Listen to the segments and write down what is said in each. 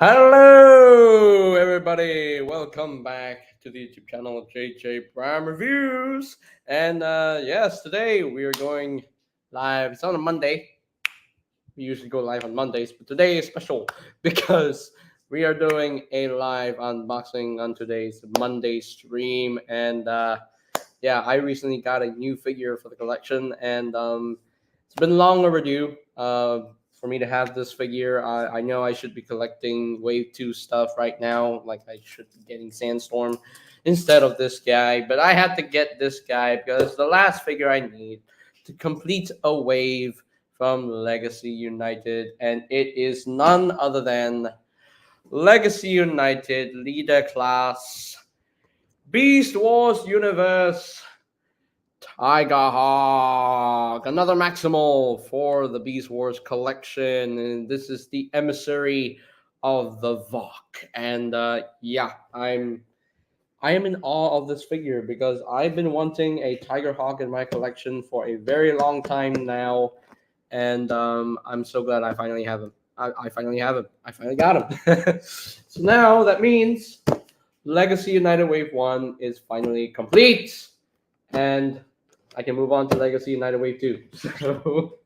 Hello, everybody. Welcome back to the YouTube channel JJ Prime Reviews. And yes, today we are going live. It's on a Monday. We usually go live on Mondays, but today is special because we are doing a live unboxing on today's Monday stream. And yeah, I recently got a new figure for the collection, and it's been long overdue for me to have this figure. I know I should be collecting Wave 2 stuff right now, like I should be getting Sandstorm instead of this guy, but I had to get this guy because the last figure I need to complete a wave from Legacy United, and it is none other than Legacy United Leader Class Beast Wars Universe TIGERHAWK, another Maximal for the Beast Wars collection, and this is the emissary of the Vok. And yeah, I am in awe of this figure because I've been wanting a TIGERHAWK in my collection for a very long time now, and I'm so glad I finally have him. I finally have him. I finally got him. So now that means Legacy United Wave 1 is finally complete, and I can move on to Legacy United Wave 2. So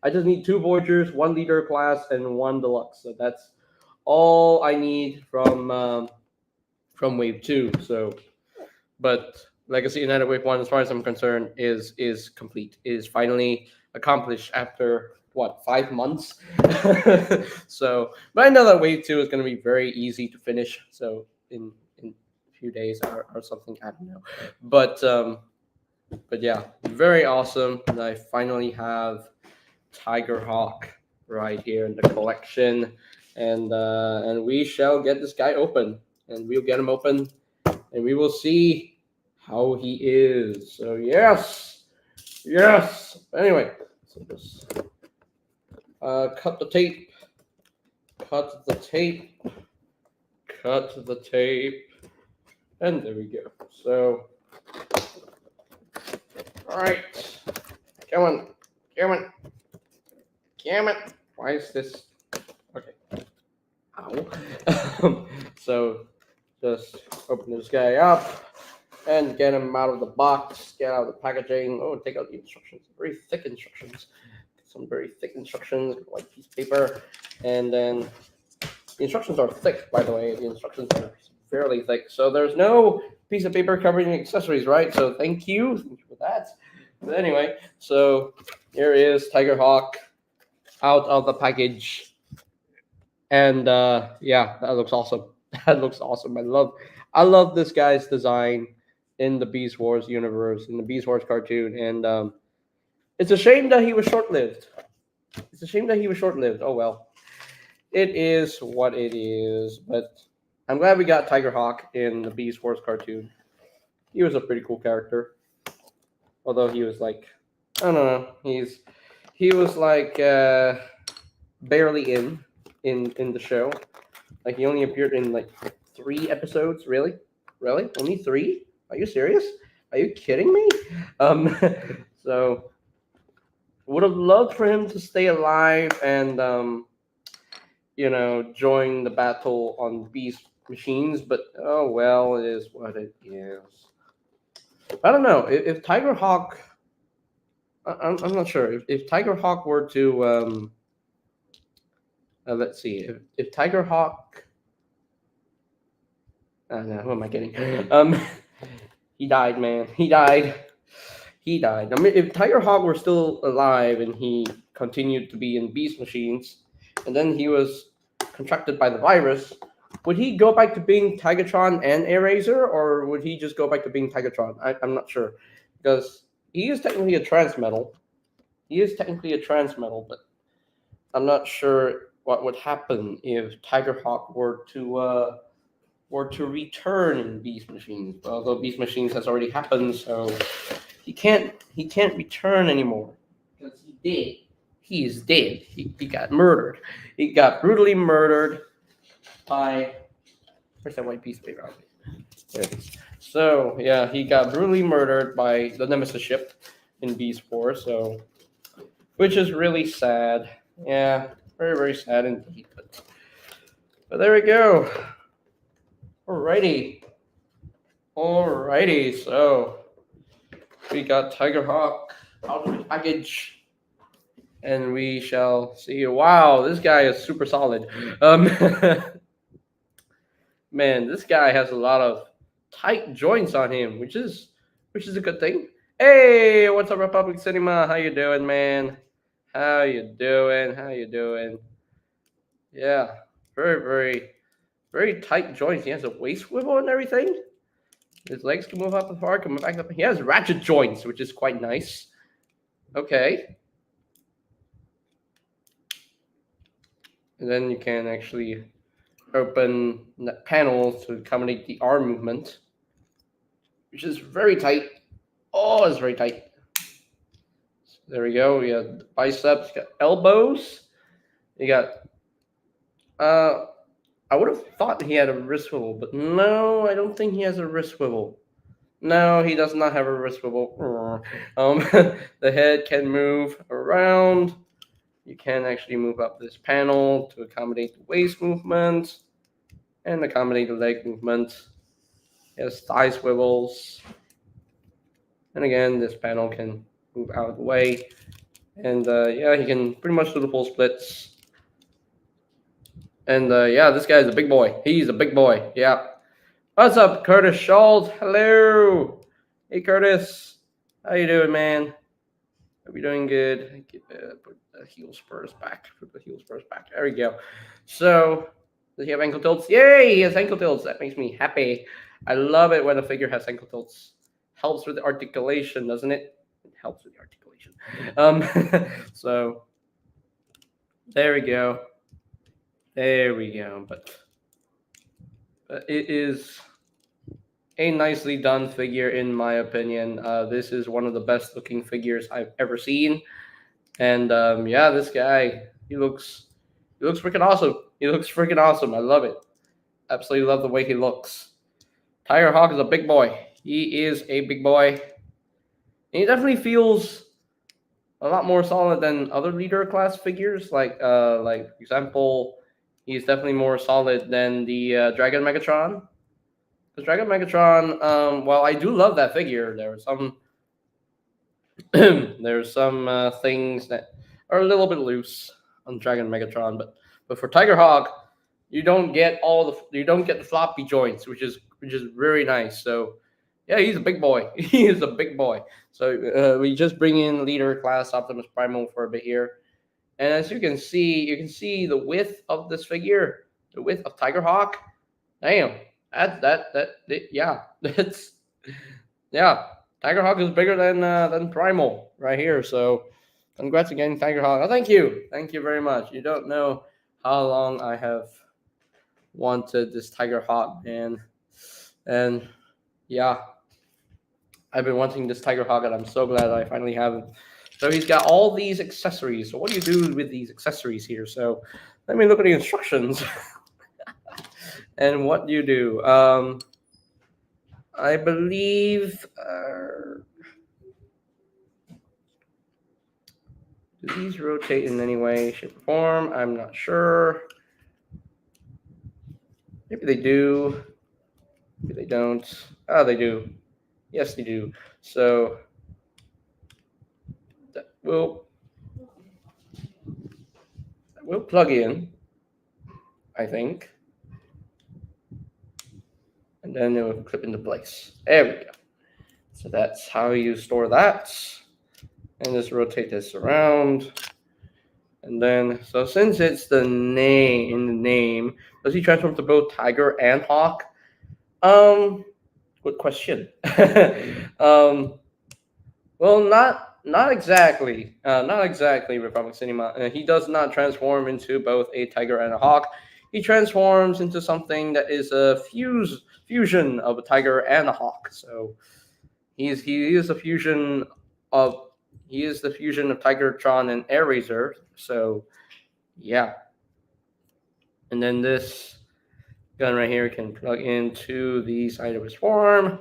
I just need 2 Voyagers, 1 Leader Class, and 1 Deluxe. So that's all I need from Wave 2. So, but Legacy United Wave 1, as far as I'm concerned, is complete. Is finally accomplished after what, 5 months? So, but I know that Wave 2 is going to be very easy to finish. So in a few days or something, I don't know. But yeah, very awesome. And I finally have TIGERHAWK right here in the collection, and we shall get this guy open, and we'll get him open, and we will see how he is. So yes. Anyway, so just cut the tape, and there we go. So. All right, come on. Why is this? Okay. Ow. So just open this guy up and get him out of the box, get out of the packaging. Oh, take out the instructions. Very thick instructions. Some very thick instructions, white piece of paper, and then the instructions are thick. By the way, the instructions are fairly thick. So there's no piece of paper covering the accessories, right? So thank you for that. But anyway, so here is TIGERHAWK out of the package, and yeah, that looks awesome. That looks awesome. I love this guy's design in the Beast Wars universe, in the Beast Wars cartoon, and it's a shame that he was short-lived. Oh well, it is what it is. But I'm glad we got TIGERHAWK in the Beast Wars cartoon. He was a pretty cool character. Although he was like, I don't know, he was like barely in the show. Like he only appeared in like 3 episodes. Really, only 3? Are you serious? Are you kidding me? So would have loved for him to stay alive and join the battle on Beast Machines. But oh well, it is what it is. I don't know if TIGERHAWK. I'm not sure if TIGERHAWK were to let's see if TIGERHAWK. No, who am I kidding? He died, man. He died. I mean, if TIGERHAWK were still alive and he continued to be in Beast Machines, and then he was contracted by the virus, would he go back to being Tigatron and Eraser, or would he just go back to being Tigatron? I'm not sure, because he is technically a transmetal. But I'm not sure what would happen if TIGERHAWK were to return in Beast Machines. Although Beast Machines has already happened, so he can't return anymore because he did. He is dead. He got murdered. He got brutally murdered by. Where's that white piece of paper? There it is. So yeah, he got brutally murdered by the Nemesis ship in Beast Wars. So, which is really sad. Yeah, very very sad indeed. But there we go. Alrighty. So we got TIGERHAWK out of the package. And we shall see. Wow, this guy is super solid. Man, this guy has a lot of tight joints on him, which is a good thing. Hey, what's up, Republic Cinema? How you doing, man? How you doing? Yeah, very tight joints. He has a waist swivel and everything. His legs can move up and far, come back up. He has ratchet joints, which is quite nice. Okay. And then you can actually open the panel to accommodate the arm movement, which is very tight. Oh, it's very tight. So there we go. We got biceps, got elbows. You got. I would have thought he had a wrist swivel, but no, I don't think he has a wrist swivel. No, he does not have a wrist swivel. The head can move around. You can actually move up this panel to accommodate the waist movement and accommodate the leg movement. It has thigh swivels. And again, this panel can move out of the way. And yeah, he can pretty much do the full splits. And yeah, this guy's a big boy. He's a big boy. Yeah. What's up, Curtis Schultz? Hello. Hey, Curtis. How you doing, man? Hope you're doing good. Put the heel spurs back. There we go. So, does he have ankle tilts? Yay, he has ankle tilts. That makes me happy. I love it when a figure has ankle tilts. Helps with the articulation, doesn't it? It helps with the articulation. So, there we go. But it is a nicely done figure, in my opinion. This is one of the best looking figures I've ever seen. And yeah, this guy, he looks freaking awesome. I love it. Absolutely love the way he looks. TIGERHAWK is a big boy. He is a big boy. And he definitely feels a lot more solid than other leader class figures. Like for example, he's definitely more solid than the Dragon Megatron. Because Dragon Megatron, while I do love that figure, there are some there's some things that are a little bit loose on Dragon Megatron, but for TIGERHAWK, you don't get the floppy joints, which is very nice. So yeah, he's a big boy. He is a big boy. So we just bring in leader class Optimus Primal for a bit here, and as you can see the width of this figure, the width of TIGERHAWK. Damn, yeah, that's yeah. TIGERHAWK is bigger than Primal right here. So congrats again, TIGERHAWK. Oh, thank you very much. You don't know how long I have wanted this TIGERHAWK, man, and yeah, I've been wanting this TIGERHAWK, and I'm so glad I finally have it. So he's got all these accessories. So what do you do with these accessories here? So let me look at the instructions. And what do you do? I believe. Do these rotate in any way, shape, or form? I'm not sure. Maybe they do. Maybe they don't. Oh, they do. Yes, they do. So that will plug in, I think. And then it will clip into place. There we go. So that's how you store that. And just rotate this around. And then, so since it's the name in the name, does he transform to both Tiger and Hawk? Good question. Well, not exactly. Not exactly, Republic Cinema. He does not transform into both a tiger and a hawk. He transforms into something that is a fusion of a tiger and a hawk. So he is the fusion of Tigertron and Airazor. So yeah. And then this gun right here can plug into the side of his form.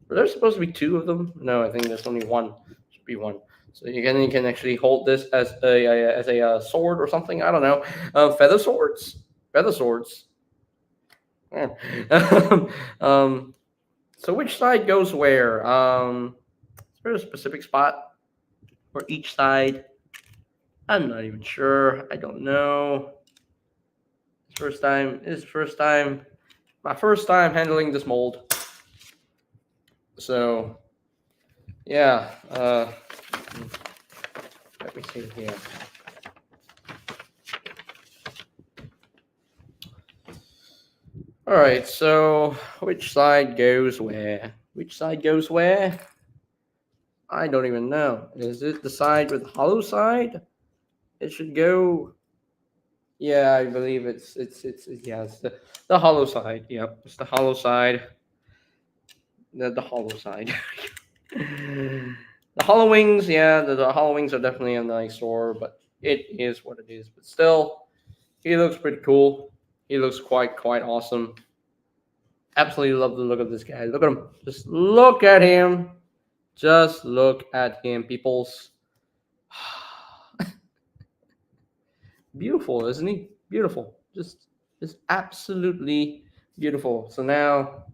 Were there supposed to be two of them? No, I think there's only one. Should be one. So you can actually hold this as a sword or something. I don't know. Feather swords. Feather swords. Yeah. So which side goes where? Is there a specific spot for each side? I'm not even sure. I don't know. First time. It's first time. My first time handling this mold. So yeah. Let me see here. All right. So which side goes where? Which side goes where? I don't even know. Is it the side with the hollow side? It should go. Yeah, I believe it's yeah, it's the hollow side. Yep, it's the hollow side. The hollow side. The hollow wings, yeah, the hollow wings are definitely a nice sword, but it is what it is. But still, he looks pretty cool. He looks quite awesome. Absolutely love the look of this guy. Look at him. Just look at him. Just look at him, peoples. Beautiful, isn't he? Beautiful. Just absolutely beautiful. So now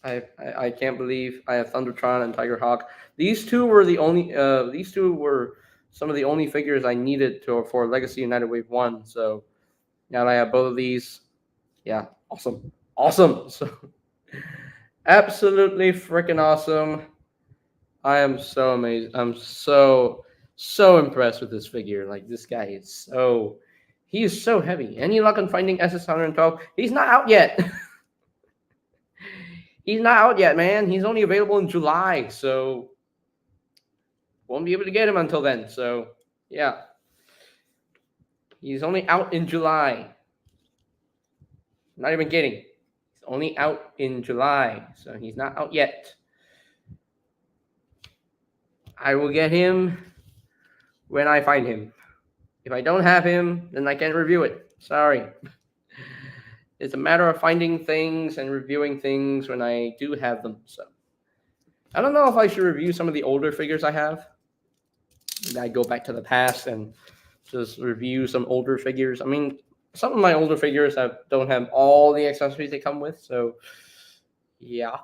I can't believe I have Thundertron and Tigerhawk. These two were the only these two were some of the only figures I needed to for Legacy United Wave 1. So now that I have both of these, yeah, awesome. Awesome. So absolutely freaking awesome. I am so amazed. I'm so impressed with this figure. Like this guy is so he is so heavy. Any luck on finding SS112? He's not out yet. He's not out yet, man. He's only available in July, so won't be able to get him until then. So yeah. He's only out in July. Not even kidding. He's only out in July, so he's not out yet. I will get him when I find him. If I don't have him, then I can't review it. Sorry. It's a matter of finding things and reviewing things when I do have them. So I don't know if I should review some of the older figures I have. I go back to the past and just review some older figures. I mean, some of my older figures don't have all the accessories they come with. So yeah.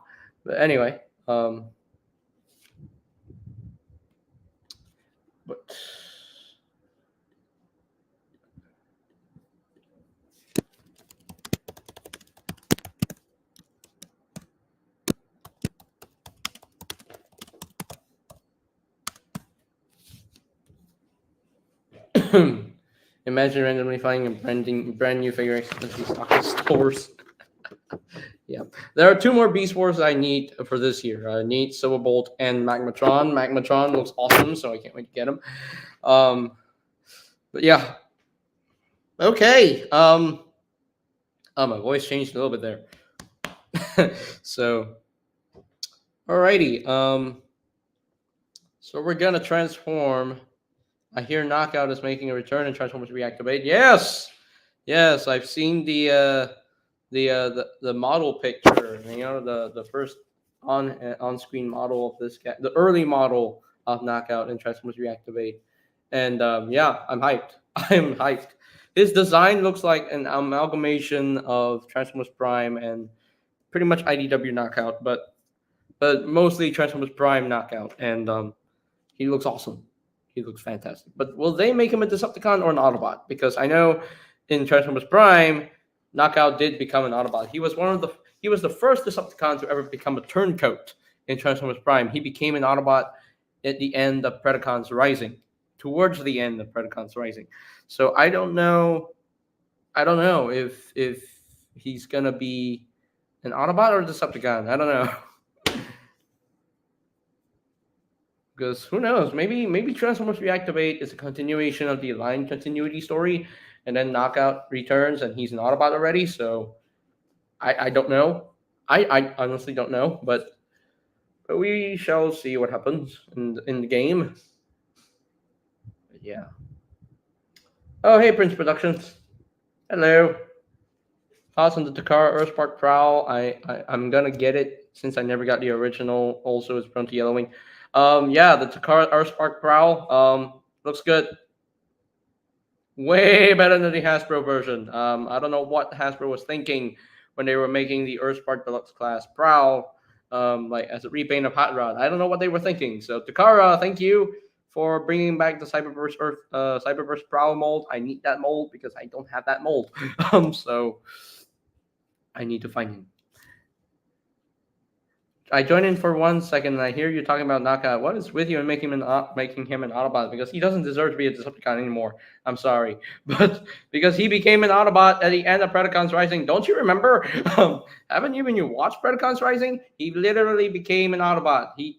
But anyway, but imagine randomly finding a brand new figure accidentally stocked in stores. Yeah, there are two more Beast Wars I need for this year. I need Silverbolt and Magmatron. Magmatron looks awesome, so I can't wait to get him. But yeah, okay. Oh, my voice changed a little bit there. So, alrighty. So we're gonna transform. I hear Knockout is making a return and Transformers reactivate. Yes, yes, I've seen the model picture. You know, the first on screen model of this guy, the early model of Knockout and Transformers reactivate, and yeah, I'm hyped. I'm hyped. His design looks like an amalgamation of Transformers Prime and pretty much IDW Knockout, but mostly Transformers Prime Knockout, and he looks awesome. He looks fantastic. But will they make him a Decepticon or an Autobot? Because I know in Transformers Prime, Knockout did become an Autobot. He was the first Decepticon to ever become a turncoat in Transformers Prime. He became an Autobot at the end of Predacons Rising, towards the end of Predacons Rising. So I don't know if he's gonna be an Autobot or a Decepticon. I don't know. Because who knows? Maybe Transformers Reactivate is a continuation of the Line continuity story, and then Knockout returns and he's an Autobot already. So I don't know. I honestly don't know, but we shall see what happens in the game. But yeah. Oh, hey, Prince Productions. Hello. Thoughts on the Takara Earthspark Prowl? I'm gonna get it since I never got the original. Also, it's prone to yellowing. Yeah, the Takara Earthspark Prowl looks good. Way better than the Hasbro version. I don't know what Hasbro was thinking when they were making the Earthspark Deluxe class Prowl, like as a repaint of Hot Rod. I don't know what they were thinking. So Takara, thank you for bringing back the Cyberverse Prowl mold. I need that mold because I don't have that mold. So I need to find him. I join in for 1 second and I hear you talking about Knockout. What is with you and making him an Autobot? Because he doesn't deserve to be a Decepticon anymore. I'm sorry. But because he became an Autobot at the end of Predacons Rising. Don't you remember? Haven't you when you watched Predacons Rising? He literally became an Autobot. He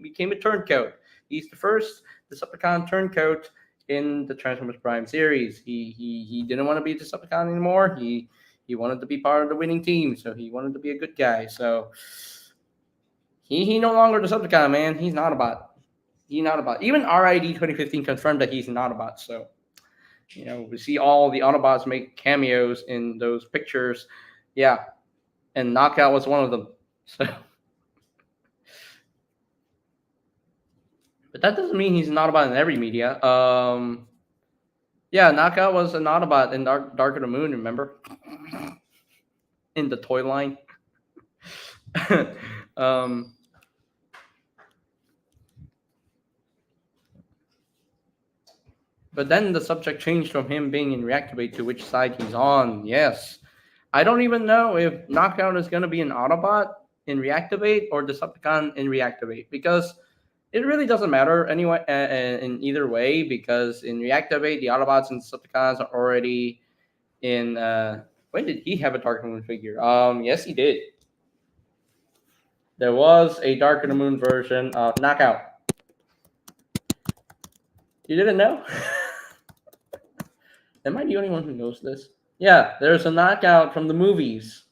became a turncoat. He's the first Decepticon turncoat in the Transformers Prime series. He didn't want to be a Decepticon anymore. He wanted to be part of the winning team, so he wanted to be a good guy. So he no longer the Decepticon, man. He's not a bot. He's not a bot. Even RID 2015 confirmed that he's not a bot. So, we see all the Autobots make cameos in those pictures. Yeah, and Knockout was one of them. So, but that doesn't mean he's an Autobot in every media. Yeah, Knockout was an Autobot in Dark of the Moon, remember? In the toy line. But then the subject changed from him being in Reactivate to which side he's on. Yes. I don't even know if Knockout is going to be an Autobot in Reactivate or Decepticon in Reactivate, because it really doesn't matter anyway in either way, because in Reactivate, the Autobots and Decepticons are already in... when did he have a Dark Moon figure? Yes, he did. There was a Dark of the Moon version of Knockout. You didn't know? Am I the only one who knows this? Yeah, there's a Knockout from the movies.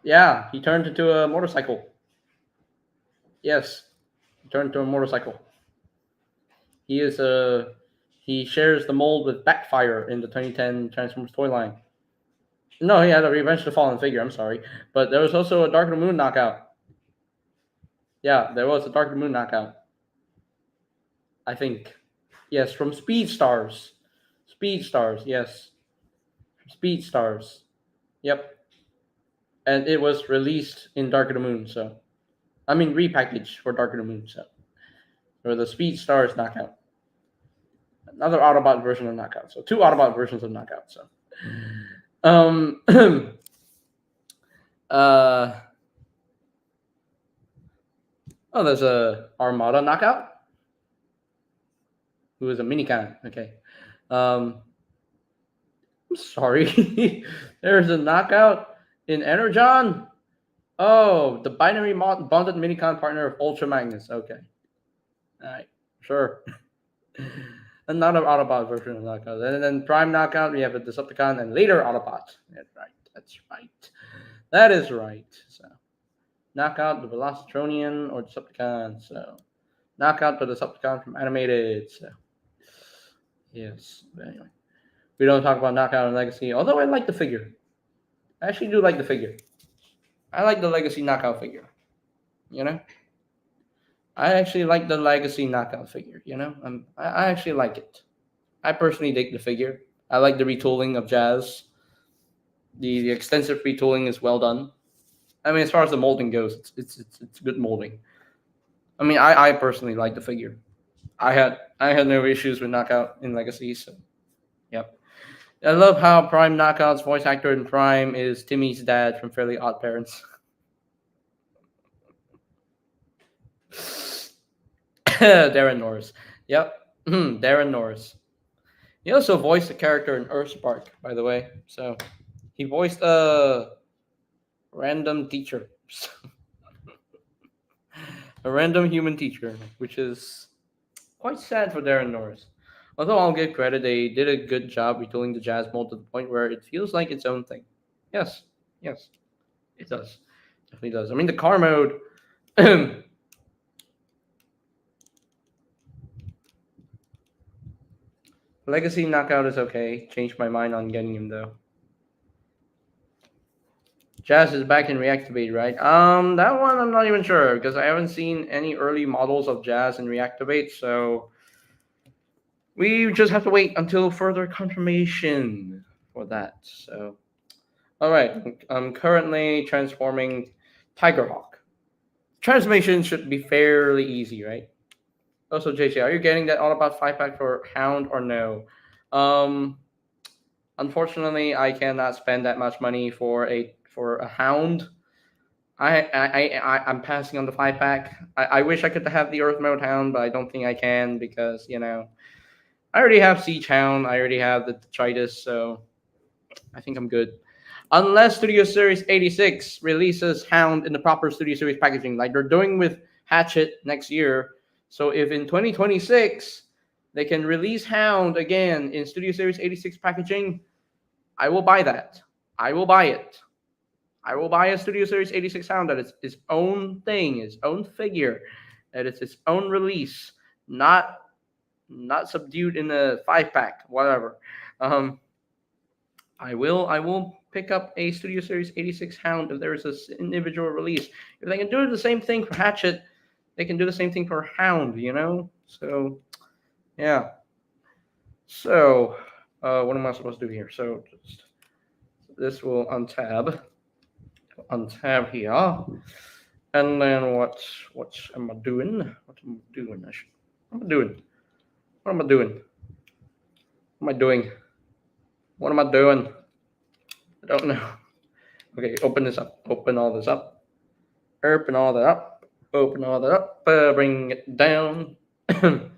Yeah, he turned into a motorcycle. Yes, he turned into a motorcycle. He shares the mold with Backfire in the 2010 Transformers toy line. No, he had a Revenge of the Fallen figure, I'm sorry. But there was also a Dark of the Moon Knockout. Yeah, there was a Dark of the Moon Knockout. I think. Yes, from Speed Stars. Speed Stars, yes. Speed Stars. Yep. And it was released in Dark of the Moon, so. I mean, repackaged for Dark of the Moon, so. Or the Speed Stars Knockout. Another Autobot version of Knockout. So 2 Autobot versions of Knockout, so. Oh, there's a Armada Knockout. Who is a Minicon. Okay. I'm sorry. There's a Knockout in Energon. Oh, the binary bonded Minicon partner of Ultra Magnus. Okay. All right. Sure. Another Autobot version of Knockout. And then Prime Knockout, we have a Decepticon and later Autobot. That's right. That's right. That is right. So, Knockout the Velocitronian or Decepticon. So, Knockout the Decepticon from Animated. So, yes. But anyway, we don't talk about Knockout and Legacy, although I like the figure. I actually do like the figure. I like the Legacy Knockout figure. I actually like the Legacy Knockout figure. I actually like it. I personally dig the figure. I like the retooling of Jazz. The extensive retooling is well done. I mean, as far as the molding goes, it's good molding. I mean, I personally like the figure. I had no issues with Knockout in Legacy, so yep. I love how Prime Knockout's voice actor in Prime is Timmy's dad from Fairly Odd Parents. Darren Norris. Yep. Darren Norris. He also voiced a character in Earthspark, by the way. So he voiced a random teacher. A random human teacher, which is quite sad for Darren Norris. Although I'll give credit, they did a good job retooling the Jazz mold to the point where it feels like its own thing. Yes, it does. Definitely does. I mean, the car mode. Legacy Knockout is okay. Changed my mind on getting him though. Jazz is back in Reactivate, right? That one I'm not even sure because I haven't seen any early models of Jazz in Reactivate, so We just have to wait until further confirmation for that. So, all right, I'm currently transforming TIGERHAWK. Transformation should be fairly easy, right? Also, JJ, are you getting that all about 5-pack for Hound or no? Um, Unfortunately, I cannot spend that much money for a Hound. I'm passing on the 5-pack. I wish I could have the Earth Mode Hound, but I don't think I can because I already have Siege Hound. I already have the Detritus, so I think I'm good. Unless Studio Series 86 releases Hound in the proper Studio Series packaging, like they're doing with Hatchet next year. So if in 2026 they can release Hound again in Studio Series 86 packaging, I will buy that. I will buy it. I will buy a Studio Series 86 Hound that is its own thing, its own figure, that it's its own release, not subdued in a 5-pack, whatever. I will pick up a Studio Series 86 Hound if there is an individual release. If they can do the same thing for Hatchet, they can do the same thing for Hound, So, yeah. So, what am I supposed to do here? So, this will untab here. And then what am I doing? What am I doing? What am I doing? What am I doing? What am I doing? What am I doing? I don't know. Okay, open this up. Open all this up. Open all that up. Open all that up. Bring it down. The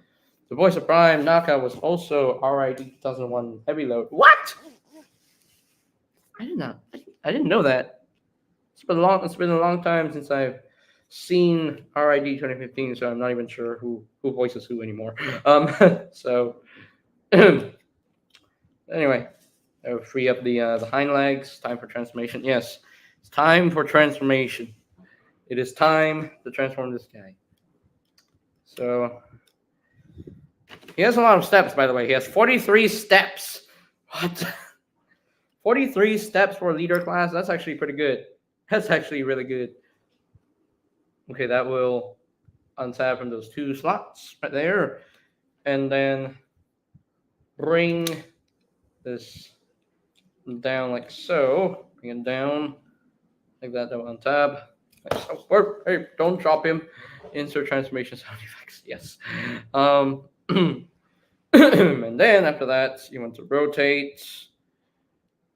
voice of Prime Naka was also RID 2001 heavy load. What? I didn't know that. It's been a long time since I've seen RID 2015, so I'm not even sure who voices who anymore. So anyway, I'll free up the hind legs. Time for transformation. Yes, it's time for transformation. It is time to transform this guy. So he has a lot of steps, by the way. He has 43 steps. What? 43 steps for a leader class? That's actually pretty good. That's actually really good. Okay, that will untap from those 2 slots right there. And then bring this down like so. Bring it down like that. That will untap. Like so. Hey, don't drop him. Insert transformation sound effects. Yes. And then after that, you want to rotate.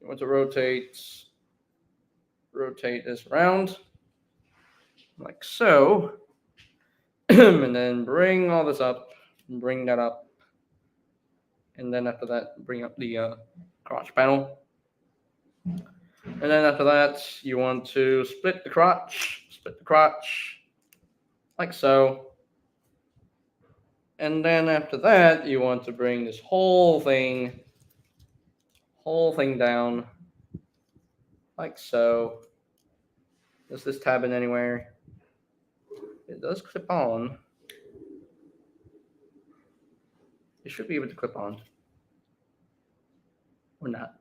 You want to rotate this around like so. And then bring all this up. Bring that up. And then after that, bring up the crotch panel. And then after that, you want to split the crotch like so. And then after that, you want to bring this whole thing down like so. Does this tab in anywhere? It does clip on. It should be able to clip on. Or not.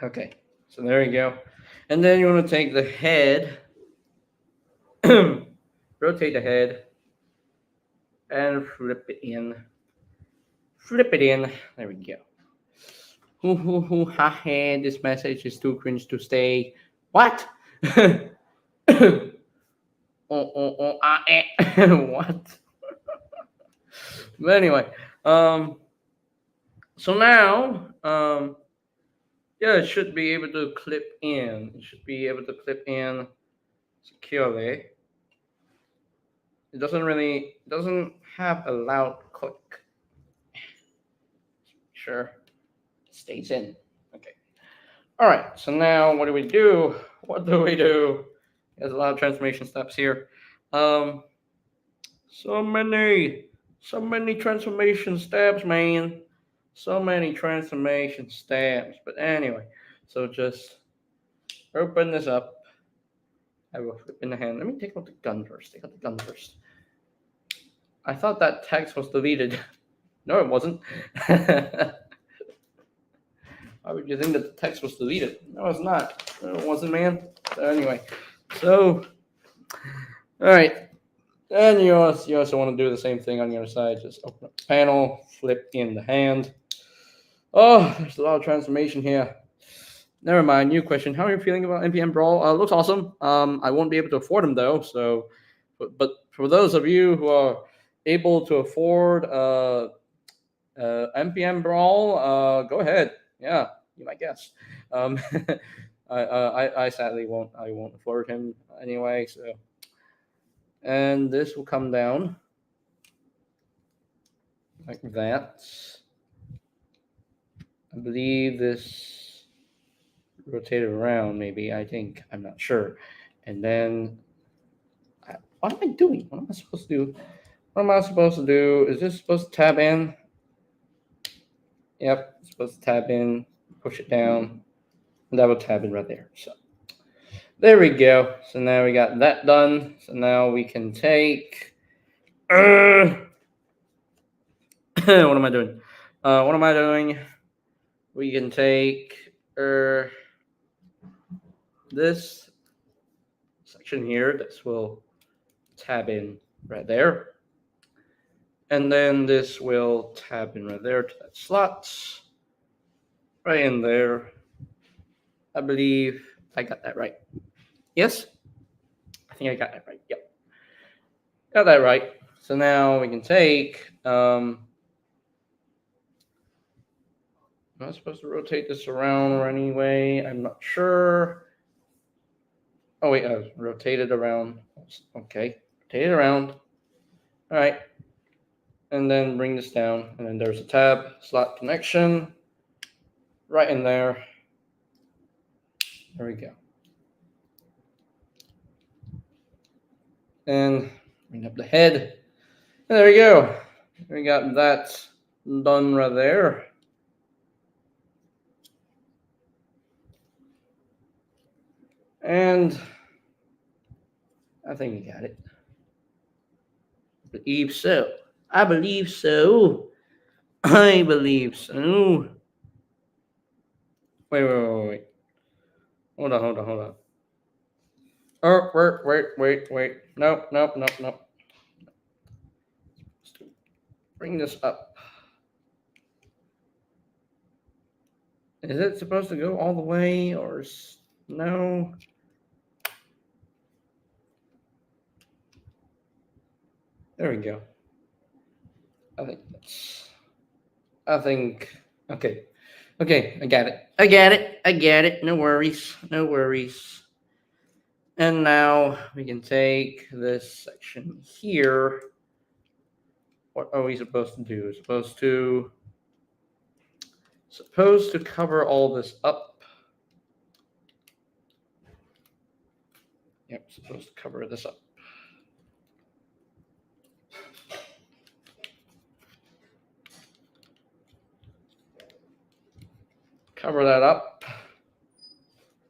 Okay, so there you go. And then you want to take the head, rotate the head, and flip it in. There we go. Ha, this message is too cringe to stay. What? What? But anyway, so now, yeah, it should be able to clip in. It should be able to clip in securely. It doesn't have a loud click. Sure, it stays in. Okay. All right. So now, what do we do? There's a lot of transformation steps here. So many transformation steps, man. So many transformation steps. But anyway, so just open this up. I will flip in the hand. Let me take out the gun first. I thought that text was deleted. No, it wasn't. Why would you think that the text was deleted? No, it's not. wasn't man. So anyway, so all right, and you also want to do the same thing on the other side. Just open up the panel, flip in the hand. Oh, there's a lot of transformation here. Never mind. New question. How are you feeling about NPM Brawl? Looks awesome. I won't be able to afford them though. So, but for those of you who are able to afford NPM Brawl, go ahead. Yeah, you might guess. I sadly won't. I won't afford him anyway. So, and this will come down like that. I believe this rotated around. Maybe I think I'm not sure. And then, what am I doing? What am I supposed to do? What am I supposed to do? Is this supposed to tab in? Yep, it's supposed to tab in. Push it down. And that will tab in right there. So. There we go. So now we got that done. So now we can take. what am I doing? What am I doing? We can take this section here. This will tab in right there. And then this will tab in right there to that slot. Right in there. I believe I got that right. Yes? I think I got that right. Yep. Got that right. So now we can take. Am I supposed to rotate this around or anyway? I'm not sure. Oh, wait. Rotate it around. Okay. Rotate it around. All right. And then bring this down. And then there's a tab. Slot connection. Right in there. There we go. And bring up the head. And there we go. We got that done right there. And I think we got it. I believe so. I believe so. I believe so. Wait. Hold on. Oh, wait. Nope. Bring this up. Is it supposed to go all the way or no? There we go. Okay. I got it. No worries. And now we can take this section here. What are we supposed to do? Supposed to cover all this up. Yep, supposed to cover this up. Cover that up.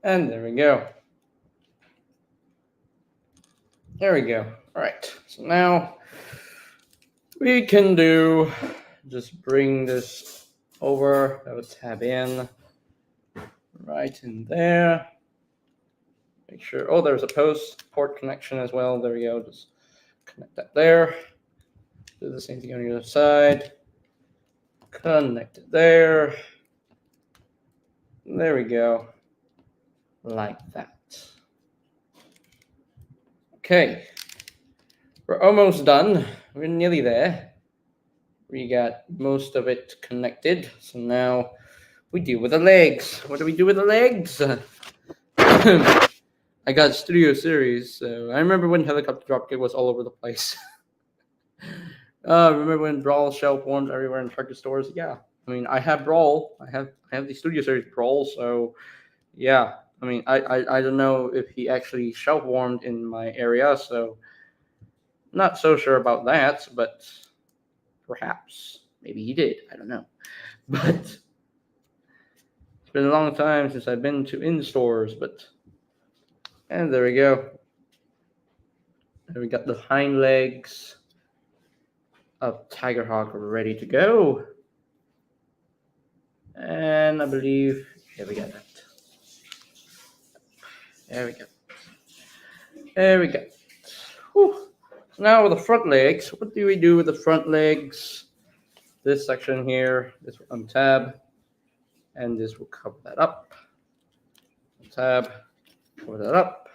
And there we go. There we go. All right. So now we can just bring this over. That would tab in right in there. Make sure. Oh, there's a post port connection as well. There we go. Just connect that there. Do the same thing on the other side. Connect it there. There we go. Like that. Okay. We're almost done. We're nearly there. We got most of it connected. So now we deal with the legs. What do we do with the legs? I got Studio Series. So I remember when Helicopter Dropkick was all over the place. Remember when Brawl shelf formed everywhere in Target stores? Yeah. I mean, I have Brawl. I have the Studio Series Brawl. So yeah. I mean, I don't know if he actually shelf warmed in my area. So not so sure about that, but perhaps. Maybe he did. I don't know. But it's been a long time since I've been to in-stores. And there we go. And we got the hind legs of TIGERHAWK ready to go. And I believe, yeah, we got that. There we go. There we go. Whew. So now with the front legs, what do we do with the front legs? This section here, this will untab, and this will cover that up. Tab, cover that up.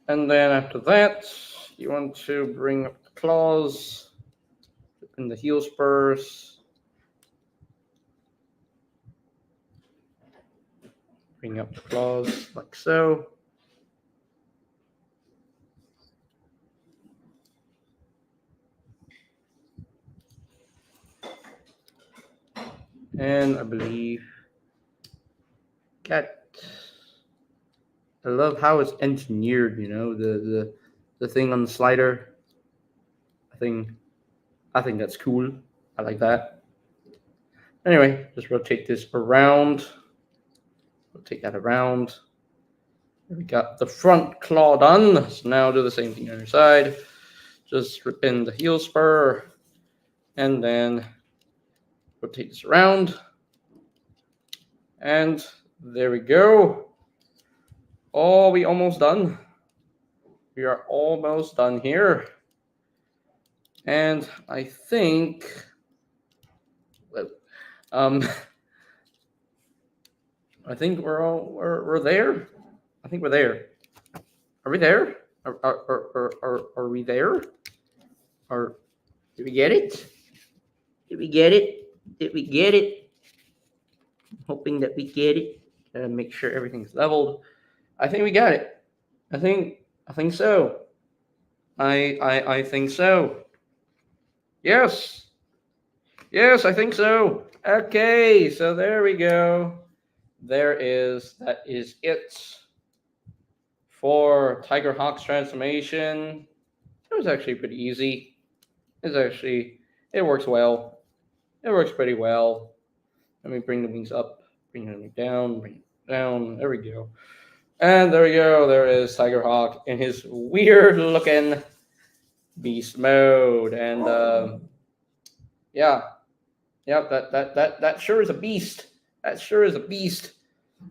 And then after that, you want to bring up the claws in the heel spurs. Bring up the claws like so. And I believe cat. I love how it's engineered, you know, the thing on the slider. I think that's cool. I like that. Anyway, just rotate this around. Rotate that around. We got the front claw done. So now do the same thing on your side. Just rip in the heel spur and then rotate this around. And there we go. Oh, we almost done. We are almost done here. And I think, I think we're there. I think we're there. Are we there? Are we there? Or did we get it? Did we get it? Did we get it? I'm hoping that we get it. Gotta make sure everything's leveled. I think we got it. I think so. I think so. Yes. Yes, I think so. Okay, so there we go. That is it for TIGERHAWK's transformation. It was actually pretty easy. It works well. It works pretty well. Let me bring the wings up, bring it down, bring it down. There we go. And there we go. There is TIGERHAWK in his weird looking beast mode. And yeah. Yep, that sure is a beast. That sure is a beast.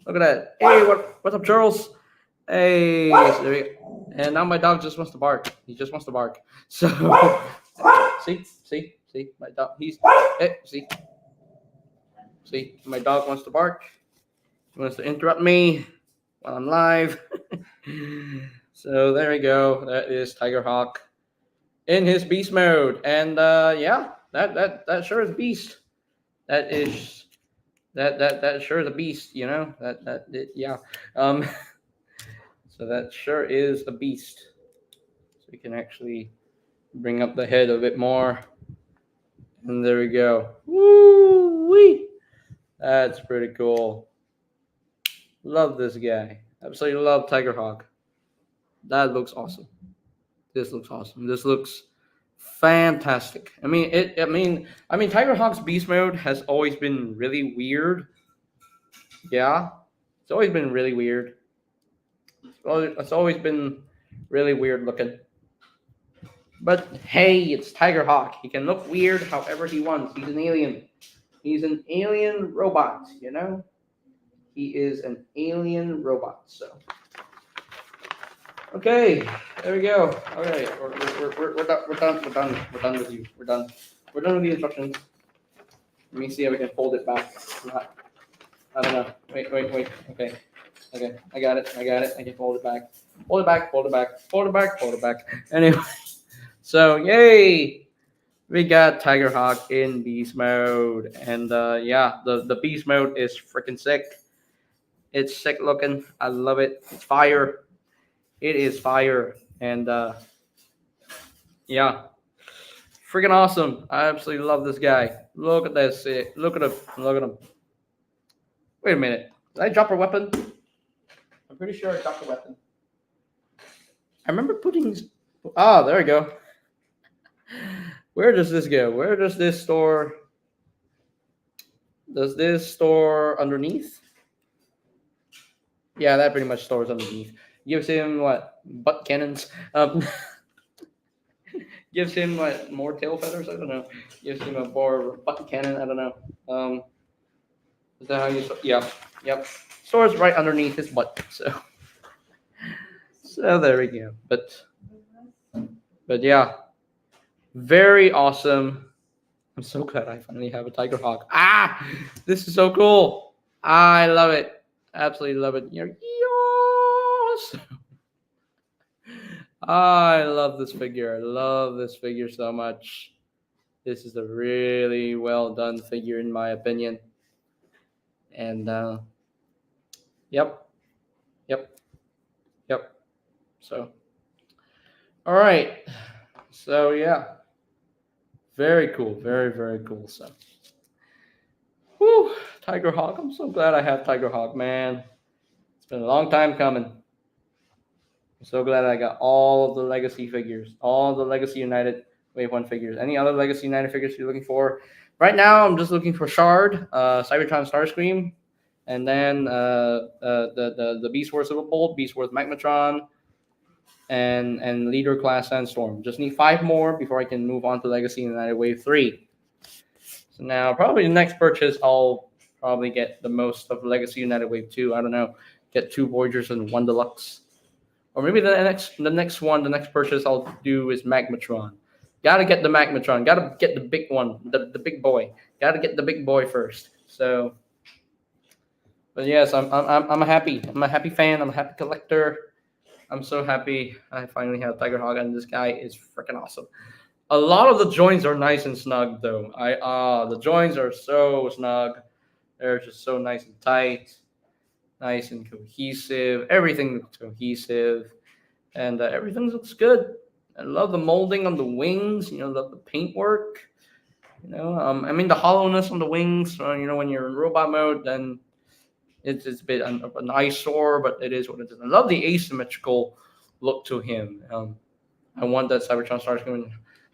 Look at that. Hey, what's up, Charles? Hey, there we go. And now my dog just wants to bark. He just wants to bark. So see, my dog. See, my dog wants to bark. He wants to interrupt me while I'm live. So there we go. That is TIGERHAWK in his beast mode, and yeah, that sure is a beast. That sure is a beast. You know yeah. So that sure is a beast. So we can actually bring up the head a bit more. And there we go. Woo-wee! That's pretty cool. Love this guy. Absolutely love TIGERHAWK. That looks awesome. This looks awesome. This looks fantastic. I mean, TIGERHAWK's beast mode has always been really weird. Yeah, it's always been really weird. It's always been really weird looking. But hey, it's TIGERHAWK. He can look weird however he wants. He's an alien. He's an alien robot, you know? He is an alien robot, so. Okay, there we go. Okay, we're done with you. We're done with the instructions. Let me see if I can fold it back. I don't know. Wait. Okay, I got it. I can fold it back. Fold it back. Anyway, so yay! We got TIGERHAWK in beast mode, and yeah, the beast mode is freaking sick. It's sick looking. I love it. It's fire. It is fire, and yeah, freaking awesome. I absolutely love this guy. Look at this. Look at him. Wait a minute. Did I drop a weapon? I'm pretty sure I dropped a weapon. I remember putting. Ah, there we go. Where does this go? Where does this store? Does this store underneath? Yeah, that pretty much stores underneath. Gives him what? Butt cannons. Gives him what? More tail feathers? I don't know. Gives him a more butt cannon. I don't know. Is that how you? Yeah. Yep. Store's right underneath his butt. So there we go. But yeah, very awesome. I'm so glad I finally have a TIGERHAWK. Ah, this is so cool. I love it. Absolutely love it. Yes. I love this figure. I love this figure so much. This is a really well done figure in my opinion. And yep. So, all right. So yeah, very cool. Very cool. So, whew, TIGERHAWK. I'm so glad I have TIGERHAWK, man. It's been a long time coming. I'm so glad I got all of the Legacy figures, all the Legacy United Wave 1 figures. Any other Legacy United figures you're looking for? Right now, I'm just looking for Shard, Cybertron Starscream, and then the Beast Wars Silverbolt, Beast Wars Magmatron, and Leader Class Sandstorm. Just need 5 more before I can move on to Legacy United Wave 3. So now, probably the next purchase, I'll probably get the most of Legacy United Wave 2. I don't know. Get 2 Voyagers and 1 Deluxe. Or maybe the next purchase I'll do is Magmatron. Gotta get the Magmatron. Gotta get the big one, the big boy. Gotta get the big boy first. So, but yes, I'm a happy fan. I'm a happy collector. I'm so happy I finally have TIGERHAWK, and this guy is freaking awesome. A lot of the joints are nice and snug though. The joints are so snug. They're just so nice and tight, nice and cohesive. Everything looks cohesive, and everything looks good. I love the molding on the wings. Love the paintwork. I mean the hollowness on the wings. When you're in robot mode, then it's a bit of an eyesore, but it is what it is. I love the asymmetrical look to him. I want that Cybertron Starscream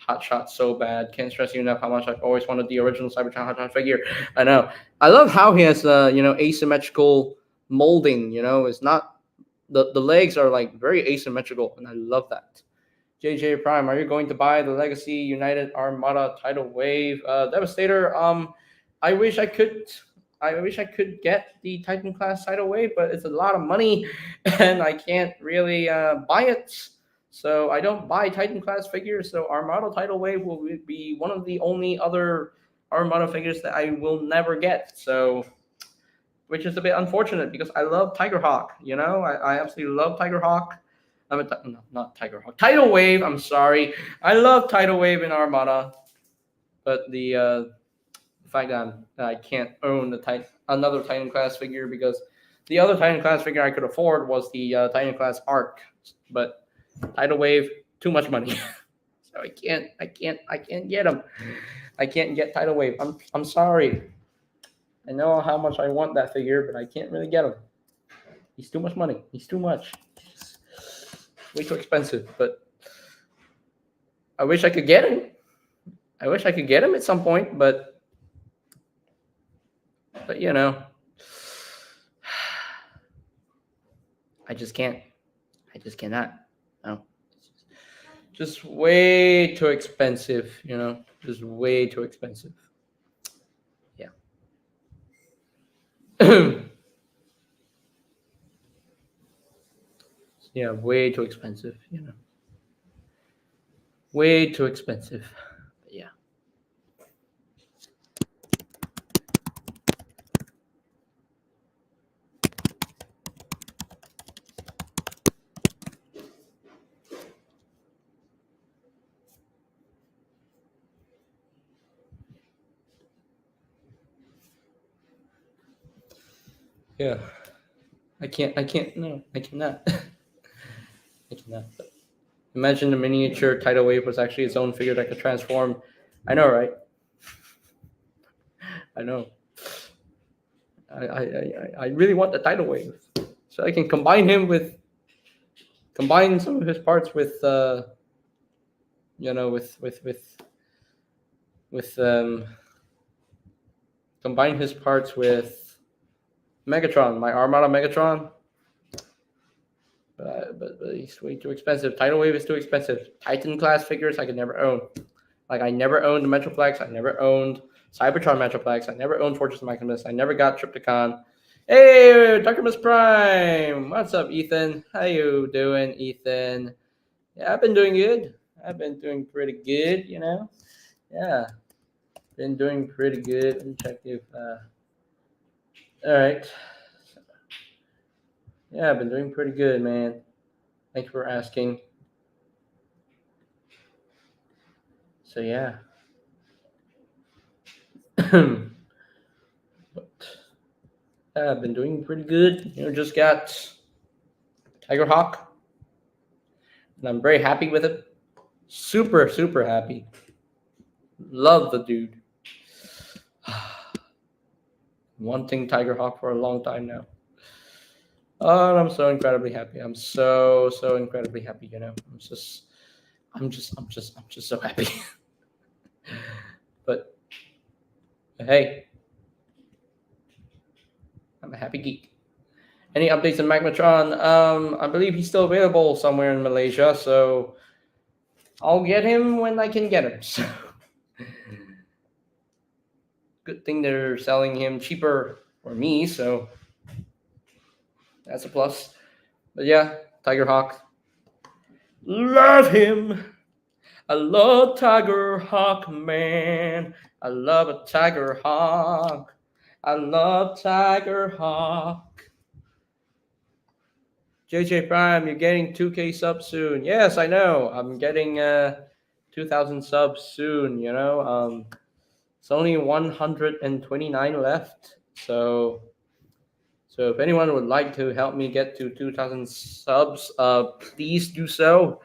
Hotshot so bad. Can't stress you enough how much I've always wanted the original Cybertron Hotshot figure. I know. I love how he has asymmetrical molding. It's not the legs are like very asymmetrical, and I love that. JJ Prime, are you going to buy the Legacy United Armada Tidal Wave Devastator? I wish I could. I wish I could get the Titan class Tidal Wave, but it's a lot of money, and I can't really buy it. So I don't buy Titan class figures. So Armada Tidal Wave will be one of the only other Armada figures that I will never get. So, which is a bit unfortunate because I love TIGERHAWK. I absolutely love TIGERHAWK. No, not TIGERHAWK. Tidal Wave. I'm sorry. I love Tidal Wave in Armada, but the fact that I can't own another Titan class figure because the other Titan class figure I could afford was the Titan class Arc, but Tidal Wave, too much money, so I can't get them. I can't get Tidal Wave. I'm sorry. I know how much I want that figure, but I can't really get him. He's too much money. He's too much. Way too expensive, but I wish I could get him. I wish I could get him at some point, but I just can't. I just cannot. No. Just way too expensive, just way too expensive. Yeah. Yeah, way too expensive, Way too expensive. But yeah. Yeah. I can't. No, I cannot. I cannot. But imagine the miniature Tidal Wave was actually its own figure that could transform. I know, right? I know. I really want the Tidal Wave, so I can combine some of his parts with combine his parts with Megatron, my Armada Megatron. But he's way too expensive. Tidal Wave is too expensive. Titan class figures I could never own. Like I never owned the Metroplex. I never owned Cybertron Metroplex. I never owned Fortress Maximus. I never got Trypticon. Hey, Dr. Miss Prime. What's up, Ethan? How you doing, Ethan? Yeah, I've been doing good. I've been doing pretty good, you know. Yeah, been doing pretty good. Let me check if. All right. Yeah, I've been doing pretty good, man. Thanks for asking. So yeah. But yeah, I've been doing pretty good. Just got TIGERHAWK, and I'm very happy with it. Super, super happy. Love the dude. Wanting TIGERHAWK for a long time now. Oh, and I'm so incredibly happy. I'm so incredibly happy. I'm just so happy. But hey, I'm a happy geek. Any updates on Magmatron? I believe he's still available somewhere in Malaysia, so I'll get him when I can get him. So good thing they're selling him cheaper for me, so that's a plus. But yeah, TIGERHAWK. Love him. I love TIGERHAWK, man. I love a TIGERHAWK. I love TIGERHAWK. JJ Prime, you're getting 2K subs soon. Yes, I know. I'm getting 2,000 subs soon. It's only 129 left. So if anyone would like to help me get to 2,000 subs, please do so.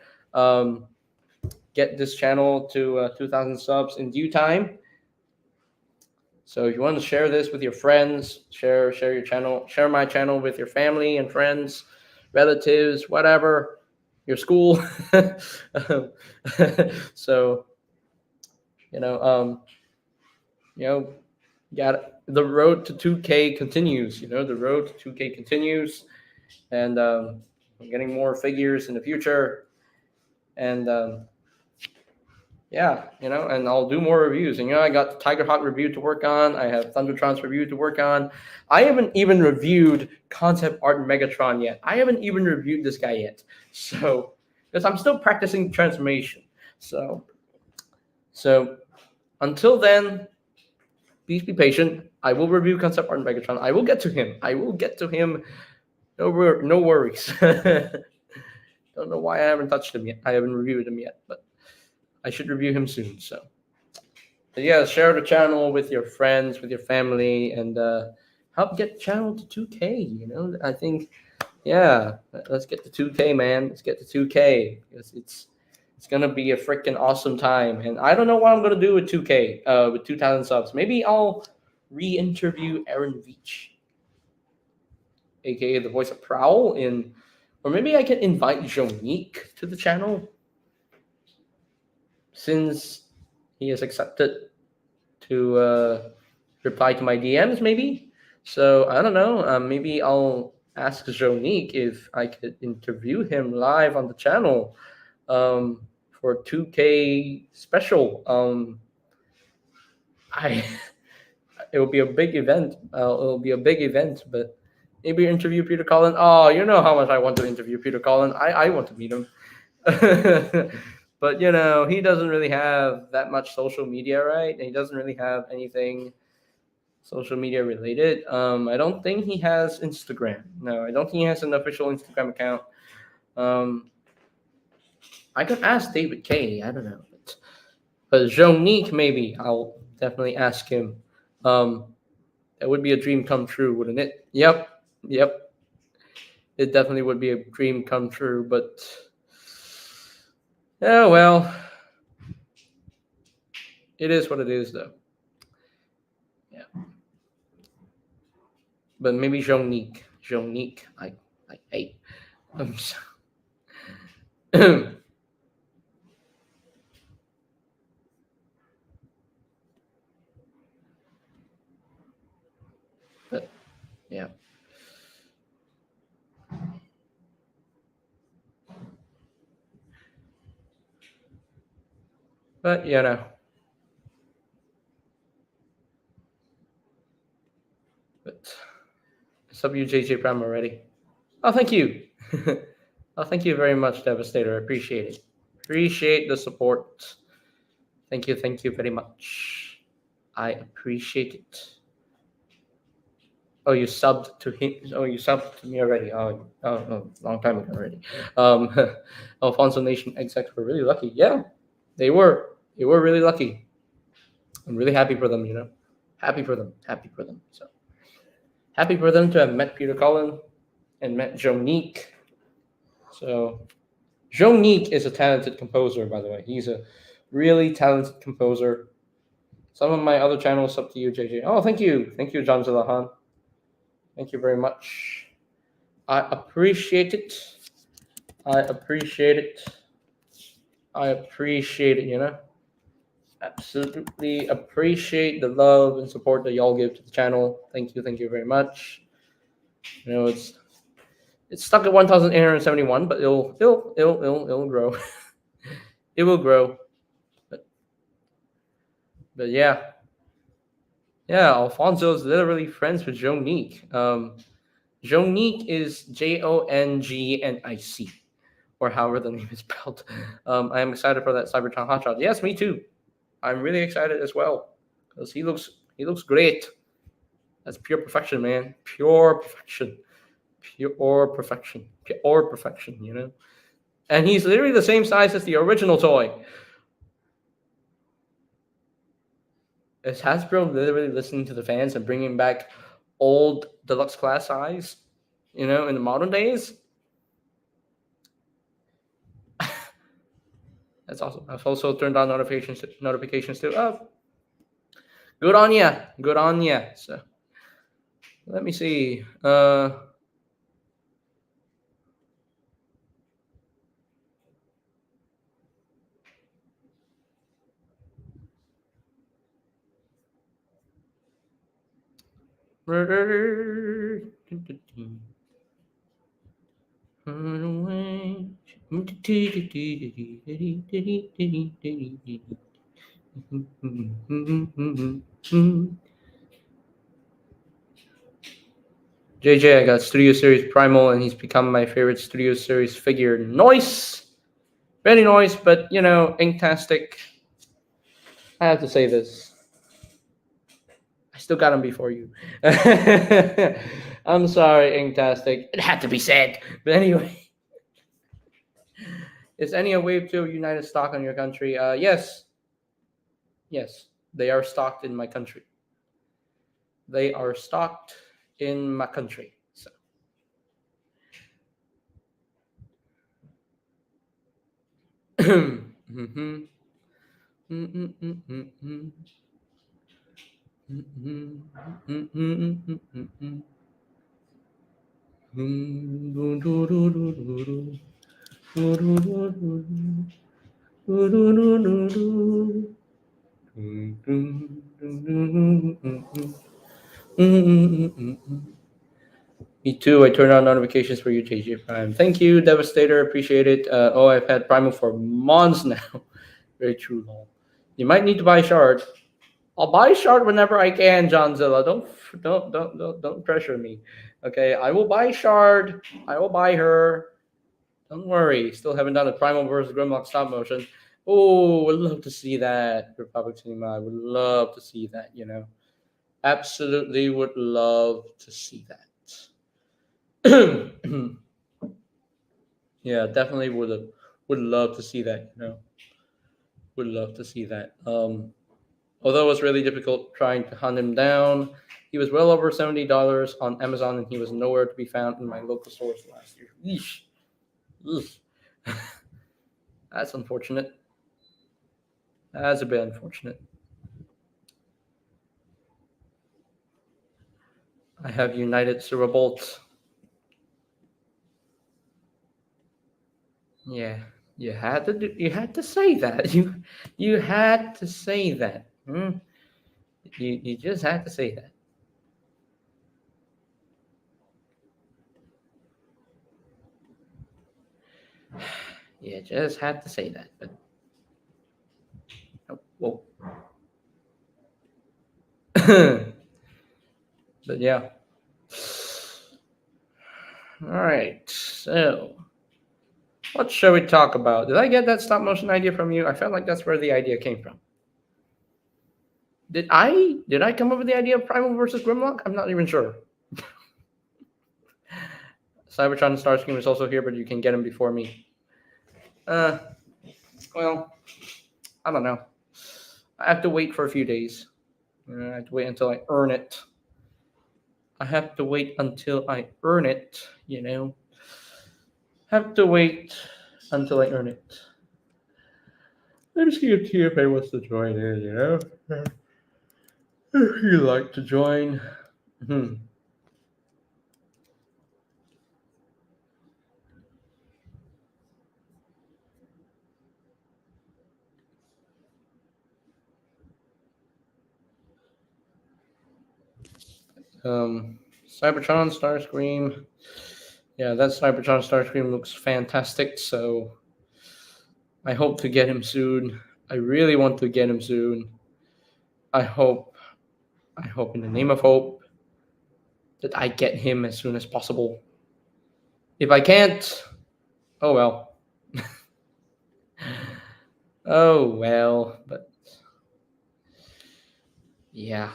Get this channel to 2,000 subs in due time. So if you want to share this with your friends, share your channel, share my channel with your family and friends, relatives, whatever, your school. So you know, um, you know, got the road to 2K continues. The road to 2K continues, and I'm getting more figures in the future, and yeah, and I'll do more reviews. And I got the TIGERHAWK review to work on. I have Thundertron's review to work on. I haven't even reviewed concept art Megatron yet. I haven't even reviewed this guy yet. So, because I'm still practicing transformation. So until then, please be patient. I will review concept art Megatron. I will get to him. No worries. Don't know why I haven't touched him yet. I haven't reviewed him yet, but I should review him soon. So yeah, share the channel with your friends, with your family, and help get the channel to 2K. I think, yeah, let's get to 2K, man. Let's get to 2K because it's gonna be a freaking awesome time. And I don't know what I'm gonna do with 2K, with 2,000 subs. Maybe I'll re-interview Aaron Veach, aka the voice of Prowl, or maybe I can invite Jonique to the channel since he has accepted to reply to my DMs, maybe. So I don't know. Maybe I'll ask Jonique if I could interview him live on the channel for 2K special. I it will be a big event. It'll be a big event, but maybe interview Peter Cullen. Oh, you know how much I want to interview Peter Cullen. I want to meet him. But he doesn't really have that much social media, right? And he doesn't really have anything social media related. I don't think he has Instagram. No, I don't think he has an official Instagram account. I could ask David K. I don't know, but Jonique, maybe I'll definitely ask him. That would be a dream come true, wouldn't it? Yep. It definitely would be a dream come true, but yeah, well, it is what it is, though. Yeah, but maybe Jonique, I hate. I'm so... but yeah. But but Sub you JJ Prime already. Oh, thank you. Oh, thank you very much, Devastator. I appreciate it. Appreciate the support. Thank you very much. I appreciate it. Oh, you subbed to him. Oh, you subbed to me already. Oh, long time ago already. Um, Alfonso Nation execs were really lucky. Yeah, they were. They were really lucky. I'm really happy for them. Happy for them. Happy for them. So happy for them to have met Peter Cullen and met Jonique. So Jonique is a talented composer, by the way. He's a really talented composer. Some of my other channels, up to you, JJ. Oh, thank you, John Zilahan. Thank you very much. I appreciate it. I appreciate it. I appreciate it. Absolutely appreciate the love and support that y'all give to the channel. Thank you very much. It's stuck at 1,871, but it'll grow. It will grow. But yeah. Yeah, Alfonso is literally friends with Jonique. Jonique is Jonic, or however the name is spelled. I am excited for that Cybertron hotshot. Yes, me too. I'm really excited as well because he looks great. That's pure perfection, man. Pure perfection. Pure perfection. Pure perfection. And he's literally the same size as the original toy. Is Hasbro literally listening to the fans and bringing back old deluxe class size, in the modern days? That's awesome. I've also turned on notifications too. Oh, good on ya. Good on ya. So let me see. JJ, I got Studio Series Primal, and he's become my favorite Studio Series figure. Nice! Very nice, but, Inktastic. I have to say this. I still got him before you. I'm sorry, Inktastic. It had to be said. But anyway. Is any Wave 2 United stock on your country? Yes. Yes. They are stocked in my country. They are stocked in my country. So. Mm-hmm. Mm-mm-mm-mm-mm. Me too. I turn on notifications for you, JJ Prime. Thank you, Devastator. Appreciate it. I've had Primal for months now. Very true, lol. You might need to buy Shard. I'll buy Shard whenever I can, Johnzilla. Don't pressure me. Okay, I will buy Shard. I will buy her. Don't worry. Still haven't done a Primal versus Grimlock stop motion. Oh, would love to see that, Republic Cinema. I would love to see that. Absolutely would love to see that. Yeah, definitely would love to see that. Would love to see that. Although it was really difficult trying to hunt him down, he was well over $70 on Amazon, and he was nowhere to be found in my local stores last year. Eesh. That's unfortunate. That's a bit unfortunate. I have United Cerebolt. Yeah, you had to say that. You had to say that. You just had to say that. You just had to say that. But whoa. But yeah. All right. So, what shall we talk about? Did I get that stop motion idea from you? I felt like that's where the idea came from. Did I come up with the idea of Primal versus Grimlock? I'm not even sure. Cybertron Starscream is also here, but you can get him before me. Well, I don't know. I have to wait for a few days. I have to wait until I earn it. Have to wait until I earn it, Have to wait until I earn it. Let me see if TFA wants to join in, If you'd like to join. Cybertron Starscream. Yeah, that Cybertron Starscream looks fantastic, so I hope to get him soon. I really want to get him soon. I hope in the name of hope that I get him as soon as possible. If I can't, oh well. Oh well, but yeah.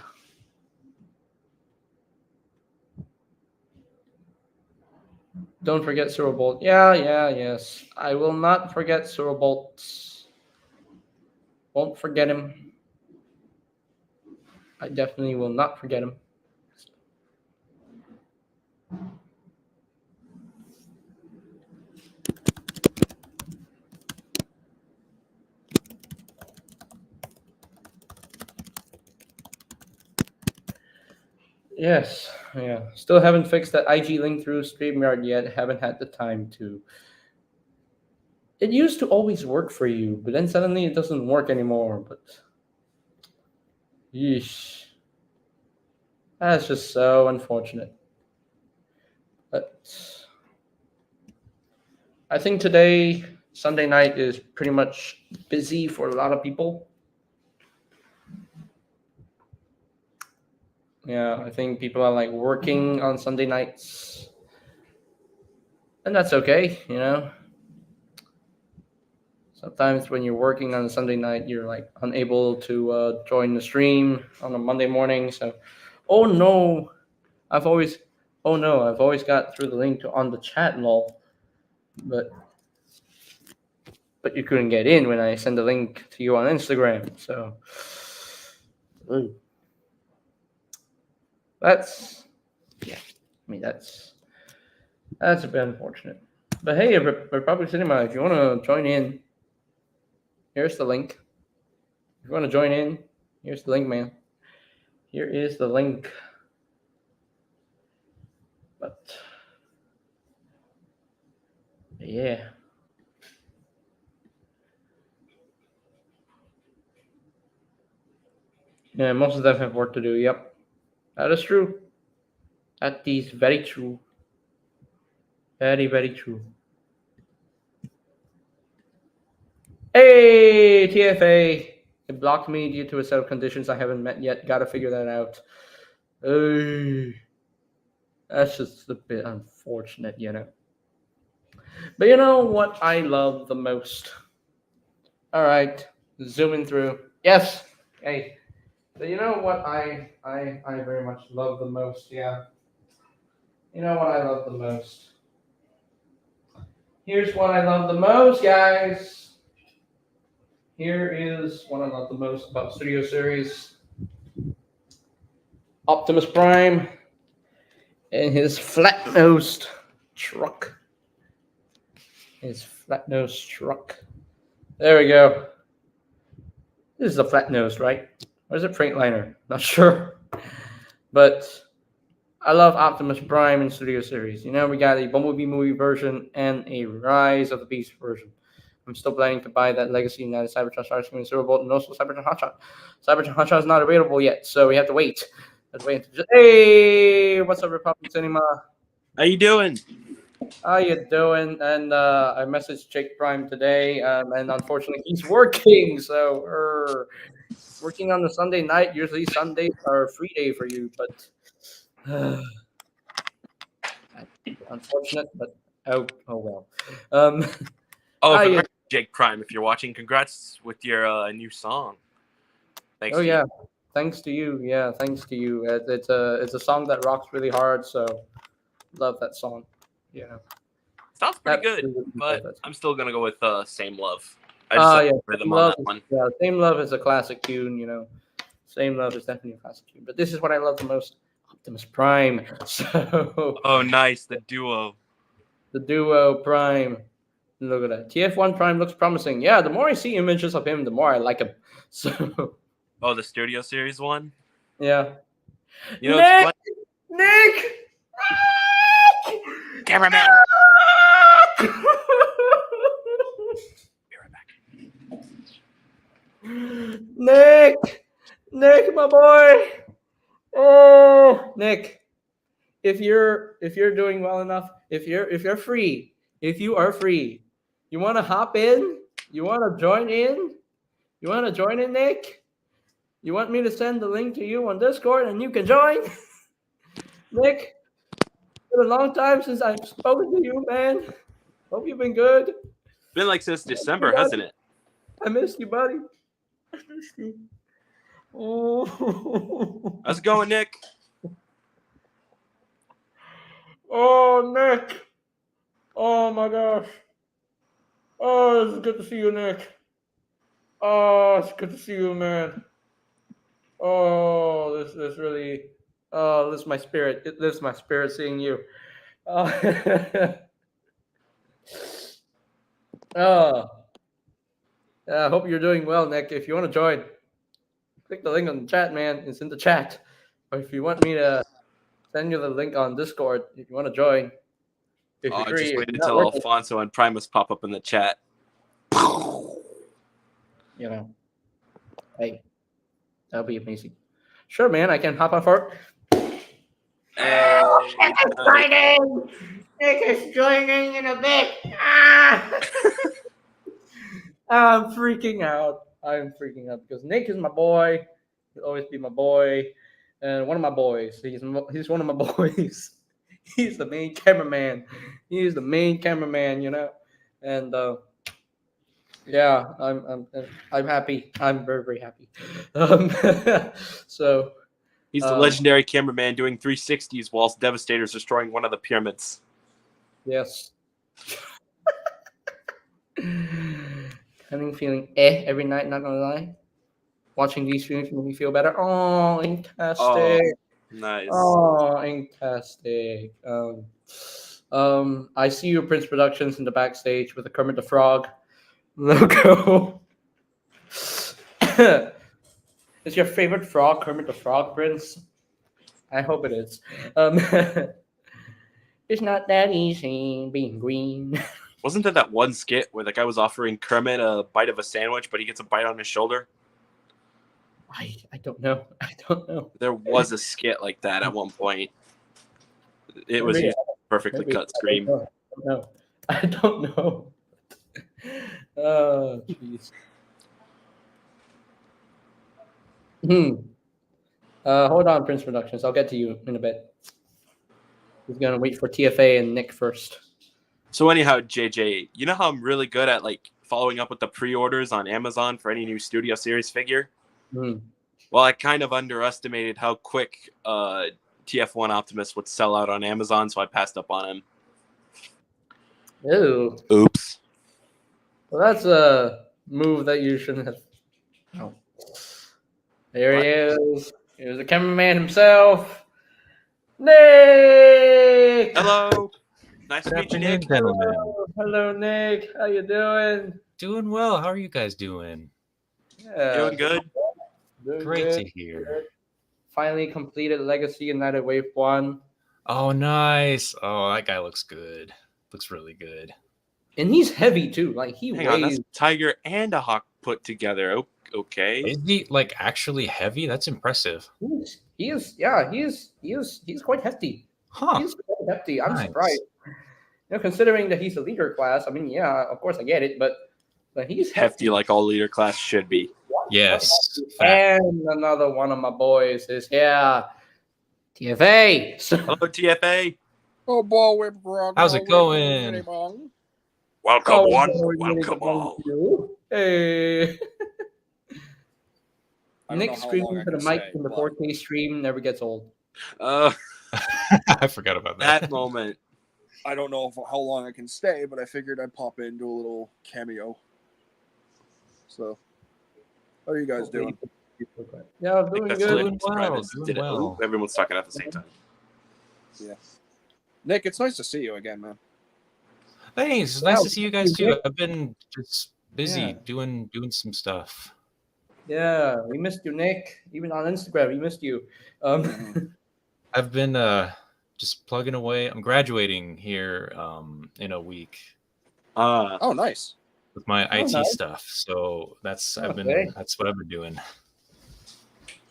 Don't forget Cerobolt. Yes. I will not forget Cerobolt. Won't forget him. I definitely will not forget him. Yes, yeah. Still haven't fixed that IG link through StreamYard yet. Haven't had the time to. It used to always work for you, but then suddenly it doesn't work anymore. But, yeesh. That's just so unfortunate. But I think today, Sunday night, is pretty much busy for a lot of people. Yeah, I think people are like working on Sunday nights. And that's okay, Sometimes when you're working on a Sunday night, you're like unable to join the stream on a Monday morning. So, oh no, I've always got through the link on the chat, lol. But you couldn't get in when I send the link to you on Instagram. So, that's a bit unfortunate. But hey, Republic Cinema, if you want to join in, here's the link. If you want to join in, here's the link, man. Here is the link. But yeah. Yeah, most of them have work to do. Yep. That is true. That is very true. Very, very true. Hey, TFA. It blocked me due to a set of conditions I haven't met yet. Gotta figure that out. That's just a bit unfortunate, But you know what I love the most? All right, zooming through. Yes. Hey. But you know what I very much love the most? Yeah. You know what I love the most? Here's what I love the most, guys. Here is what I love the most about Studio Series. Optimus Prime and his flat-nosed truck. There we go. This is a flat-nosed, right? Or is it Freightliner? Not sure. But I love Optimus Prime in Studio Series. We got a Bumblebee movie version and a Rise of the Beast version. I'm still planning to buy that Legacy United Cybertron Starscream and Cerobolt and also Cybertron Hotshot. Cybertron Hotshot is not available yet, so we have to wait. Hey, what's up, Republic Cinema? How you doing? How you doing? And I messaged Jake Prime today, and unfortunately he's working, so working on the Sunday night. Usually Sundays are a free day for you, but unfortunate, but oh well. Congrats, Jake Prime, if you're watching. Congrats with your new song. Thanks to you. Thanks to you. Yeah, thanks to you. It's a song that rocks really hard, so love that song. Yeah. Sounds pretty good, but I'm still gonna go with Same Love. I just rhythm on that one. Yeah, Same Love is a classic tune, Same Love is definitely a classic tune. But this is what I love the most, Optimus Prime. So oh, nice, the duo. The duo Prime. Look at that. TF1 Prime looks promising. Yeah, the more I see images of him, the more I like him. So oh, the Studio Series one? Yeah. You know, Nick! Nick! Cameraman! Be right back. Nick, my boy. Oh, Nick. If you're doing well enough, if you're free, if you are free, you want to hop in? You want to join in? You want to join in, Nick? You want me to send the link to you on Discord and you can join? Nick, it's been a long time since I've spoken to you, man. Hope you've been good. Been like since December, hasn't it? I missed you, buddy. I missed you. Oh. How's it going, Nick? Oh, Nick. Oh, my gosh. Oh, it's good to see you, Nick. Oh, it's good to see you, man. Oh, this really... Oh, lifts my spirit. It lifts my spirit seeing you. I hope you're doing well, Nick. If you want to join, click the link on the chat, man. It's in the chat. Or if you want me to send you the link on Discord, if you want to join. If you're free, just waited until Alfonso and Primus pop up in the chat. Hey, that'll be amazing. Sure, man. I can hop on for it. Nick is joining in a bit. I'm freaking out. I'm freaking out because Nick is my boy. He'll always be my boy. And one of my boys. He's one of my boys. He's the main cameraman. He's the main cameraman, And yeah, I'm happy. I'm very, very happy. So he's the legendary cameraman doing 360s whilst Devastator's destroying one of the pyramids. Yes. Feeling every night, not gonna lie. Watching these streams make me feel better. Oh, fantastic. Oh, nice. Oh, fantastic. I see you, Prince Productions, in the backstage with the Kermit the Frog logo. Is your favorite frog Kermit the Frog, Prince? I hope it is. It's not that easy being green. Wasn't there that one skit where the guy was offering Kermit a bite of a sandwich, but he gets a bite on his shoulder? I don't know. I don't know. There was a skit like that at one point. It was a perfectly cut scream. I don't know. Oh, jeez. Hold on, Prince Productions. I'll get to you in a bit. He's gonna wait for TFA and Nick first. So anyhow, JJ, you know how I'm really good at following up with the pre-orders on Amazon for any new Studio Series figure? Well, I kind of underestimated how quick TF1 Optimus would sell out on Amazon, so I passed up on him. Ew. Oops. Well, that's a move that you shouldn't have. Oh. There he is. Here's the cameraman himself. Nick! Hello. Nice to meet you, Nick. Gentlemen. Hello, Nick. How you doing? Doing well. How are you guys doing? Yeah. Doing good. Great to hear. Finally completed Legacy United Wave 1. Oh, nice. Oh, that guy looks good. Looks really good. And he's heavy, too. He weighs... on, that's a Tiger and a Hawk put together. Okay. Is he, actually heavy? That's impressive. He is quite hefty. Huh. He's quite hefty. I'm surprised. Considering that he's a leader class, I mean, yeah, of course I get it, but he's hefty like all leader class should be. Yes. And another one of my boys is TFA. Hello, TFA. Oh, ball whip grog. How's it going? Bong. Welcome one, welcome all. Hey. I don't know Nick how long screaming I to the can mic stay, in the but 4K stream never gets old. I forgot about that. That moment. I don't know how long I can stay, but I figured I'd pop in, do a little cameo. So, how are you guys doing? Yeah, I'm doing That's good. lit. Well, Scribus doing did it. well. Ooh, everyone's talking at the same time. Yeah. Nick, it's nice to see you again, man. Thanks. It's Yeah, nice to see you guys too. Nick. I've been just busy Yeah. doing some stuff. Yeah, we missed you, Nick. Even on Instagram, we missed you. I've been just plugging away. I'm graduating here in a week Oh, nice. with my IT nice. stuff. So that's what I've been doing.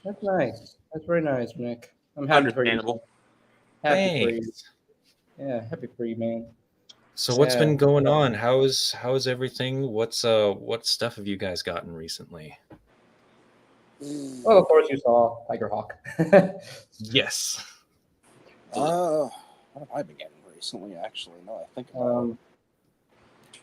That's nice. That's very nice, Nick. I'm happy for you. Understandable. Happy for you. Thanks. Yeah, happy for you, man. So what's Yeah. been going on? How is everything? What stuff have you guys gotten recently? Well, of course you saw TIGERHAWK. Yes. What have I been getting recently, actually? No, I think about it.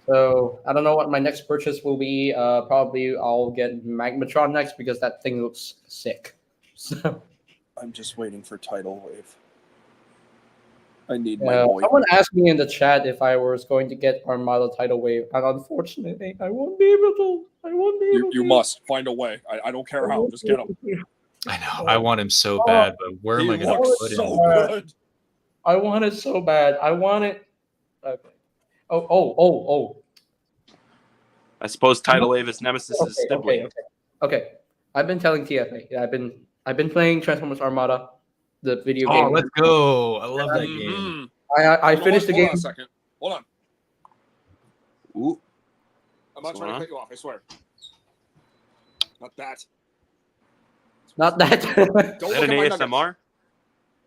So I don't know what my next purchase will be. Probably I'll get Magmatron next because that thing looks sick. So I'm just waiting for Tidal Wave. I need my boy. someone asked me in the chat if I was going to get Armada Tidal Wave, and unfortunately, I won't be able to. I won't be able to. You must find a way. I don't care how. Just get him. I know. I want him so bad, but where am I going to put him? So good. I want it so bad. I want it. Okay. Oh. I suppose Tidal Wave is Nemesis' sibling. Okay. I've been telling TFA. Yeah, I've been playing Transformers Armada, the video game. Oh, let's go! I love that game. I finished the game. Hold on a second. Hold on. Ooh. I'm not trying to cut you off. I swear. Not that. Not that. Don't Is that look an at my ASMR?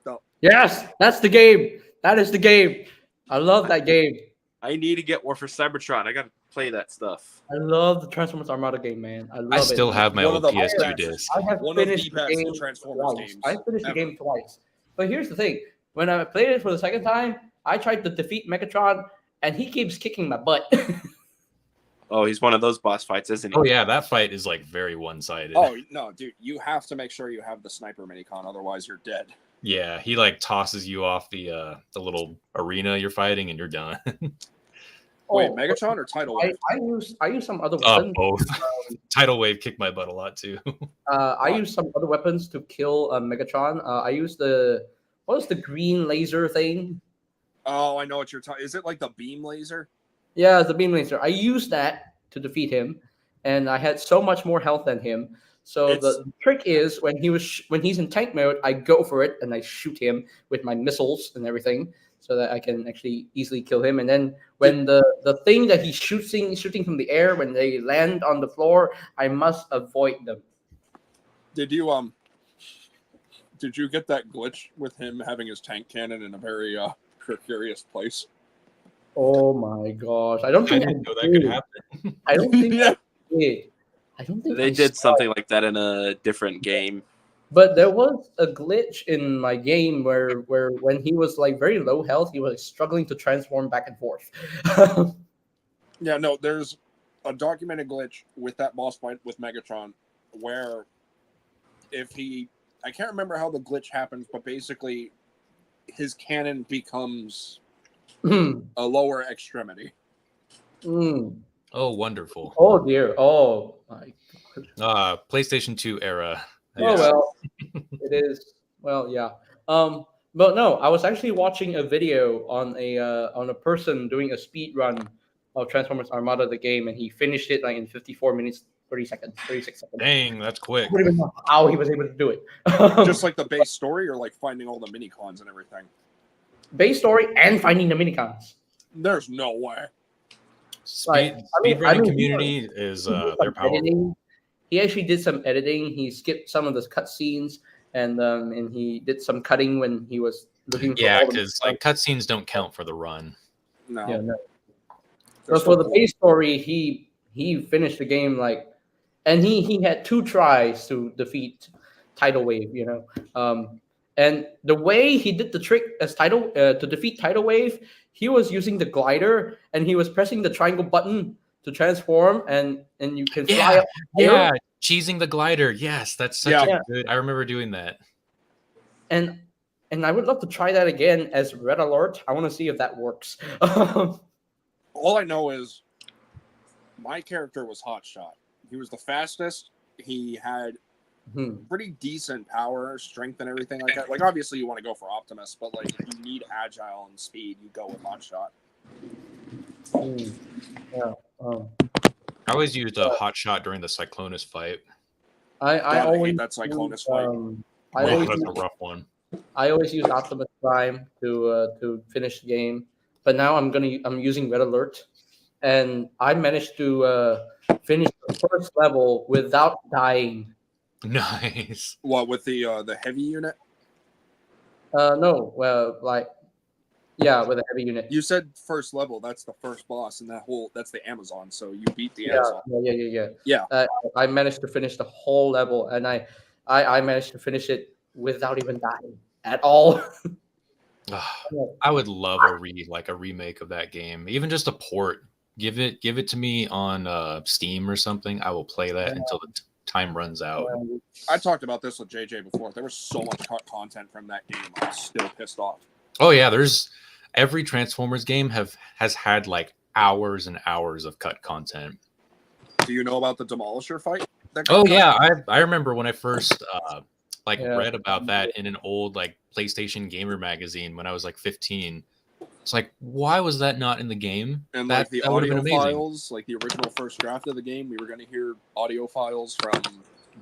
No. Yes, that's the game. That is the game. I love that game. I need to get War for Cybertron. I got to play that stuff. I love the Transformers Armada game, man. I love it. I still have my One old of the PS2 best. disc. I have One of the finished the best game Transformers twice. games I finished the ever. game twice. But here's the thing. When I played it for the second time, I tried to defeat Megatron, and he keeps kicking my butt. Oh, he's one of those boss fights, isn't he? Oh yeah, that fight is like very one-sided. Oh no, dude! You have to make sure you have the sniper minicon, otherwise you're dead. Yeah, he like tosses you off the little arena you're fighting, and you're done. Wait, Megatron or Tidal Wave? I use some other weapons. Both. Tidal Wave kicked my butt a lot too. I use some other weapons to kill Megatron. I use what was the green laser thing? Oh, I know what you're talking. Is it like the beam laser? Yeah, the beam laser. I used that to defeat him, and I had so much more health than him. So the trick is when he's in tank mode, I go for it and I shoot him with my missiles and everything, so that I can actually easily kill him. And then when the thing that he's shooting from the air, when they land on the floor, I must avoid them. Did you get that glitch with him having his tank cannon in a very precarious place? Oh my gosh! I don't think I didn't know that could happen. I don't think Yeah. I did. I don't think They did something like that in a different game. But there was a glitch in my game where when he was like very low health, he was struggling to transform back and forth. Yeah, no, there's a documented glitch with that boss fight with Megatron where I can't remember how the glitch happens, but basically his cannon becomes a lower extremity. Oh, wonderful. Oh dear. Oh my God. PlayStation 2 era. Oh well, it is. Well, yeah. But no, I was actually watching a video on a person doing a speed run of Transformers Armada the game, and he finished it like in 54 minutes, 36 seconds. Dang, that's quick. I don't even know how he was able to do it. Just like the base story, or like finding all the mini cons and everything. Base story and finding the minicons. There's no way. Speedrunning community is they're powerful. Editing. He actually did some editing. He skipped some of the cutscenes, and he did some cutting when he was looking for. Yeah, because like cutscenes don't count for the run. No. Yeah, no. But for the base story, he finished the game and he had 2 tries to defeat Tidal Wave. And the way he did the trick as to defeat Tidal Wave, he was using the glider and he was pressing the triangle button to transform, and you can fly up. Yeah, cheesing the glider. Yes, that's such a good. I remember doing that. And I would love to try that again as Red Alert. I want to see if that works. All I know is my character was Hotshot. He was the fastest. He had pretty decent power, strength, and everything like that. Like, obviously, you want to go for Optimus, but like, if you need agile and speed, you go with Hotshot. Yeah. I always used a Hotshot during the Cyclonus fight. I always hate that Cyclonus fight. That's a rough one. I always use Optimus Prime to finish the game, but now I'm using Red Alert, and I managed to finish the first level without dying. Nice. What, with the heavy unit? No, well, like, yeah, with a heavy unit. You said first level. That's the first boss, and that's the Amazon. So you beat the Amazon. Yeah. I managed to finish the whole level, and I managed to finish it without even dying at all. I would love a remake of that game, even just a port. Give it to me on Steam or something. I will play that until the time runs out. I talked about this with JJ before. There was so much cut content from that game. I'm still pissed off. Oh yeah, there's every Transformers game has had like hours and hours of cut content. Do you know about the Demolisher fight? Oh yeah, I remember when I first read about that in an old like PlayStation Gamer magazine when I was like 15. It's like, why was that not in the game? And like the audio files, like the original first draft of the game, we were going to hear audio files from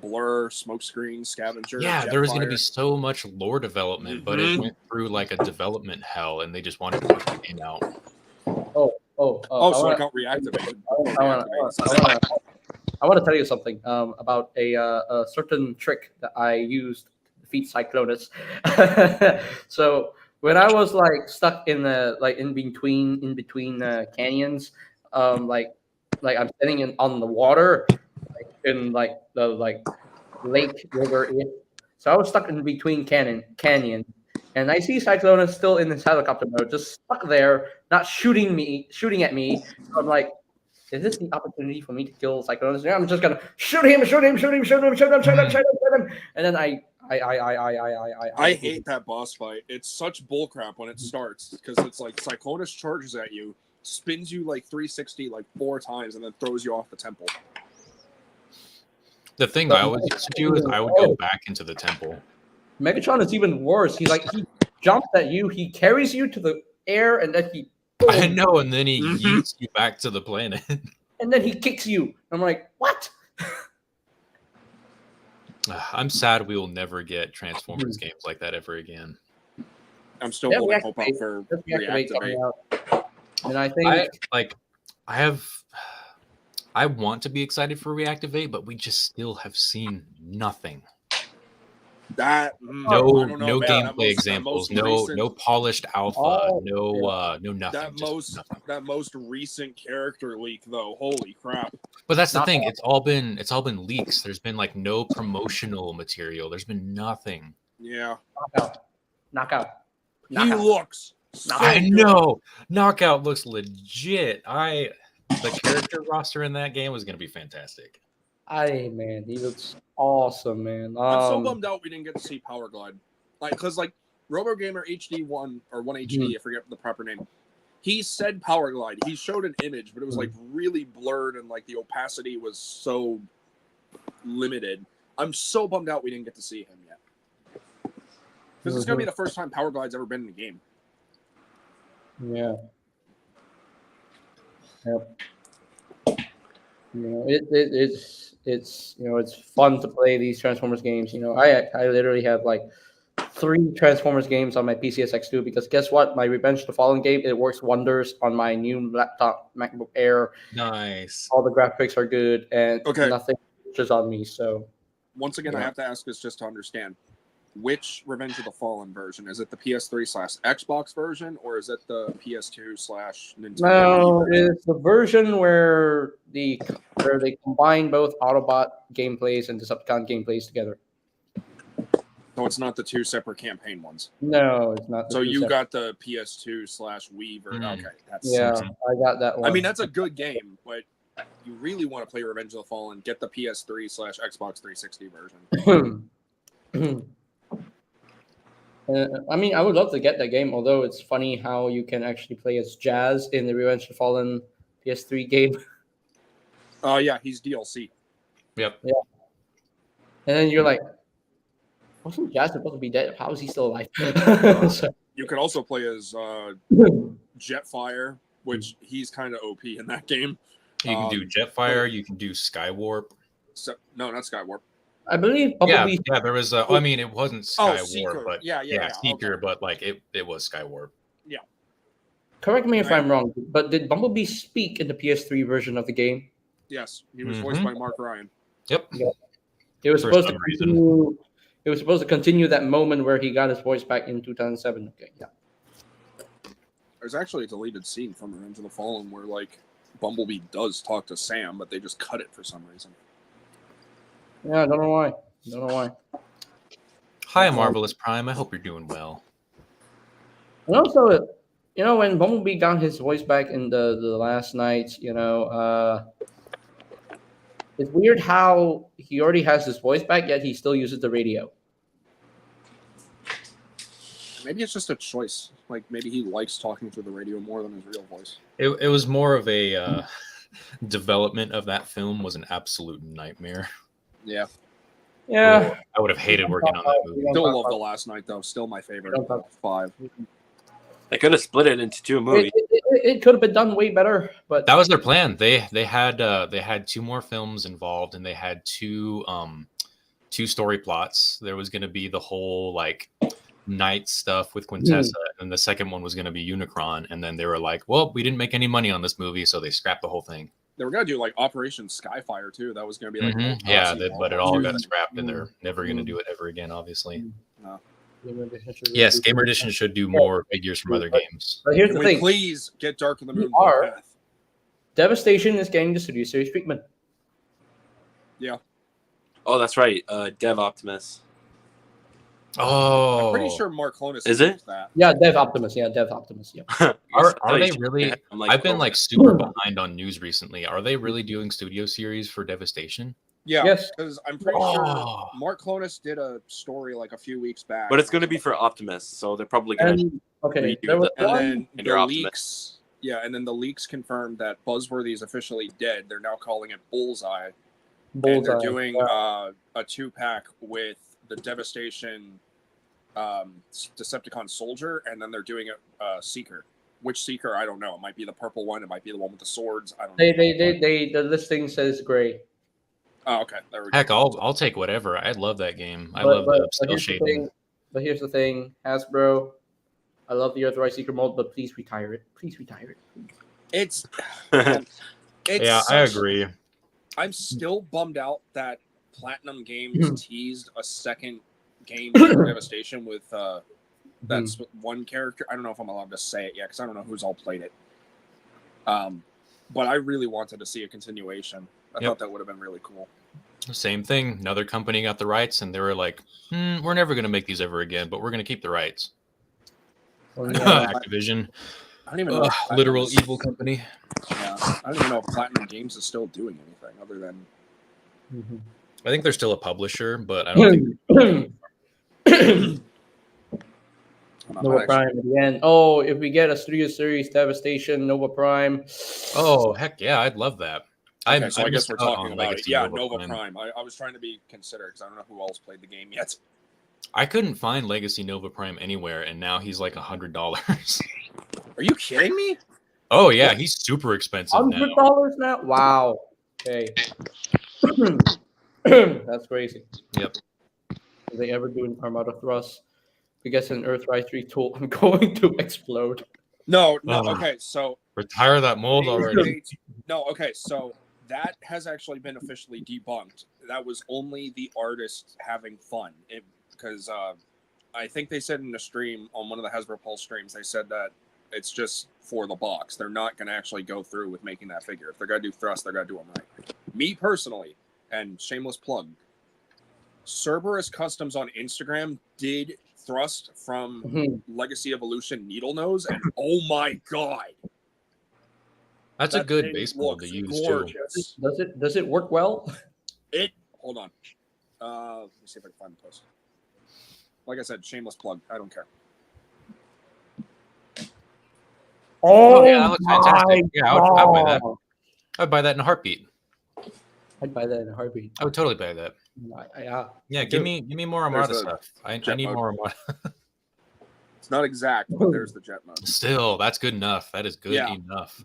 Blur, Smokescreen, Scavenger. Yeah, there was going to be so much lore development, but it went through like a development hell, and they just wanted to put the game out. So it got reactivated. I want to tell you something about a certain trick that I used to defeat Cyclonus. So when I was like stuck in the in between canyons, like I'm sitting on the water, in like the lake river. So I was stuck in between canyon, and I see Cyclonus still in his helicopter mode, just stuck there, not shooting at me. So I'm like, is this the opportunity for me to kill Cyclonus? Yeah, I'm just gonna shoot him, and then I hate that boss fight. It's such bullcrap when it starts because it's like Cyclonus charges at you, spins you like 360 like 4 times, and then throws you off the temple. The thing I always used to do is I would go back into the temple. Megatron is even worse. He jumps at you, he carries you to the air, and then he. I know, and then he yeets you back to the planet. And then he kicks you. I'm like, what? I'm sad we will never get Transformers games like that ever again. I'm still holding hope out for Reactivate. And I think I want to be excited for Reactivate, but we just still have seen nothing. No gameplay examples, no polished alpha, no nothing. That most recent character leak though, holy crap! But that's the thing; it's all been leaks. There's been like no promotional material. There's been nothing. Yeah. Knockout. He looks. I know. Knockout looks legit. The character roster in that game was going to be fantastic. Man, he looks awesome, man. I'm so bummed out we didn't get to see Power Glide. Because RoboGamer HD 1 or 1 HD, I forget the proper name. He said Power Glide. He showed an image, but it was really blurred and the opacity was so limited. I'm so bummed out we didn't get to see him yet. Because it's going to be the first time Power Glide's ever been in the game. Yeah. Yep. It's fun to play these Transformers games. I literally have 3 Transformers games on my PCSX2 because guess what? My Revenge the Fallen game, it works wonders on my new laptop MacBook Air. Nice. All the graphics are good and nothing is on me. So once again, I have to ask this just to understand. Which Revenge of the Fallen version? Is it the PS3/Xbox version, or is it the PS2/Nintendo? No, it's the version where they combine both Autobot gameplays and Decepticon gameplays together. So it's not the 2 separate campaign ones. No, it's not. So you got the PS2/Wii version. Okay, that's I got that one. I mean, that's a good game, but you really want to play Revenge of the Fallen, get the PS3/Xbox 360 version. I mean, I would love to get that game, although it's funny how you can actually play as Jazz in the Revenge of the Fallen PS3 game. Oh, yeah, he's DLC. Yep. Yeah. And then you're like, wasn't Jazz supposed to be dead? How is he still alive? So, You could also play as Jetfire, which he's kind of OP in that game. You can do Jetfire. You can do Skywarp. So, no, not Skywarp. I believe Bumblebee. Yeah, there was. I mean, it wasn't Skywarp, Seeker. but Yeah, Seeker, okay. but like it was Skywarp. Yeah. Correct me if I'm wrong, but did Bumblebee speak in the PS3 version of the game? Yes, he was voiced by Mark Ryan. Yep. Yeah. It was supposed to continue. It was supposed to continue that moment where he got his voice back in 2007. Okay, yeah. There's actually a deleted scene from Revenge of the Fallen where like Bumblebee does talk to Sam, but they just cut it for some reason. Yeah, I don't know why. Hi, Marvelous Prime. I hope you're doing well. And also, when Bumblebee got his voice back in the last night, it's weird how he already has his voice back, yet he still uses the radio. Maybe it's just a choice. Like maybe he likes talking through the radio more than his real voice. It was more of a development of that film was an absolute nightmare. Yeah. Yeah. I would have hated working on that movie. Still love The Last Night though. Still my favorite. 5. They could have split it into 2 movies. It could have been done way better, but That was their plan. They had 2 more films involved, and they had 2 story plots. There was going to be the whole like night stuff with Quintessa, and the second one was going to be Unicron. And then they were like, "Well, we didn't make any money on this movie," so they scrapped the whole thing. They were gonna do like Operation Skyfire too. That was gonna be like but it all got scrapped, and they're never going to do it ever again, obviously. No. Yes, Gamer Edition should do more figures from other games. But here's the thing: please get Dark of the Moon. Devastation is getting the studio series treatment. Yeah. Oh, that's right. Dev Optimus. Oh, I'm pretty sure Mark Clonus is it? That. Yeah, Dev Optimus. Yeah, Dev Optimus. Yeah. Are they really? I've been like super behind on news recently. Are they really doing studio series for Devastation? Yeah, yes, because I'm pretty sure Mark Clonus did a story like a few weeks back. But it's going to be for Optimus, so they're probably going to there was and then the leaks. Yeah, and then the leaks confirmed that Buzzworthy is officially dead. They're now calling it Bullseye. And they're doing a 2-pack with the Devastation Decepticon Soldier, and then they're doing a Seeker. Which Seeker? I don't know. It might be the purple one. It might be the one with the swords. I don't know. The listing says gray. Oh, okay. There we go. Heck, I'll take whatever. I love that game. I love the upscale shading. But here's the thing, Hasbro. I love the Earthrise Seeker mold, but please retire it. Please retire it. It's I agree. I'm still bummed out that Platinum Games teased a second game for Devastation with that's one character. I don't know if I'm allowed to say it yet because I don't know who's all played it. But I really wanted to see a continuation. I thought that would have been really cool. Same thing. Another company got the rights, and they were like, "We're never going to make these ever again, but we're going to keep the rights." Activision, I don't even know. Literal evil company. Yeah, I don't even know if Platinum Games is still doing anything other than. I think they're still a publisher, but I don't think. Nova Prime at the end. Oh, if we get a studio series Devastation, Nova Prime. Oh, heck yeah, I'd love that. Okay, so I guess we're talking about it. Yeah, Nova Prime. I was trying to be considerate because I don't know who else played the game yet. I couldn't find Legacy Nova Prime anywhere, and now he's like $100. Are you kidding me? Oh yeah, he's super expensive now. $100 now? Wow. Okay. That's crazy. Yep. If they ever do an Armada Thrust, if we get an Earthrise 3 tool, I'm going to explode. No. Okay, so retire that mold already. No, okay, so that has actually been officially debunked. That was only the artist having fun. Because I think they said in the stream, on one of the Hasbro Pulse streams, they said that it's just for the box. They're not going to actually go through with making that figure. If they're going to do Thrust, they're going to do them right. Me personally, and shameless plug, Cerberus Customs on Instagram did thrust from Legacy Evolution Needle Nose, and oh my god, That's a that good thing base mold to looks use gorgeous. Does it work well? Hold on. Let me see if I can find the post. Like I said, shameless plug. I don't care. Oh yeah, that looks fantastic. Yeah, I'd buy that. I'd buy that in a heartbeat. I'd buy that in a heartbeat. I would totally buy that. Yeah, give me more Armada stuff. I need more Armada. It's not exact, but there's the jet mode. Still, that's good enough. That is good enough.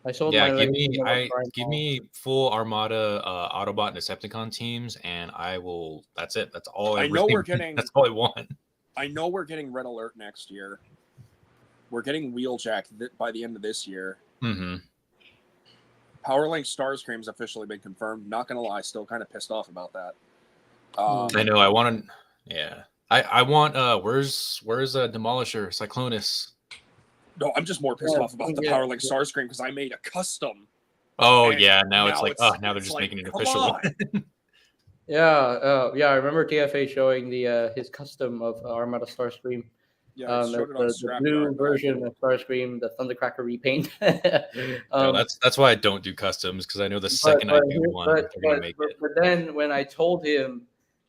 I sold give me full Armada Autobot and Decepticon teams, and I will. That's it. That's all. I know we're getting. That's all I want. I know we're getting Red Alert next year. We're getting Wheeljack by the end of this year. Mm-hmm. Powerlink Starscream's officially been confirmed. Not gonna lie, still kind of pissed off about that. I know. I want to. Yeah. I want. Where's Demolisher Cyclonus? No, I'm just more pissed off about the Powerlink Starscream because I made a custom. Oh yeah, now it's like now they're just making it official. Yeah. I remember TFA showing the his custom of Armada Starscream. Yeah, the blue version of Starscream, the Thundercracker repaint. That's why I don't do customs, because I know the second I do one, they're gonna make it. But then when I told him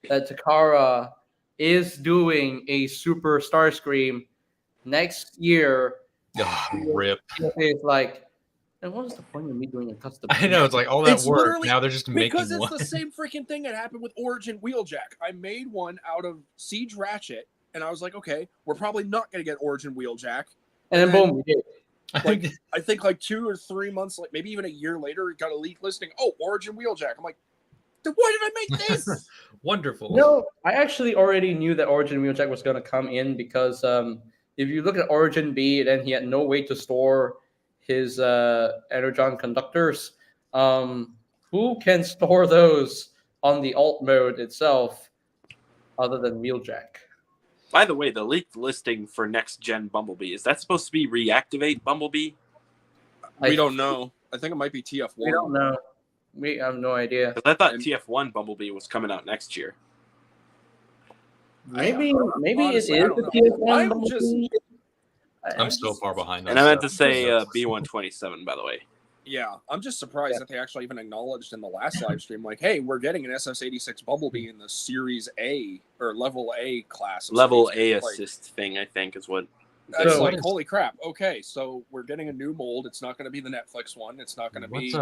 that Takara is doing a Super Starscream next year, rip. It's like, and what is the point of me doing a custom? I know, it's like all that work. Now they're just making because it's one. the same freaking thing that happened with Origin Wheeljack. I made one out of Siege Ratchet. And I was like, okay, we're probably not going to get Origin Wheeljack. And then boom, we did. Like, I think like 2 or 3 months, like maybe even a year later, it got a leak listing. Oh, Origin Wheeljack. I'm like, then why did I make this? Wonderful. No, I actually already knew that Origin Wheeljack was going to come in because if you look at Origin B, then he had no way to store his Energon conductors. Who can store those on the alt mode itself other than Wheeljack? By the way, the leaked listing for next gen Bumblebee, is that supposed to be reactivate Bumblebee? We don't know. I think it might be TF1. We don't know. We have no idea. Because I thought TF1 Bumblebee was coming out next year. Maybe honestly, it is the TF1 Bumblebee. I'm so far behind. And I meant to say B127, by the way. Yeah, I'm just surprised that they actually even acknowledged in the last live stream, like, hey, we're getting an SS-86 Bumblebee in the Series A or Level A class. Level A assist thing, I think, is what. That's like, holy crap. Okay, so we're getting a new mold. It's not going to be the Netflix one. It's not going to be.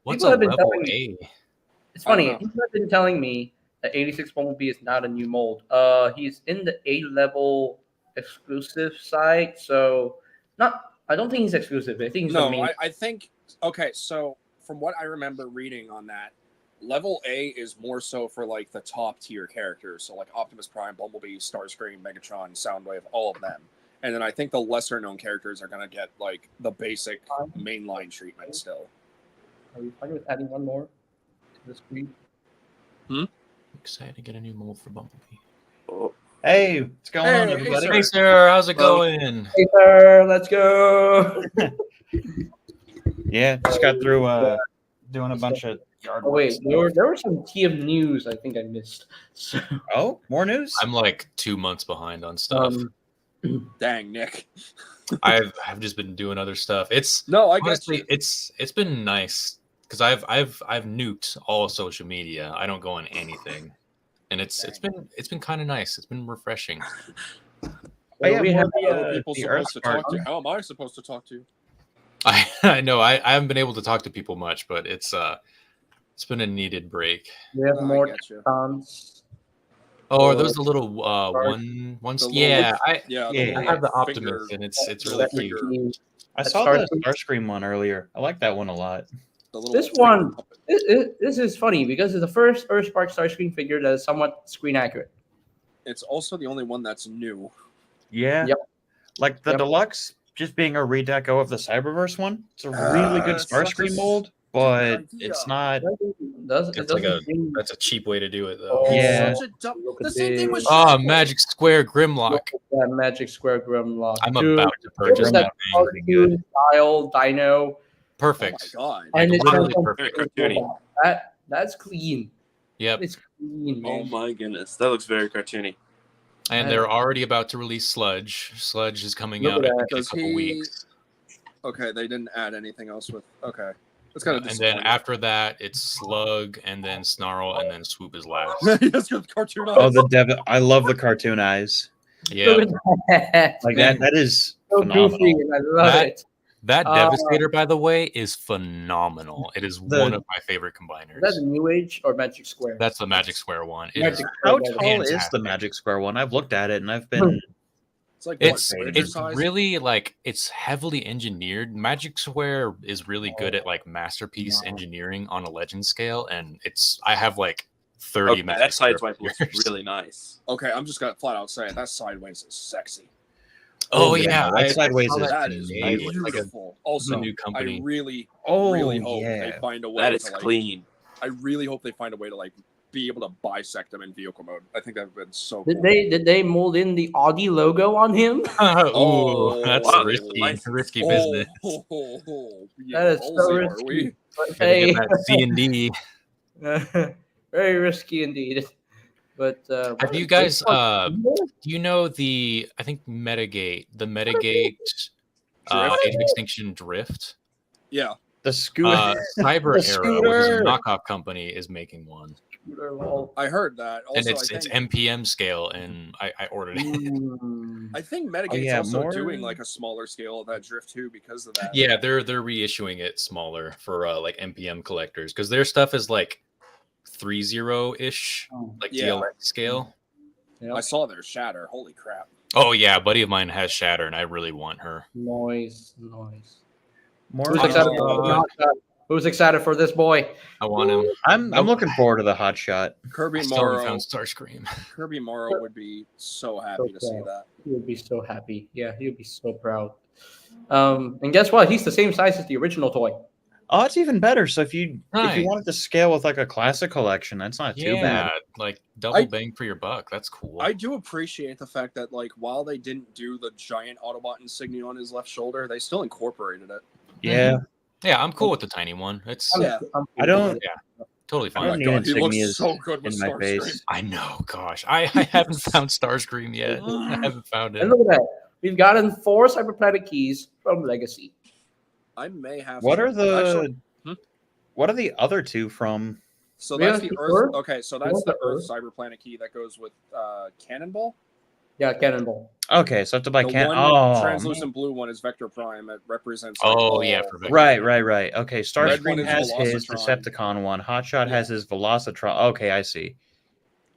What's a Level A? It's funny. People have been telling me that 86 Bumblebee is not a new mold. He's in the A-level exclusive side, so I don't think he's exclusive. I think he's the main. I think. Okay, so from what I remember reading on that, Level A is more so for like the top tier characters, so like Optimus Prime, Bumblebee, Starscream, Megatron, Soundwave, all of them. And then I think the lesser known characters are gonna get like the basic mainline treatment still. Are you fine with adding one more to the screen? Excited to get a new mold for Bumblebee. Oh. Hey, what's going on, everybody? Hey, sir, how's it going? Hey, sir, let's go. Yeah, just got through doing a bunch of yard work. Wait, there were some TM news I think I missed. So, oh, more news? I'm like 2 months behind on stuff. Dang, Nick. I've just been doing other stuff. Honestly, it's been nice because I've nuked all of social media. I don't go on anything, and it's been kind of nice. It's been refreshing. We have people supposed to talk to. How am I supposed to talk to? I know I haven't been able to talk to people much, but it's been a needed break. We have more cons. Oh, are those the little ones? Yeah, I have the Optimus, and it's really cute. I saw the Starscream one earlier. I like that one a lot. This one, this is funny because it's the first Earthspark Starscream figure that is somewhat screen accurate. It's also the only one that's new. Yeah. Yep. Like the deluxe just being a redeco of the Cyberverse one. It's a really good Starscream mold, but it's not. That's a cheap way to do it, though. Oh, yeah. The same thing with Magic Square Grimlock. That Magic Square Grimlock. I'm about to purchase that. Style Dino. Perfect. Oh my god! And it's literally perfect. That's clean. Yep. It's clean, Oh man. my goodness, that looks very cartoony. And they're already about to release Sludge. Sludge is coming Look out at I that. think, in a Does couple he- weeks. Okay, they didn't add anything else with. Okay, that's kind of And then after that, it's Slug, and then Snarl, and then Swoop is last. Yes, with cartoon eyes. Oh, I love the cartoon eyes. Yeah, Look at that. Like that is So phenomenal. goofy, and I love That- it. that Devastator, by the way, is phenomenal. It is one of my favorite combiners. Is that the New Age or Magic Square? That's the Magic Square one. It Magic is How Square, tall is fantastic. the Magic Square one? I've looked at it and I've been. It's like It's what, it's size? really like it's heavily engineered. Magic Square is really good at like masterpiece engineering on a legend scale, and I have like 30 Okay, Magic that Square sideswipe looks figures. really nice. Okay, I'm just gonna flat out say that sideways is sexy. Oh yeah, that sideways saw is That is amazing. Like a beautiful. Also, new company. I really Oh hope they yeah. find a way. That is to, like, clean. I really hope they find a way to like be able to bisect them in vehicle mode. I think that would have been so. Did cool. they mold in the Audi logo on him? Ooh, that's wow, risky business. Yeah, That is so ballsy, are risky. we? But Gotta hey, get that C&D. very risky indeed. But Have you guys do you know I think the Metagate Age of Extinction Drift? Yeah. The scooter. Cyber The Arrow, which is a scooter. knockoff company, is making one. I heard that. Also, And it's I think, MPM scale, and I ordered it. I think Metagate's yeah, also more- doing like a smaller scale of that Drift too because of that. Yeah, they're reissuing it smaller for like MPM collectors because their stuff is like 3.0-ish, like Yeah. DLX scale. I saw their Shatter. Holy crap. Oh yeah, a buddy of mine has Shatter, and I really want her. Noise. More. Who's excited for the hot shot? Who's excited for this boy? I want him. I'm looking forward to the hot shot. Kirby I still haven't Morrow. found Starscream. Kirby Morrow would be so happy to see that. He would be so happy. Yeah, he would be so proud. And guess what? He's the same size as the original toy. Oh, it's even better. So if you Nice. wanted to scale with like a classic collection, that's not too bad. Like double bang for your buck. That's cool. I do appreciate the fact that like while they didn't do the giant Autobot insignia on his left shoulder, they still incorporated it. Yeah. Yeah, I'm cool with the tiny one. It's Yeah. I don't. totally I fine. don't need God, he looks insignias so good with in my Starscream. face. I know, gosh. I haven't found Starscream yet. I haven't found it. And look at that. We've gotten 4 Cyberplanet keys from Legacy. I may have. What to, are the? actually, What are the other two from? So We that's have the the Earth. Earth? Okay, so We that's have the the Earth Earth. Cyberplanet key that goes with Cannonball. Yeah, Cannonball. Okay, so I have to buy The can. one Oh, translucent blue one is Vector Prime. It represents. Oh, yeah, for Vector. right. Okay, Red one Starscream is has his Velocitron. Decepticon one. Hotshot Yeah. has his Velocitron. Okay, I see.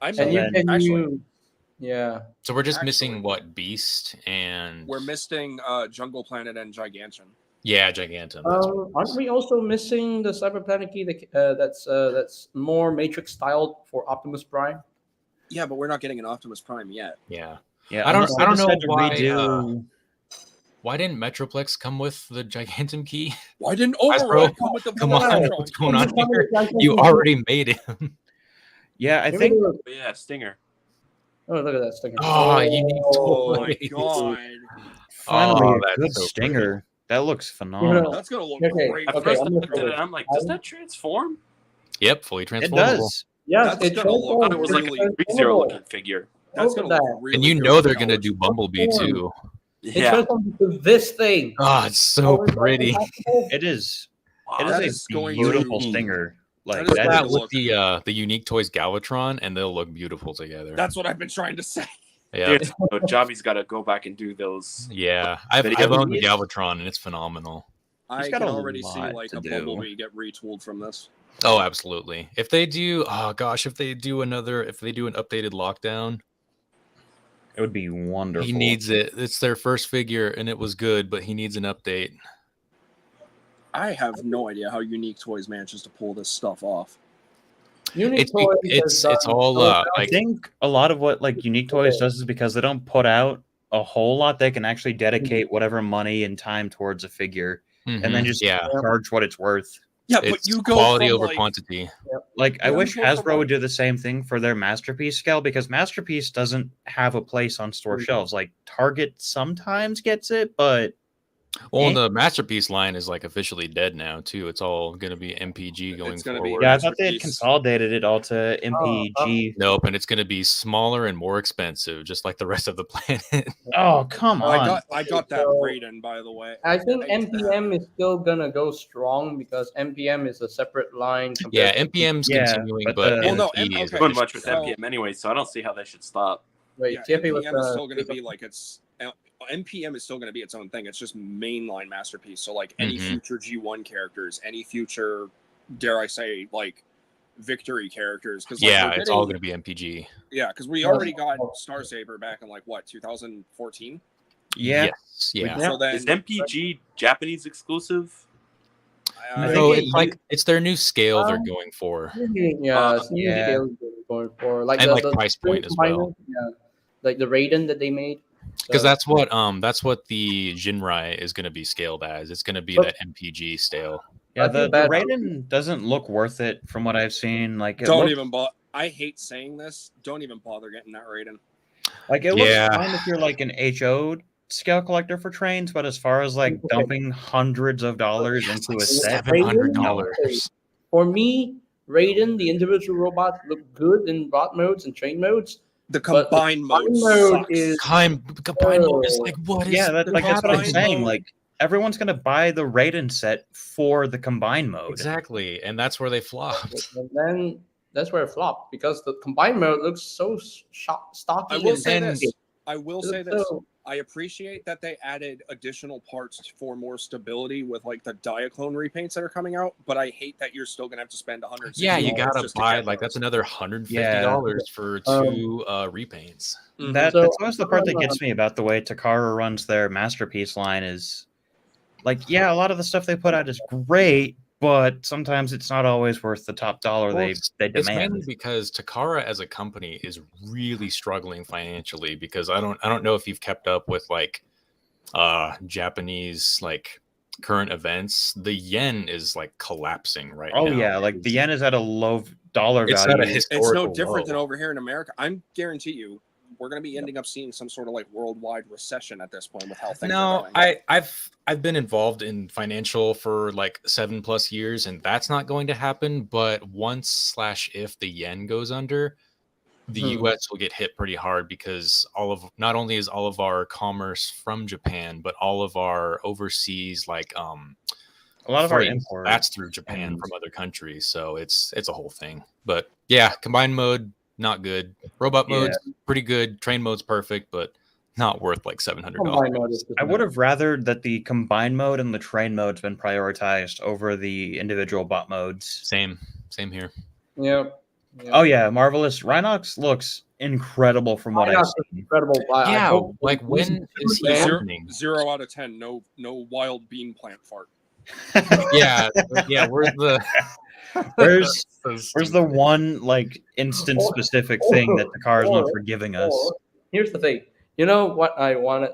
I So And you then- can actually, yeah. So we're just Actually- missing what Beast and we're missing Jungle Planet and Gigantium. Gigantum. That's what it Aren't is. we also missing the Cyberplanet key that's more Matrix styled for Optimus Prime? Yeah, but we're not getting an Optimus Prime yet. Yeah. Yeah, I don't unless they know decide to why, redo- Why didn't Metroplex come with the Gigantum key? Why didn't Hasbro, Override come with the Come on, Velocitron? what's going on here? You already made him. Yeah, I Maybe think. they were- Yeah, Stinger. Oh, look at that sticker. Oh, you need Oh my toys. god, Finally, Oh, a that's good so stinger. That looks phenomenal. that's gonna look Okay, great. At okay, first I'm I gonna looked at show it, it. I'm like, does that transform? Yep, fully It transformable. does. Yes, That's it gonna look- I thought it was like a Really? ReZero looking figure. That's Look gonna at look that. really And you good know with they're the gonna colors. do Bumblebee too. It Yeah. transforms into this thing. Oh, it's so pretty. It is. Wow, It that is is a going beautiful to- stinger. Like That is that That going is. to with the Unique Toys Galvatron, and they'll look beautiful together. That's what I've been trying to say. Yeah, So Javi's got to go back and do those. yeah. I've owned the Galvatron, and it's phenomenal. I got can a already see lot like to a do. Bumblebee get retooled from this. Oh, absolutely. If they do, oh gosh, if they do an updated Lockdown, It would be wonderful. he needs it. It's their first figure, and it was good, but he needs an update. I have no idea how Unique Toys manages to pull this stuff off. Unique It's Toys it's has it's done all so I like think a lot of what like Unique Toys does is because they don't put out a whole lot. They can actually dedicate whatever money and time towards a figure, and then mhm, just yeah, charge what it's worth. Yeah, but it's you go quality from, over like, quantity. Like I Yeah, wish you go from, Hasbro would do the same thing for their Masterpiece scale because Masterpiece doesn't have a place on store shelves. Like Target sometimes gets it, but Well, and the Masterpiece line is like officially dead now too. It's all going to be MPG going It's gonna be- forward. Yeah, I thought they had Masterpiece. consolidated it all to MPG. Nope, and it's going to be smaller and more expensive, just like the rest of the planet. Oh, come on. I got that So- Raiden, by the way. I think I used to have NPM it. is still gonna go strong because NPM is a separate line. Yeah, compared to- NPM's Yeah, continuing, but but the- Well, no, MP is okay. Doing much with So- MPM anyway, so I don't see how they should stop. Wait, Yeah, TFA was NPM is still going to be like NPM is still going to be its own thing. It's just mainline Masterpiece. So like any Mhm. future G1 characters, any future, dare I say, like victory characters. Because yeah, it's all going to be MPG. Yeah, because we already got Star Saber back in like what 2014. Yeah. Yes, yeah. So then Is MPG Japanese exclusive? I No, think it's like it's their new scale they're Um, going for, Yeah, yeah. going for like and the, like the price point as well. Yeah, like the Raiden that they made. Because So- that's what the Jinrai is going to be scaled as. It's going to be But- that MPG scale. Yeah, I feel the bad. Raiden doesn't look worth it from what I've seen. Like, it don't looks, even bother. I hate saying this. Don't even bother getting that Raiden. like it looks Yeah. fine if you're like an HO scale collector for trains, but as far as like Okay. dumping hundreds of dollars into a set, $700. For me, Raiden, the individual robots look good in bot modes and train modes. The But the combined mode combined mode sucks. is- Combined mode is like what is yeah, that's what I'm combined saying. mode- Like, everyone's gonna buy the Raiden set for the combined mode. exactly, and that's where they flopped. And then that's where it flopped because the combined mode looks so stocky. I will and say dense. this. I will It say looks this. so- I appreciate that they added additional parts for more stability with like the Diaclone repaints that are coming out, but I hate that you're still gonna have to spend $160. Yeah, you gotta just to buy get like those. that's another $150 for two repaints. Mhm. That's So- always the part that gets me about the way Takara runs their Masterpiece line is like, yeah, a lot of the stuff they put out is great, but sometimes it's not always worth the top dollar Well, they It's demand. mainly because Takara as a company is really struggling financially because I don't know if you've kept up with like Japanese like current events. The yen is like collapsing right Oh now. yeah, like the yen is at a low dollar It's value. at a It's no historical different than low. over here in America. I'm guarantee you, we're going to be ending up seeing some sort of like worldwide recession at this point with how things are No, going. I've been involved in financial for like 7+ years, and that's not going to happen. But once / if the yen goes under, the U.S. will get hit pretty hard because not only is all of our commerce from Japan, but all of our overseas like a lot of our freight, imports. that's through Japan and- from other countries. So it's a whole thing. But yeah, combined mode not good. Robot Yeah. mode's pretty good. Train mode's perfect, but not worth like $700. Combined mode is just I would have rather that the combined mode and the train mode's been prioritized over the individual bot modes. Same here. Yeah. Oh yeah, Marvelous Rhinox looks incredible from what I've Rhinox is seen. incredible. I Yeah, hope like he's- when is he Yeah. happening? 0 out of 10. No wild bean plant fart. Yeah, where's the Where's So where's the stupid. one like instant specific thing that the car is known for giving us? Or, here's the thing. You know what I wanted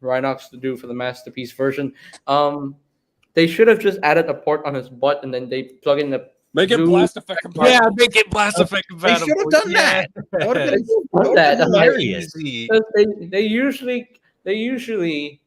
Rhinox to do for the Masterpiece version? They should have just added a port on his butt and then they plug in the Make it Blue- blast effect compatible. Yeah, make it blast effect They compatible. should have done that. That would have They been should have done that. hilarious. Easy. Because they usually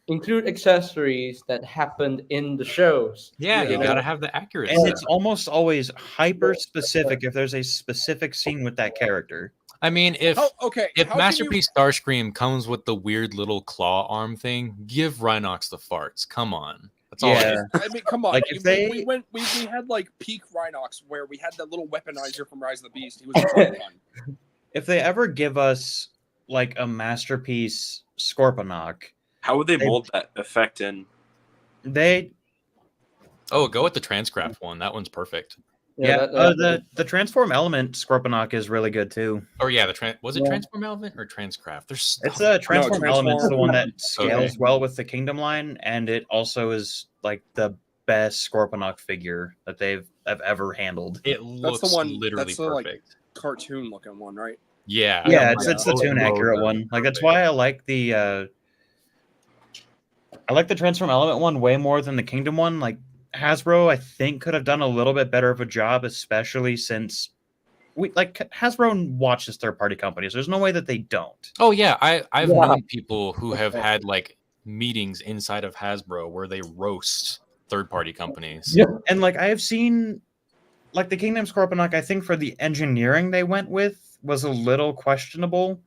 include accessories that happened in the shows. Yeah, you know? gotta have the accuracy. And it's almost always hyper specific if there's a specific scene with that character. I mean, if How, okay. if how can you- Masterpiece Starscream comes with the weird little claw arm thing, give Rhinox the farts. Come on, that's all. Yeah. I I mean, come on. Like, if they- we had like peak Rhinox where we had that little weaponizer from Rise of the Beast. He was a fun one. If they ever give us like a Masterpiece Scorponok, How would they They- mold that effect in? they Oh, go with the Transcraft one. That one's perfect. the transform element Scorponok is really good too. Or yeah, was it Yeah. Transform Element or Transcraft? There's It's a transform element's the one that Transform. scales Okay. well with the Kingdom line, and it also is like the best Scorponok figure that they've ever handled. it looks one- literally that's the, like, perfect. Cartoon looking one, right? Yeah, Yeah, yeah, it's the yeah. tune accurate Oh, one. Like that's perfect. why I like the transform element one way more than the Kingdom one. Like Hasbro, I think could have done a little bit better of a job, especially since Hasbro watches third party companies. There's no way that they don't. Oh yeah, I've Yeah. known people who have had like meetings inside of Hasbro where they roast third-party companies. Yeah. And like I have seen, like the Kingdom Scorponok, I think for the engineering they went with was a little questionable.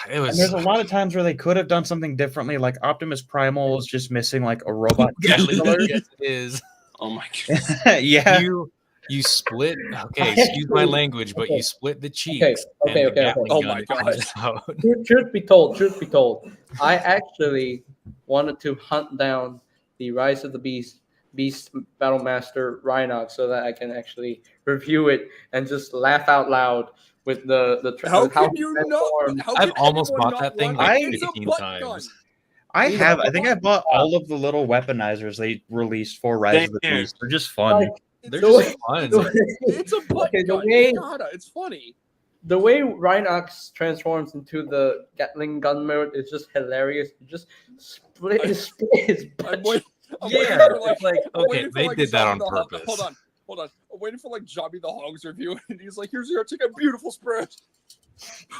It And was. there's a lot of times where they could have done something differently. Like Optimus Primal is just missing like a robot. Yes, killer. it is. Oh my god. Yeah. You split. Okay, excuse my language, but you split the cheeks. okay, and the okay. Gatling Oh gun my comes gosh. out. Truth be told, I actually wanted to hunt down the Rise of the Beast Battlemaster Rhinox so that I can actually review it and just laugh out loud with How how can he you transformed. not? How I've can almost anyone bought not that thing want- like it's a 15 butt times. gun. I He's have. a- I think I bought all of the little weaponizers they released for Rise of the Same here. Beast. They're just fun. Like, They're the just way- fun. the way- It's a butt Okay, the gun. way- You gotta. It's funny. The way Rhinox transforms into the Gatling gun mode is just hilarious. You just split his I'm butt. waiting Yeah, for, like, it's like, I'm okay, waiting for, they like, did that Jobby on the Hog- purpose. Hold on. I'm waiting for like Jobby the Hog's review, and he's like, "Here's your take a beautiful spread."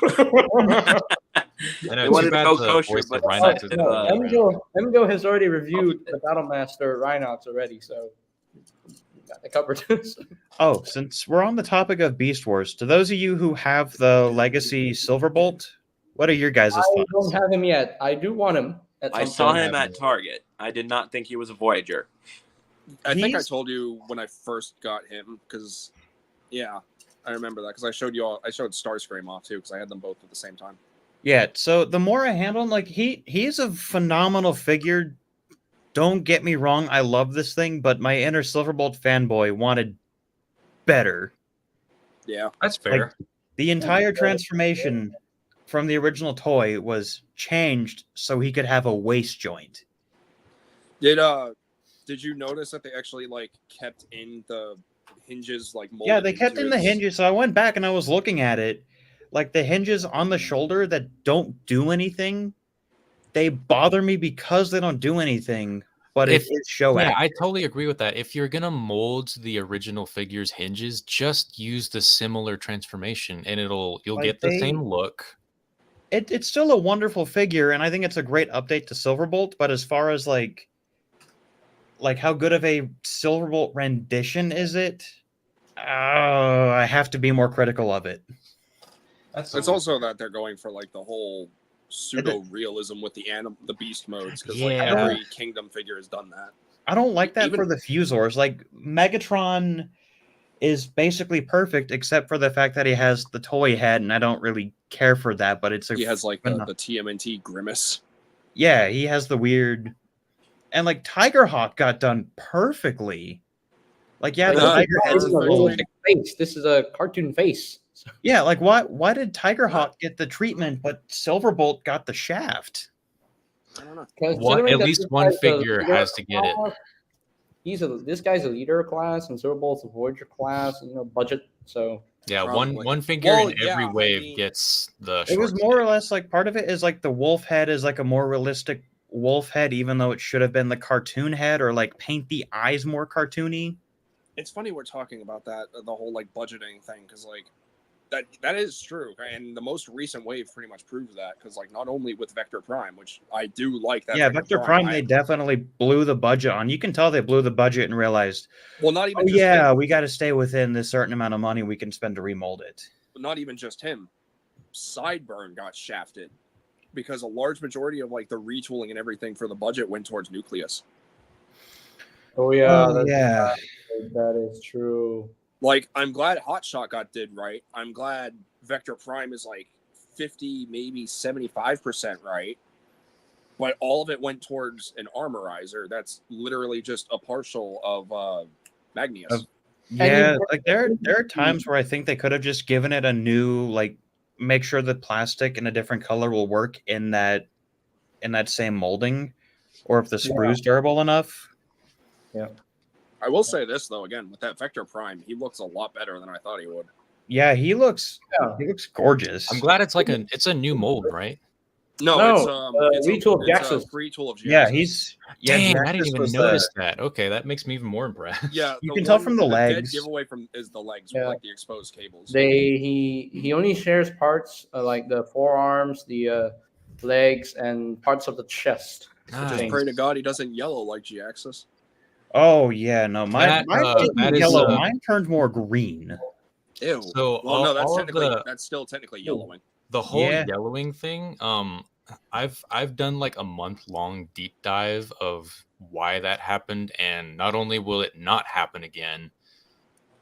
I They know, wanted too to bad go the kosher, voice but of Rhinox decided is to, Emgo has already reviewed the Battlemaster Rhinox already, so got the covered. Oh, since we're on the topic of Beast Wars, to those of you who have the Legacy Silverbolt, what are your guys' I thoughts? don't have him yet. I do want him. At I some saw point. him at Target. I did not think he was a Voyager. I think I He's- told you when I first got him, because yeah, I remember that because I showed you all. I showed Starscream off too because I had them both at the same time. Yeah, so the more I handle him, like he's a phenomenal figure. Don't get me wrong, I love this thing, but my inner Silverbolt fanboy wanted better. Yeah, That's fair. The entire transformation from the original toy was changed so he could have a waist joint. did you notice that they actually like kept in the hinges like molded Yeah, they kept into in the his- hinges, so I went back and I was looking at it. Like the hinges on the shoulder that don't do anything, they bother me because they don't do anything, but it If- is show Yeah, act. I totally agree with that. If you're gonna mold the original figure's hinges, just use the similar transformation, and you'll Like get the they- same look. It's still a wonderful figure, and I think it's a great update to Silverbolt. But as far as like how good of a Silverbolt rendition is it? I have to be more critical of it. It's also that they're going for like the whole pseudo realism with the beast modes because like Yeah. every Kingdom figure has done that. I don't like that Even- for the Fusors. Like Megatron is basically perfect, except for the fact that he has the toy head, and I don't really care for that. But it's He has like the phenom- TMNT grimace. yeah, he has the weird, and like Tigerhawk got done perfectly. Like yeah, the Yeah, tiger no, head's This is a Perfect. realistic face. This is a cartoon face. yeah. Like why did Tigerhawk get the treatment, but Silverbolt got the shaft? I don't know. Considering At that least this one guy's a figure leader has to get it. class, this guy's a leader class, and Silverbolt's a Voyager class, and budget. So Yeah, Probably. one figure Well, in yeah, every I wave mean- gets the. It was short more or stick. less like part of it is like the wolf head is like a more realistic wolf head, even though it should have been the cartoon head, or like paint the eyes more cartoony. It's funny we're talking about that the whole like budgeting thing because like that is true, and the most recent wave pretty much proves that because like not only with Vector Prime, which I do like that. Yeah, Vector Prime, they definitely blew the budget on. You can tell they blew the budget and realized, well, not even oh just yeah, him, we got to stay within this certain amount of money we can spend to remold it. not even just him. Sideburn got shafted because a large majority of like the retooling and everything for the budget went towards Nucleus. Yeah. that is true. Like, I'm glad Hotshot did right. I'm glad Vector Prime is like 50, maybe 75% right. But all of it went towards an armorizer. That's literally just a partial of Magnius. Yeah, like there are times where I think they could have just given it a new, like, make sure the plastic in a different color will work in that same molding, or if the screw's durable enough. I will say this though, again, with that Vector Prime, he looks a lot better than I thought he would. Yeah, he looks gorgeous. I'm glad it's it's a new mold, right? No, No, it's retool of it's a Jaxus. retool of Jaxus. Yeah, Dang, I Jaxus didn't even was notice that. Okay, that makes me even more impressed. Yeah, You the can tell one- from the dead legs. giveaway is the legs Yeah. with like the exposed cables. He only shares parts like the forearms, the legs, and parts of the chest. Just pray to God he doesn't yellow like G-Axis. Oh yeah, no, mine that is, yellow. Mine turned more green. Ew. So Well, no, that's all that's still technically yellowing. the whole Yeah. yellowing thing. I've done like a month-long deep dive of why that happened, and not only will it not happen again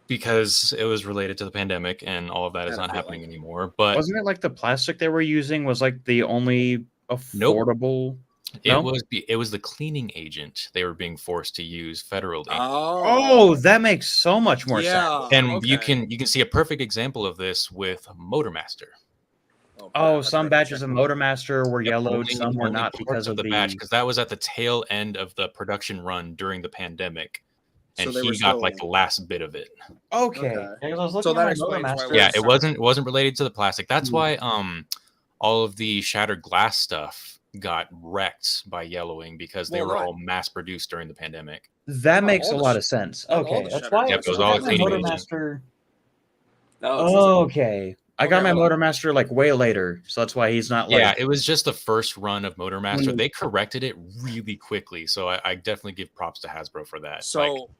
because it was related to the pandemic and all of that is not happening anymore, but Wasn't it like the plastic they were using was like the only affordable? It was the cleaning agent they were being forced to use federally. Oh, that makes so much more sense. And you can see a perfect example of this with Motormaster. Oh, some batches of Motormaster were yellowed, some were not because of the batch, because that was at the tail end of the production run during the pandemic, and So he got like the last bit of it. Okay. So that explains why. Yeah, it wasn't related to the plastic. That's why all of the shattered glass stuff got wrecked by yellowing because they were all mass produced during the pandemic. That makes a lot of sense. Okay, that's why it was all a cleaning agent. Motormaster. Okay. I got my Motormaster like way later, so that's why he's not like. Yeah, it was just the first run of Motormaster. They corrected it really quickly, so I definitely give props to Hasbro for that. So,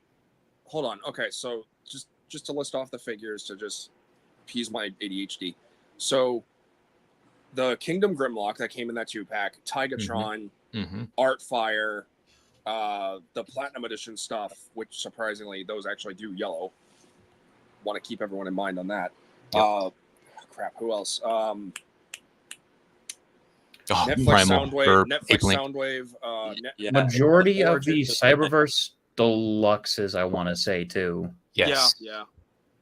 hold on. Okay, so just to list off the figures to just appease my ADHD. So, the Kingdom Grimlock that came in that 2-pack, Tigatron, Artfire, the Platinum Edition stuff, which surprisingly those actually do yellow. Want to keep everyone in mind on that. Yep. Crap, who else? Netflix Soundwave. Majority of the Cyberverse Deluxes, I want to say too. Yes. Yeah.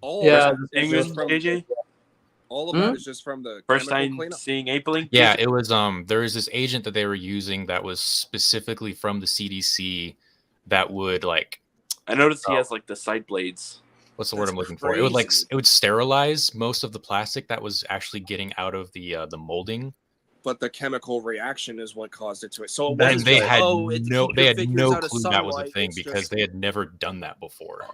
All of that is just from the first time seeing Apelink. Yeah, it was there was this agent that they were using that was specifically from the CDC that would like. I noticed he has like the side blades. What's the word I'm looking for? It would sterilize most of the plastic that was actually getting out of the molding. But the chemical reaction is what caused it to it. So they had no clue that was a thing because they had never done that before.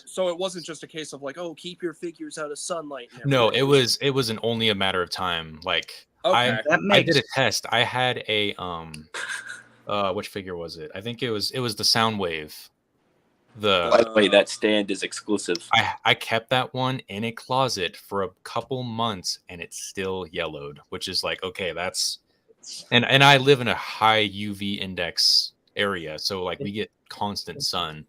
So it wasn't just a case of like, oh, keep your figures out of sunlight. No, it was only a matter of time. Like I did a test. I had a which figure was it? I think it was the Soundwave. By the way, that stand is exclusive. I kept that one in a closet for a couple months and it still yellowed, which is like, okay, that's and I live in a high UV index area, so like we get constant sun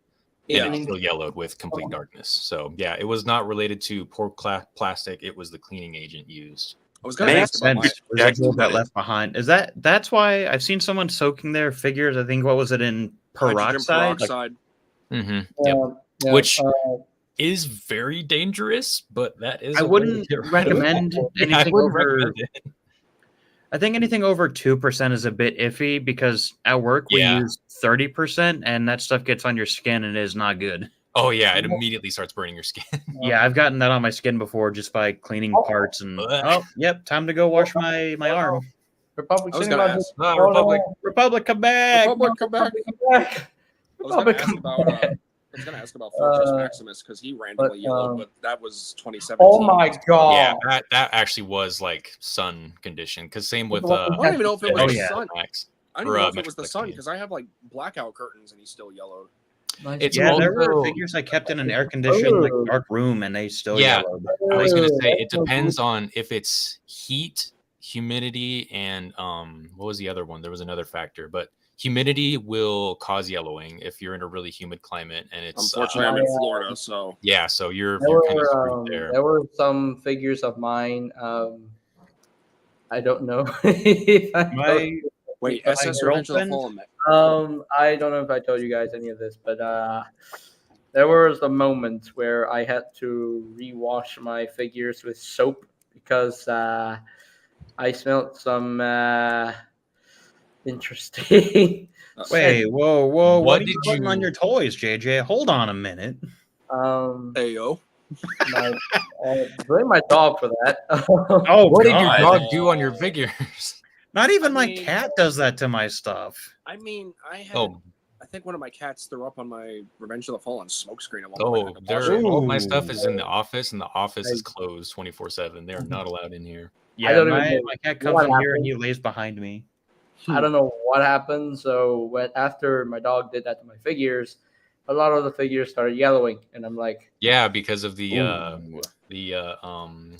and it still yellowed with complete darkness. So yeah, it was not related to poor plastic, it was the cleaning agent used. I was going to ask about residual that left behind. That's why I've seen someone soaking their figures, I think what was it in peroxide? Which is very dangerous, but that is. I wouldn't recommend anything over. I think anything over 2% is a bit iffy because at work we use 30%, and that stuff gets on your skin and it is not good. Oh yeah, it immediately starts burning your skin. Yeah, I've gotten that on my skin before just by cleaning parts and. Oh, yep, time to go wash my arm. Republic, Republic, come back! Republic, come back! I was going to ask about Fortress Maximus because he randomly yellowed, but that was 2017. Oh my god! Yeah, that actually was like sun condition. Because same with I don't even know if it was the sun. I don't even know if it was the Mexico sun because I have like blackout curtains and he still yellowed. There were figures I kept in an air conditioned like dark room and they still yellowed. I was going to say it depends on if it's heat, humidity, and what was the other one? There was another factor, but. Humidity will cause yellowing if you're in a really humid climate, and it's unfortunately I'm in Florida, so so you're kind of screwed there. There were some figures of mine. I don't know if SS Revenge of the Fallen. I don't know if I told you guys any of this, but there was a moment where I had to rewash my figures with soap because I smelled some. Interesting. Wait, whoa! What are you putting on your toys, JJ? Hold on a minute. Hey yo, blame my dog for that. What did your dog do on your figures? Not even my cat does that to my stuff. I mean, I think one of my cats threw up on my Revenge of the Fallen smokescreen at one point. All my stuff is in the office, and the office is closed 24/7. They are not allowed in here. Yeah, my cat comes in here and he lays behind me. I don't know what happened. So after my dog did that to my figures, a lot of the figures started yellowing, and I'm like, Yeah, because of the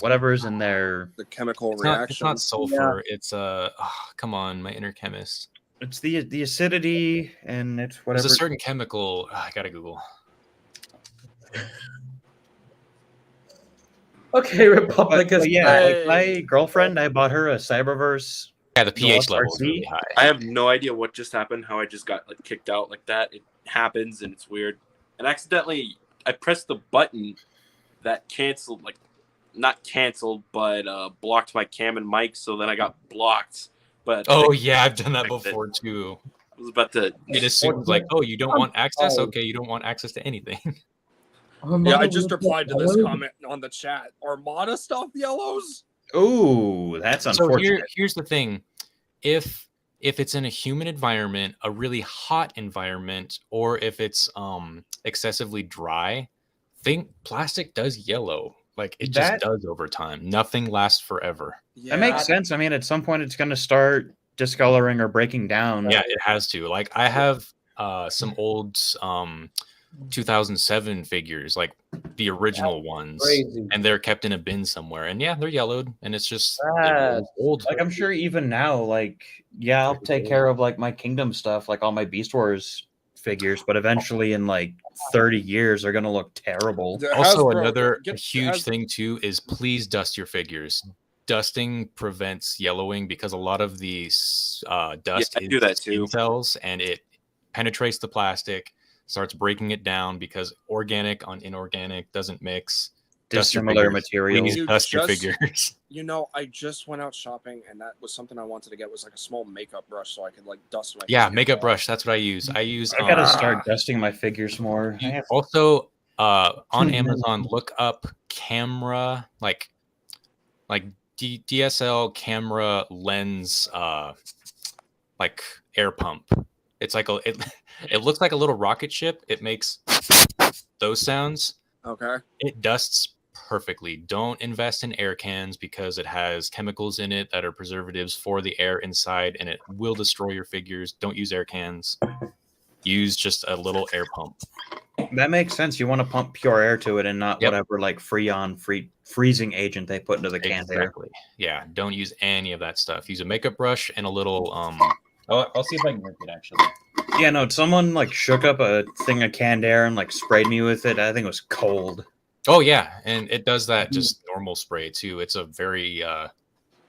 whatever's in there. The chemical it's reaction. not sulfur. It's come on, my inner chemist. It's the acidity and it's whatever. There's a certain chemical. I gotta Google. okay, Republic is yeah, like Hey. my girlfriend, I bought her a Cyberverse. Yeah, the pH Deluxe level is RC. really high. I have no idea what just happened. How I just got like kicked out like that. It happens and it's weird. And accidentally, I pressed the button that canceled, like not canceled, but blocked my cam and mic. So then I got blocked. But Oh yeah, I've done that before too. I was about to. It assumes like, oh, you don't want access. Okay, you don't want access to anything. Yeah, I just replied to this comment on the chat. Armada stuff yellows? Oh, that's So unfortunate. here's the thing: if it's in a humid environment, a really hot environment, or if it's excessively dry, plastic does yellow. Like it just does over time. Nothing lasts forever. That makes sense. I mean, at some point, it's going to start discoloring or breaking down. Yeah, it has to. Like I have some old 2007 figures, like the original ones, crazy. and they're kept in a bin somewhere. And yeah, they're yellowed, and it's just That's old. Like I'm sure even now, like I'll take care of like my Kingdom stuff, like all my Beast Wars figures, but eventually in like 30 years they're gonna look terrible. Also, another huge thing too is please dust your figures. Dusting prevents yellowing because a lot of these dust I do that too. cells, and it penetrates the plastic, starts breaking it down because organic on inorganic doesn't mix. Dissimilar materials. Please dust your figures. You know, I just went out shopping, and that was something I wanted to get, was like a small makeup brush so I could like dust my Yeah, makeup brush. That's what I use. I gotta start dusting my figures more. Also, on Amazon, look up camera like DSL camera lens like air pump. It's like it looks like a little rocket ship. It makes those sounds. Okay. It dusts perfectly. Don't invest in air cans because it has chemicals in it that are preservatives for the air inside, and it will destroy your figures. Don't use air cans. Use just a little air pump. That makes sense. You want to pump pure air to it and not whatever like freezing agent they put into the can there. Exactly. Yeah. Don't use any of that stuff. Use a makeup brush and a little I'll see if I can work it actually. Yeah, no, someone like shook up a thing of canned air and like sprayed me with it. I think it was cold. Oh yeah, and it does that just normal spray too. It's a very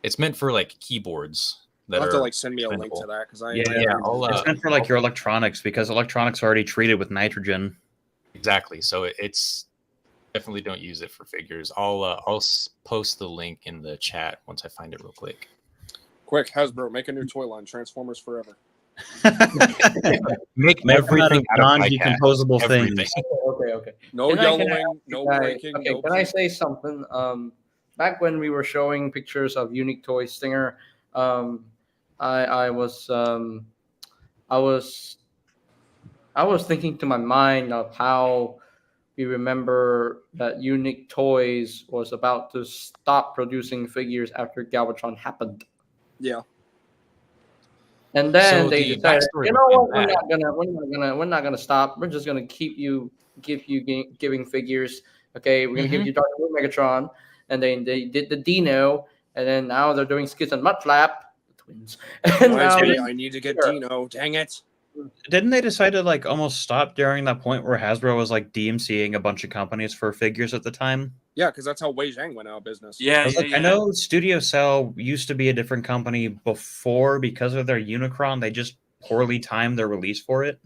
it's meant for like keyboards. You'll have to like send me a link to that because it's meant for like your electronics because electronics are already treated with nitrogen. Exactly. So it's definitely don't use it for figures. I'll post the link in the chat once I find it real quick. Quick, Hasbro, make a new toy line, Transformers Forever. Make everything non-decomposable things. Okay. No yellowing, no breaking. Okay, no can I say something? Back when we were showing pictures of Unique Toy Stinger, I was thinking to my mind of how we remember that Unique Toys was about to stop producing figures after Galvatron happened. Yeah. And then they decided, you know what? We're not gonna stop. We're just gonna give you giving figures. Okay, we're gonna give you Dark Moon Megatron, and then they did the Dino, and then now they're doing Skids and Mudflap, the twins. And now I need to get Dino. Dang it! Didn't they decide to like almost stop during that point where Hasbro was like DMCing a bunch of companies for figures at the time? Yeah, because that's how Wei Zhang went out of business. Yeah, I know Studio Cell used to be a different company before because of their Unicron. They just poorly timed their release for it.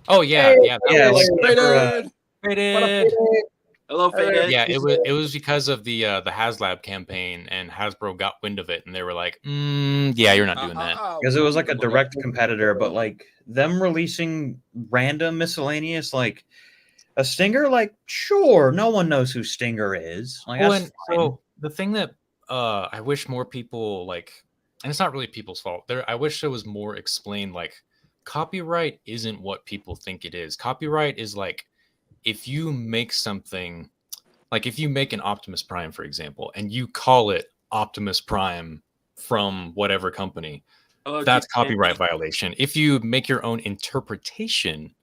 Oh yeah, Faded. Hello, Faded. Yeah, it was because of the HasLab campaign, and Hasbro got wind of it, and they were like, "Yeah, you're not doing that." Because it was like a direct competitor, but like them releasing random miscellaneous like a Stinger, like sure, no one knows who Stinger is. Like, so the thing that I wish more people like, and it's not really people's fault. I wish there was more explained. Like, copyright isn't what people think it is. Copyright is like, if you make something, like if you make an Optimus Prime, for example, and you call it Optimus Prime from whatever company. Hello, That's Keith. copyright violation. If you make your own interpretation,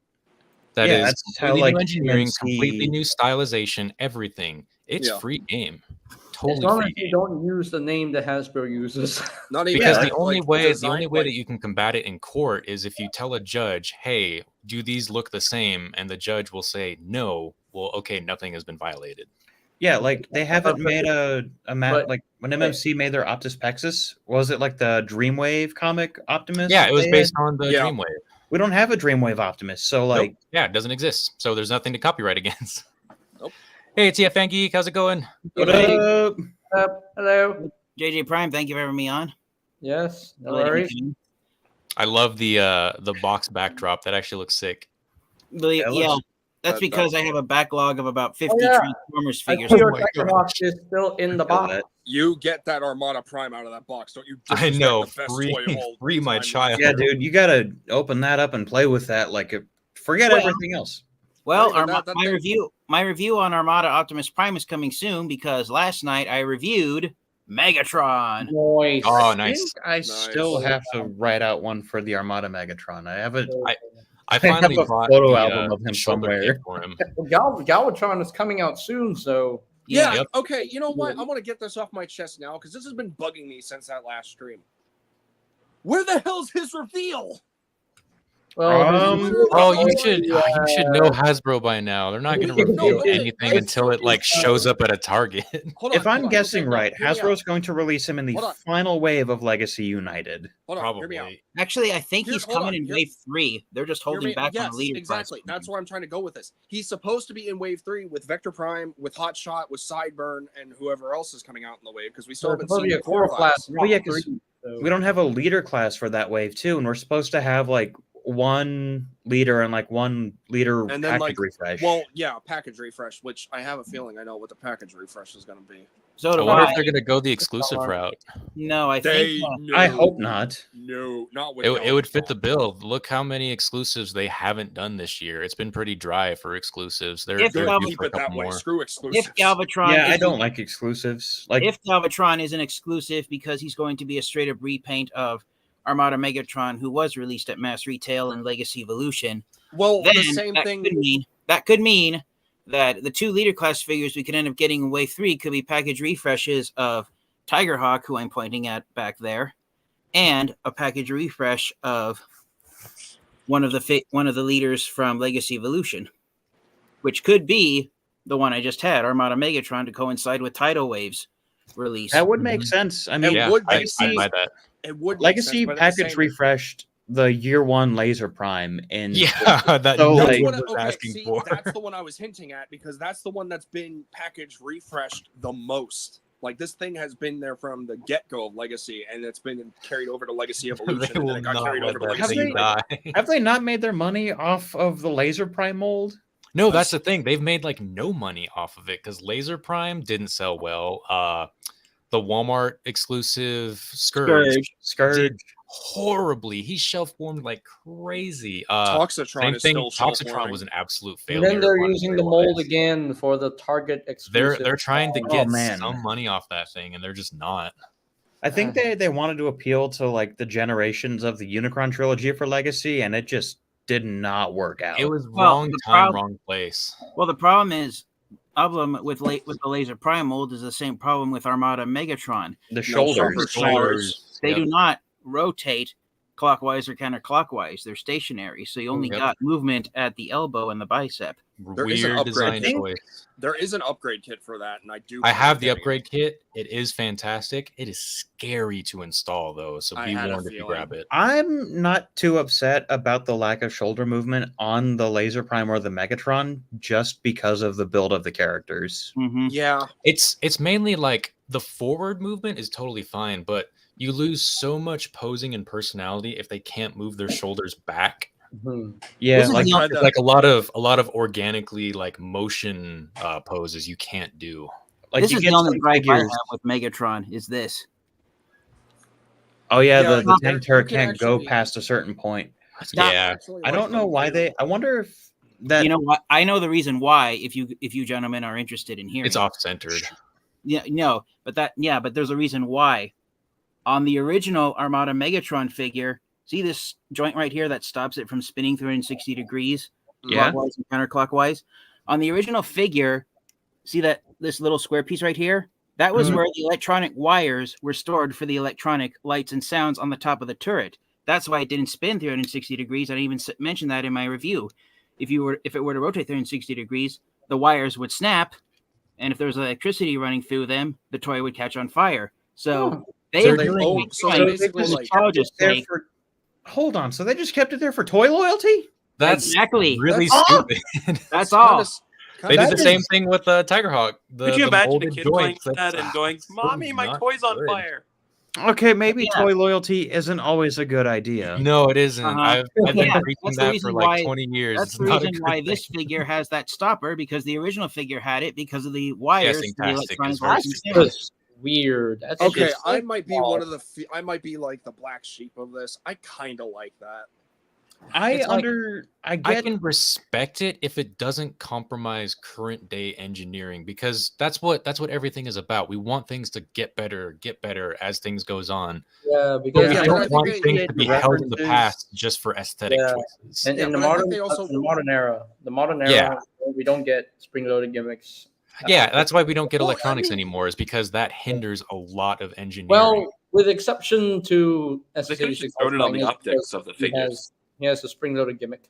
that Yeah, is that's how, completely like, new engineering, MMC completely new stylization, everything. It's Yeah. free game. As Totally long free as you game. don't use the name that Hasbro uses. Not even Because that, the only like, way design, that you can combat it in court is if you tell a judge, "Hey, do these look the same?" and the judge will say, "No." Well, okay, nothing has been violated. Yeah, like they haven't made But- like when MMC made their Optus Pexus, was it like the Dreamwave comic Optimus? Yeah, that it was they based had? on the Yeah. Dreamwave. We don't have a Dreamwave Optimus, so like, Nope. Yeah, it doesn't exist. So there's nothing to copyright against. Nope. Hey, TFN Geek, how's it going? what Hey, up? hello. JJ Prime, thank you for having me on. Yes, no Letting me worries. come in. I love the box backdrop. That actually looks sick. Yeah, That looks- that's that- because I have a backlog of about 50 yeah. Transformers I figures. see your my TIGERHAWK is still in the I feel box. that. You get that Armada Prime out of that box, don't you? I disrespect know, the best free- toy of all free my time. child. Yeah, dude, you gotta open that up and play with that. Like, forget Well, everything else. Well, Not even that my review on Armada Optimus Prime is coming soon because last night I reviewed Megatron. Nice. Oh, I nice. think I still have to write out one for the Armada Megatron. I haven't. I finally have a bought photo the, album of him shoulder somewhere. kit for him. Galvatron is coming out soon, so Yeah. Yep. Okay. You know what? I want to get this off my chest now because this has been bugging me since that last stream. Where the hell's his reveal? Oh, you should know Hasbro by now. They're not going to No, reveal okay, anything right, until it like shows up at a Target. Hold on. If I'm hold on, guessing okay, no, right, hear me out. Hasbro's going to release him in the Hold on. final wave of Legacy United. Hold on. Hear me out. Probably. Actually, I think Here, he's hold coming on, in here- Wave 3. They're just Hear holding me- back yes, on the leader. exactly. That's where I'm trying to go with this. He's supposed to be in Wave 3 with Vector Prime, with Hot Shot, with Sideburn, and whoever else is coming out in the wave because we still haven't seen the core class. Well, yeah, 'cause we don't have a leader class for that wave too, and we're supposed to have like one leader and like one leader And then, package like, refresh. Well, yeah, package refresh, which I have a feeling I know what the package refresh is going to be. So I do wonder I. if they're going to go the exclusive route. No, I They, think. no, I hope not. No, not with It would fit the Galvatron. bill. Look how many exclusives they haven't done this year. It's been pretty dry for exclusives. They're If due Galvatron- for Keep a it that couple way. more. Screw exclusives. if Galvatron, Yeah, I isn't- don't like exclusives. Like, if Galvatron is an exclusive because he's going to be a straight up repaint of Armada Megatron, who was released at mass retail and Legacy Evolution, Well, then the same that thing. could mean that the two leader class figures we could end up getting in Wave 3 could be package refreshes of TIGERHAWK, who I'm pointing at back there, and a package refresh of one of the leaders from Legacy Evolution, which could be the one I just had, Armada Megatron, to coincide with Tidal Wave's release. that would make sense. I mean, Yeah, would I'd Legacy- buy that. It would make Legacy sense, but at the package same- refreshed the year one Laser Prime in Yeah, that So, no like- one That's was what I- asking see, for. that's the one I was hinting at because that's the one that's been package refreshed the most. Like this thing has been there from the get-go of Legacy, and it's been carried over to Legacy Evolution, They and will then it got not carried let over to that Legacy. thing die. Have they not made their money off of the Laser Prime mold? No, that's the thing. They've made like no money off of it because Laser Prime didn't sell well. The Walmart exclusive Scourge Scourge. did horribly. He shelf warmed like crazy. Toxitron Same is thing. still Toxitron shelf-warming. was an absolute and failure. then they're using the mold monetary-wise. again for the Target exclusive. They're trying to Oh, get man. some money off that thing, and they're just not. I think they wanted to appeal to like the generations of the Unicron trilogy for Legacy, and it just did not work out. It was Well, wrong the time, prob- wrong place. Well, the problem with the Laser Prime mold is the same problem with Armada Megatron. the shoulders. shoulders. They Yep. do not rotate clockwise or counterclockwise. They're stationary, so you only Yep. got movement at the elbow and the bicep. There is an Weird upgrade. design I think- choice. There is an upgrade kit for that, and I do. I plan have on the getting upgrade kit. It is fantastic. It is scary to install though, so I be had a warned if you feeling. grab it. I'm not too upset about the lack of shoulder movement on the Laser Prime or the Megatron, just because of the build of the characters. Mm-hmm. it. Yeah, It's mainly like the forward movement is totally fine, but you lose so much posing and personality if they can't move their shoulders back. Mhm. Yeah, This is like the- tried that. Like a lot of organically like motion poses you can't do. This you is get the only some gripe I have figures. with Megatron. Is this? Oh yeah, Yeah, the you tank turret can can't go actually- past a certain point. Not- Yeah, Actually, I like don't know them why too. they. I wonder if that. You know what? I know the reason why. If you gentlemen are interested in hearing, it's it. off centered. Yeah, no, but there's a reason why On the original Armada Megatron figure, see this joint right here that stops it from spinning 360 degrees, clockwise and counterclockwise? On the original figure, see that this little square piece right here? That was where the electronic wires were stored for the electronic lights and sounds on the top of the turret. That's why it didn't spin 360 degrees. I even mentioned that in my review. If it were to rotate 360 degrees, the wires would snap, and if there was electricity running through them, the toy would catch on fire. So hold on. So they just kept it there for toy loyalty? That's exactly really stupid. That's all. They did the same thing with TIGERHawk. Could you imagine a kid playing that and going, "Mommy, my toy's on fire"? Okay, maybe toy loyalty isn't always a good idea. No, it isn't. I've been preaching that for like 20 years. That's the reason why this figure has that stopper, because the original figure had it because of the wires. That's weird. That's okay, I might be one of the. I might be like the black sheep of this. I kind of like that. I can respect it if it doesn't compromise current day engineering, because that's what everything is about. We want things to get better as things goes on. Yeah, because we don't want things to be held in the past just for aesthetic choices. And in the modern era, we don't get spring-loaded gimmicks. Yeah, that's why we don't get electronics anymore, is because that hinders a lot of engineering. Well, with exception to they could have voted on the optics of the figures. He has a spring-loaded gimmick.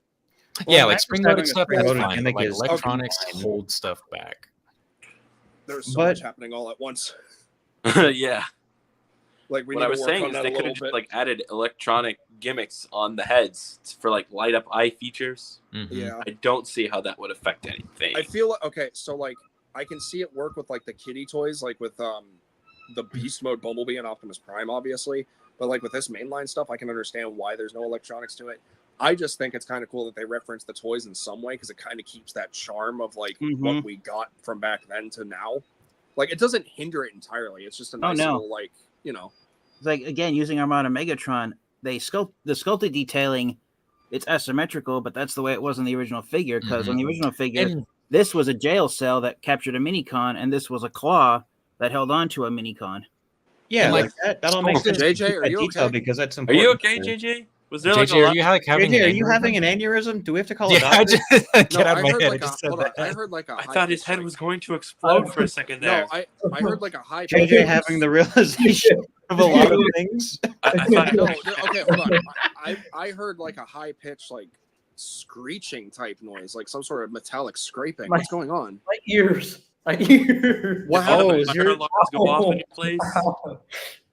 Yeah, like spring-loaded stuff is fine. Like electronics hold stuff back. There's so much happening all at once. Yeah. Like what I was saying is they could have just like added electronic gimmicks on the heads for like light up eye features. Yeah. I don't see how that would affect anything. I feel like, okay, so like I can see it work with like the kiddie toys, like with the Beast Mode Bumblebee and Optimus Prime, obviously. But like with this mainline stuff, I can understand why there's no electronics to it. I just think it's kind of cool that they reference the toys in some way, because it kind of keeps that charm of like what we got from back then to now. Like it doesn't hinder it entirely. It's just a nice little like, you know. It's like, again, using Armada Megatron, the sculpted detailing, it's asymmetrical, but that's the way it was in the original figure, because on the original figure, this was a jail cell that captured a minicon, and this was a claw that held on to a minicon. Yeah, like that'll make sense. JJ, are you okay? Because that's important. Are you okay, JJ? Was there JJ, are you having an aneurysm? Do we have to call it? I just get out of my head. I heard like a I thought his head was going to explode for a second there. No, I heard like a high. JJ having the realization of a lot of things. I thought okay, hold on. I heard like a high pitched like screeching type noise, like some sort of metallic scraping. What's going on? My ears. What happened? Your alarms go off in your place.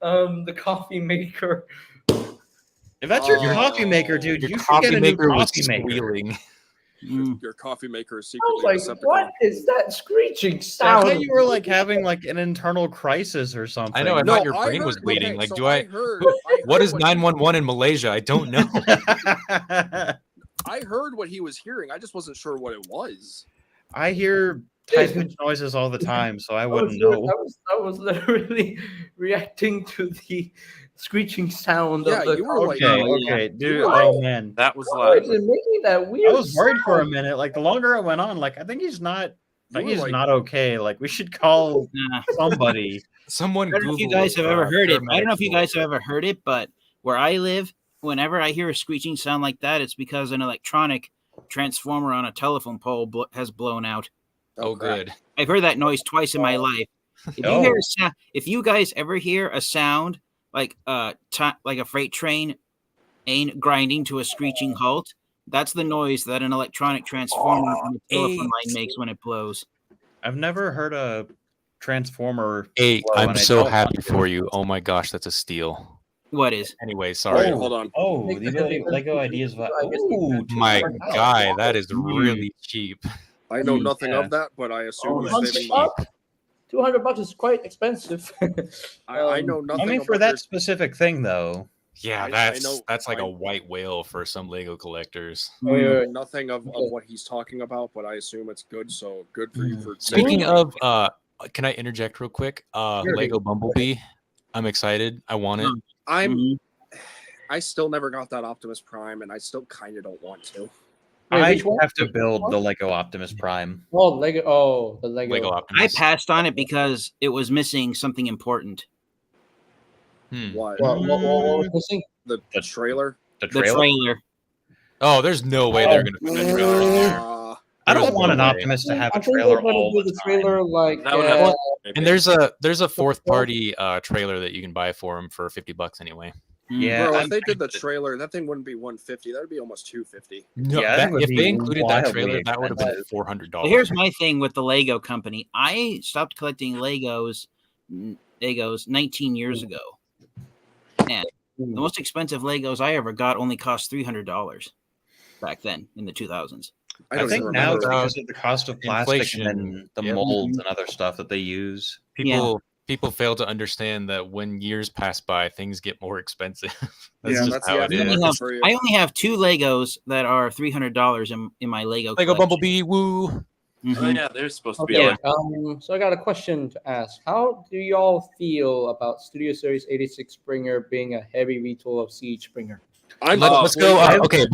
The coffee maker. If that's your coffee maker, dude, you should get a new coffee maker. Your coffee maker is secretly like, what is that screeching sound? I thought you were like having like an internal crisis or something. I know. I thought your brain was bleeding. Okay, like, so what is 911 in Malaysia? I don't know. I heard what he was hearing. I just wasn't sure what it was. I hear high-pitched noises all the time, so I wouldn't know. I was literally reacting to the screeching sound of the you were like, okay, dude. Oh man, that was loud. Making that weird. I was worried for a minute. Like the longer I went on, like I think he's not. Not okay. Like we should call somebody. Someone. I don't know if you guys have ever heard it. I don't know if you guys have ever heard it, but where I live, whenever I hear a screeching sound like that, it's because an electronic transformer on a telephone pole has blown out. Oh, good. I've heard that noise twice in my life. If you guys ever hear a sound like like a freight train grinding to a screeching halt, that's the noise that an electronic transformer on the telephone line makes when it blows. I've never heard a transformer. I'm so happy for you. Oh my gosh, that's a steal. What is? Anyway, sorry. Hold on. Oh, the Lego ideas. My guy, that is really cheap. I know nothing of that, but I assume he's saving money. $200 is quite expensive. I know nothing. I mean, for that specific thing, though. Yeah, that's like a white whale for some Lego collectors. I know nothing of what he's talking about, but I assume it's good. So good for you. For speaking of, can I interject real quick? Lego Bumblebee. I'm excited. I want it. I still never got that Optimus Prime, and I still kind of don't want to. I have to build the Lego Optimus Prime. The Lego Optimus. I passed on it because it was missing something important. What? What was missing? The trailer? The The trailer. trailer. Oh, there's no way they're gonna put that trailer in there. I don't There's want no an way. Optimus to have I a think trailer they're gonna all do the the time. trailer like That would have And there's a fourth party trailer that you can buy for them for $50 anyway. Yeah, Bro, if I'm they did the tempted. trailer, that thing wouldn't be 150. That would be almost 250. No, Yeah, that would if be they included that wildly trailer, that would have been expensive. $400. But here's my thing with the Lego company. I stopped collecting Legos 19 years ago. And the most expensive Legos I ever got only cost $300 back then in the 2000s. I don't think even now remember. it's because of the cost of plastic Inflation. and then the Yep. molds and other stuff that they use. People fail to understand that when years pass by, things get more expensive. Yeah, just that's how the it is. aftermarket for you. I only have 2 Legos that are $300 in my Lego Lego collection. Bumblebee, woo! Mhm. Oh yeah, they're supposed to be Okay, like so I got a question to ask. How do y'all feel about Studio Series 86 Springer being a heavy retool of Siege Springer? Let's go. completely- Okay,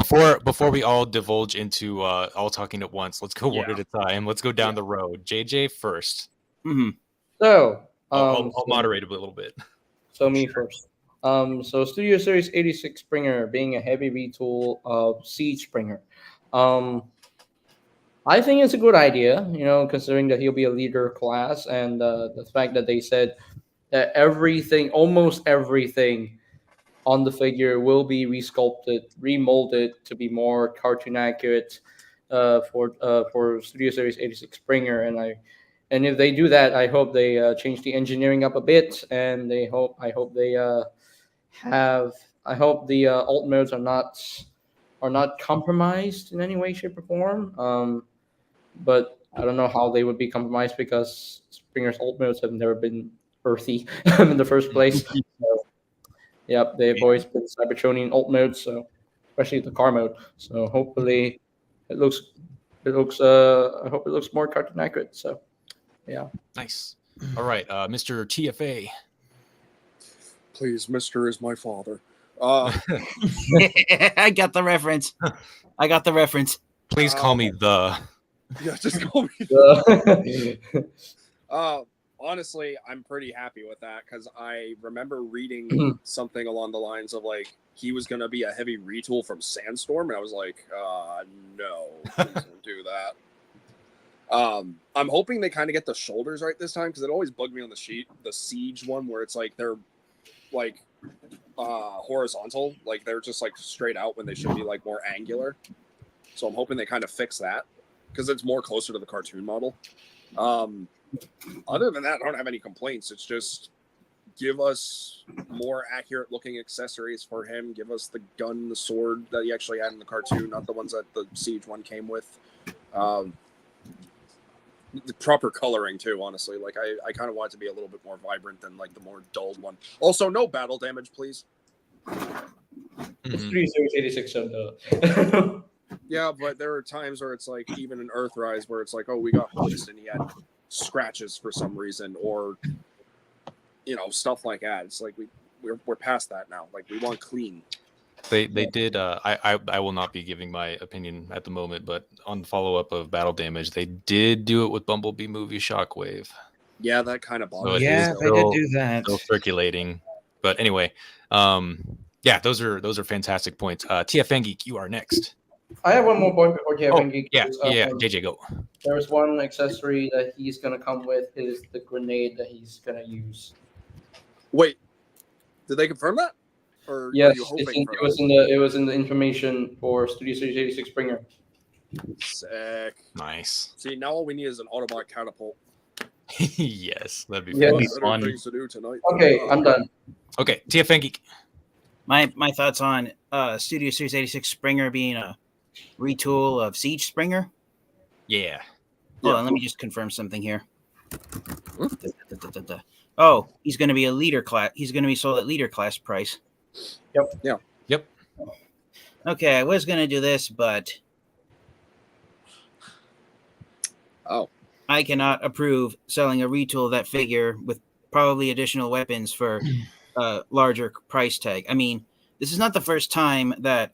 before we all divulge into all talking at once, let's go one Yeah. at a time. Let's go down the road. JJ first. Mhm. So, I'll moderate a little bit. So me first. So Studio Series 86 Springer being a heavy retool of Siege Springer. I think it's a good idea, considering that he'll be a leader class, and the fact that they said that almost everything on the figure will be resculpted, remolded to be more cartoon accurate for Studio Series 86 Springer, and if they do that, I hope they change the engineering up a bit, and I hope the alt modes are not compromised in any way, shape, or form. But I don't know how they would be compromised because Springer's alt modes have never been earthy in the first place. So, yep, they've always been Cybertronian alt modes, so especially the car mode. So hopefully, I hope it looks more cartoon accurate. So, yeah. Nice. All right, Mr. TFA. Please, Mr. is my father. I got the reference. Please call me the. Yeah, just call me. Honestly, I'm pretty happy with that because I remember reading something along the lines of like he was going to be a heavy retool from Sandstorm, and I was like, no, please don't do that. I'm hoping they kind of get the shoulders right this time because it always bugged me on the Siege one where it's like they're like horizontal, like they're just like straight out when they should be like more angular. So I'm hoping they kind of fix that because it's more closer to the cartoon model. Other than that, I don't have any complaints. It's just give us more accurate looking accessories for him. Give us the gun, the sword that he actually had in the cartoon, not the ones that the Siege one came with. The proper coloring too, honestly. Like I kind of want it to be a little bit more vibrant than like the more dulled one. Also, no battle damage, please. Studio Series 86 so Yeah, but there are times where it's like even in Earthrise where it's like, oh, we got hoist and he had scratches for some reason, or stuff like that. It's like we're past that now. Like we want clean. They did. I will not be giving my opinion at the moment, but on follow up of battle damage, they did do it with Bumblebee movie Shockwave. Yeah, that kind of bothers So me. Yeah, they did do that. Still circulating, but anyway, yeah, those are fantastic points. TFN Geek, you are next. I have one more point before Kevin Geek. Yeah, JJ, go. There's one accessory that he's gonna come with is the grenade that he's gonna use. Wait, did they confirm that? Or Yes, are you hoping for it was in the information for Studio Series 86 Springer. Sick. Nice. See, now all we need is an Autobot catapult. yes, that'd be Yeah. fun. Be Better fun. things to do tonight. Okay, I'm done. Okay, TFN Geek. My thoughts on Studio Series 86 Springer being a retool of Siege Springer. Yeah. Hold on, let me just confirm something here. Oh, he's going to be a leader class. He's going to be sold at leader class price. Yep. Okay, I was going to do this, but I cannot approve selling a retool of that figure with probably additional weapons for a larger price tag. I mean, this is not the first time that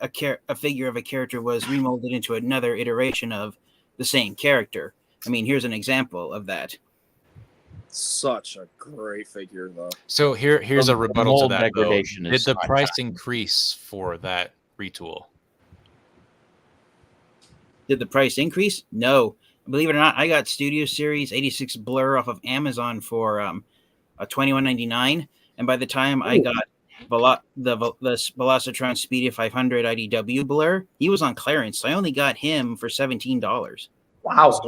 a figure of a character was remolded into another iteration of the same character. I mean, here's an example of that. Such a great figure, though. So here's a rebuttal to mold that. Though. degradation Did is the high price time. increase for that retool? Did the price increase? No. Believe it or not, I got Studio Series 86 Blur off of Amazon for a $21.99, and by the time I got the Velocitron Speedia 500 IDW Blur, he was on clearance, so I only got him for $17. Wow.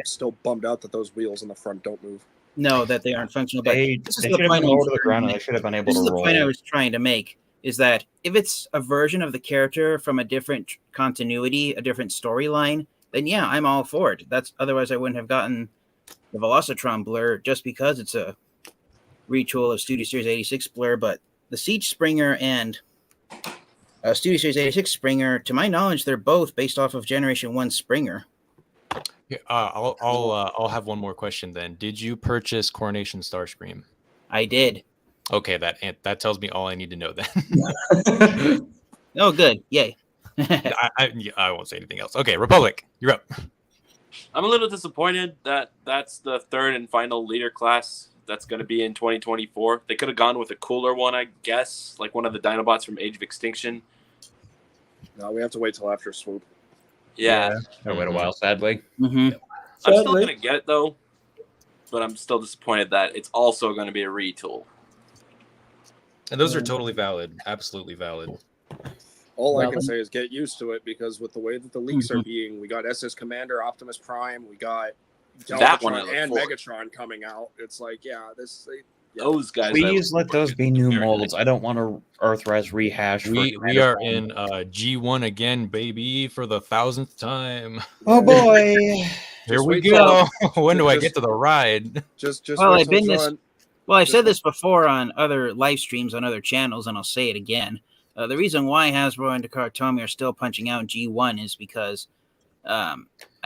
Still bummed out that those wheels in the front don't move. No, that they aren't functional. But They this is should the have point been I lower was to the trying ground, to and they make. should have been able This to is the roll. point I was trying to make, is that if it's a version of the character from a different continuity, a different storyline, then yeah, I'm all for it. Otherwise I wouldn't have gotten the Velocitron Blur just because it's a retool of Studio Series 86 Blur. But the Siege Springer and Studio Series 86 Springer, to my knowledge, they're both based off of Generation 1 Springer. Yeah, I'll have one more question then. Did you purchase Coronation Starscream? I did. Okay, that tells me all I need to know then. Oh, good. Yay. I won't say anything else. Okay, Republic, you're up. I'm a little disappointed that that's the third and final leader class that's going to be in 2024. They could have gone with a cooler one, I guess, like one of the Dinobots from Age of Extinction. No, we have to wait till after Swoop. Yeah. Gotta wait a while, sadly. Mm-hmm. I'm still going to get it, though, but I'm still disappointed that it's also going to be a retool. And those are totally valid. Absolutely valid. All I can say is get used to it, because with the way that the leaks are being, we got SS Commander, Optimus Prime, we got That one I Galvatron look and forward. Megatron coming out. It's like, Those guys. Please let those be new molds. I don't want to Earthrise rehash. We are in G1 again, baby, for the 1000th time. Oh boy! Here we wait go. till- When do I just- get to the ride? Just Well, wait I've till been this. John. Well, I've said this before on other live streams on other channels, and I'll say it again. The reason why Hasbro and Takara Tomy are still punching out G1 is because I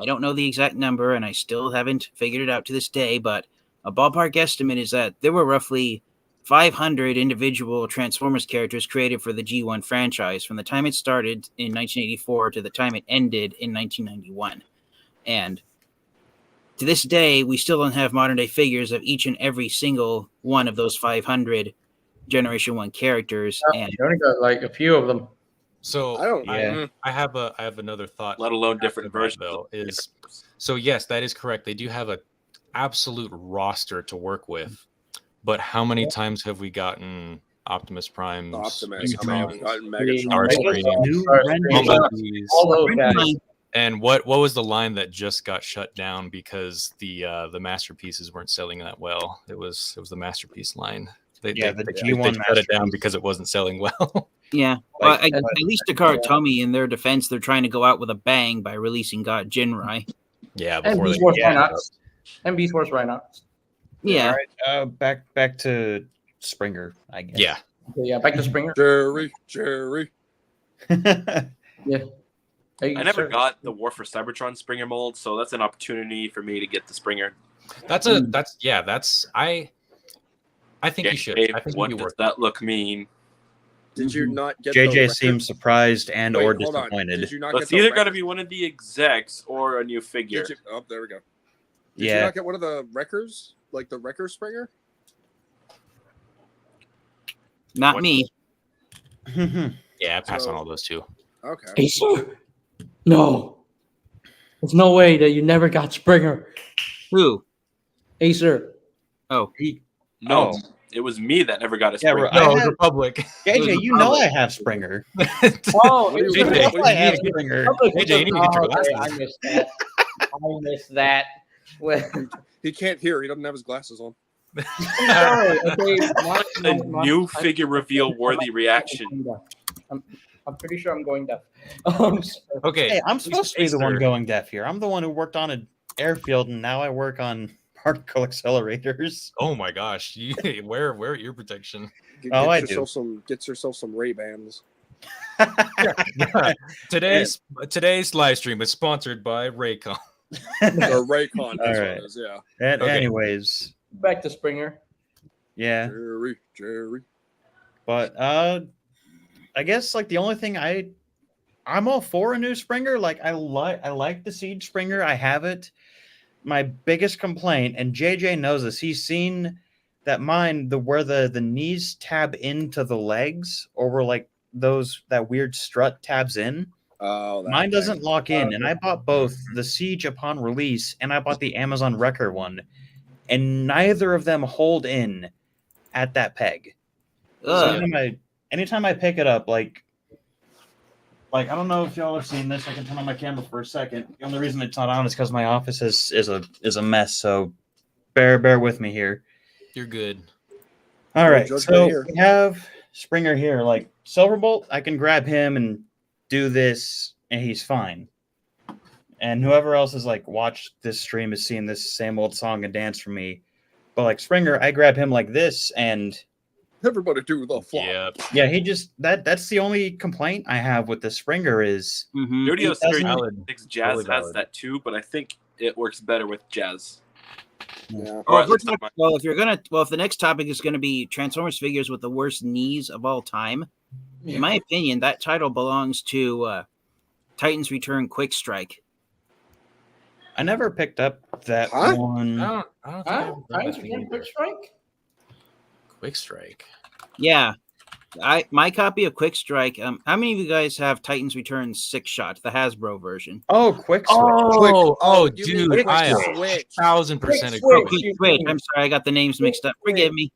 don't know the exact number, and I still haven't figured it out to this day, but a ballpark estimate is that there were roughly 500 individual Transformers characters created for the G1 franchise from the time it started in 1984 to the time it ended in 1991. And to this day, we still don't have modern day figures of each and every single one of those 500 Generation 1 characters. And You only got like a few of them. So I don't. Yeah. I have another thought. Let alone different after that, versions. though, is so yes, that is correct. They do have an absolute roster to work with, but how many times have we gotten Optimus Prime, Optimus, Megatron, I haven't gotten Starscream, New Bumblebees? All those guys. And what was the line that just got shut down because the masterpieces weren't selling that well? It was the masterpiece line. They the they G1 shut it down masterpiece. because it wasn't selling well. yeah, Like- at least Takara Tomy, in their defense, they're trying to go out with a bang by releasing God Jinrai. Yeah, And before Beast they Wars yeah. Rhinox. And Beast Wars Rhinox. Yeah. All right, back to Springer, I guess. yeah. Okay, yeah, back to Springer. Jerry. Yeah. Hey, I never sir. got the War for Cybertron Springer mold, so that's an opportunity for me to get the Springer. I think you should. Dave, I think what it'd be does worth it. that look mean? Did you not get the JJ record? seems surprised and Wait, or hold on. disappointed. Did you not So get it's the either got to record? be one of the execs or a new figure. Did you, oh, there we go. Did you Yeah. not get one of the wreckers? Like the wrecker Springer? Not What- me. Yeah, I pass So- on all those too. Okay. Hey, sir. No. There's no way that you never got Springer. Who? Hey, sir. Oh, No, Oh. it was me that never got a Yeah, Springer. right. No, I it was have- Republic. JJ, you know I have Springer. Oh, What do you- it's- You JJ, know I have Springer. AJ, you need to get your Oh, okay, glasses. I missed that. I missed that. Well, He can't hear. He doesn't have his glasses on. sorry. Okay, A new figure reveal worthy reaction. I'm pretty sure I'm going deaf. Okay. Hey, I'm supposed to be the one Sir. going deaf here. I'm the one who worked on an airfield, and now I work on particle accelerators. Oh my gosh. Where ear protection? Oh, I do. Get yourself some Ray Bans. Today's live stream is sponsored by Raycon. Or Raycon. All right. Yeah. And Okay. anyways, Back to Springer. yeah. Jerry. But I guess like the only thing I'm all for a new Springer. Like I like the Siege Springer. I have it. my biggest complaint, and JJ knows this. He's seen that mine, where the knees tab into the legs, or where like that weird strut tabs in. Oh, mine doesn't lock in, and I bought both the Siege upon release, and I bought the Amazon Wrecker one, and neither of them hold in at that peg. So anytime I pick it up, like I don't know if y'all have seen this. I can turn on my camera for a second. The only reason it's not on is because my office is a mess. So bear with me here. You're good. All right. So we have Springer here. Like Silverbolt, I can grab him and do this, and he's fine. And whoever else has like watched this stream is seeing this same old song and dance from me. But like Springer, I grab him like this, and everybody do the flop. Yeah, he just that's the only complaint I have with the Springer is Studio Series 6 Jazz has that too, but I think it works better with Jazz. Yeah. If the next topic is going to be Transformers figures with the worst knees of all time, in my opinion, that title belongs to Titans Return Quick Strike. I never picked up that one. I don't think Quick Strike? Quick Strike. Yeah. My copy of Quick Strike. How many of you guys have Titans Return 6-shot, the Hasbro version? Oh, Quick Switch. Dude, I 1,000% agree. Wait, I'm sorry, I got the names mixed up. Forgive me.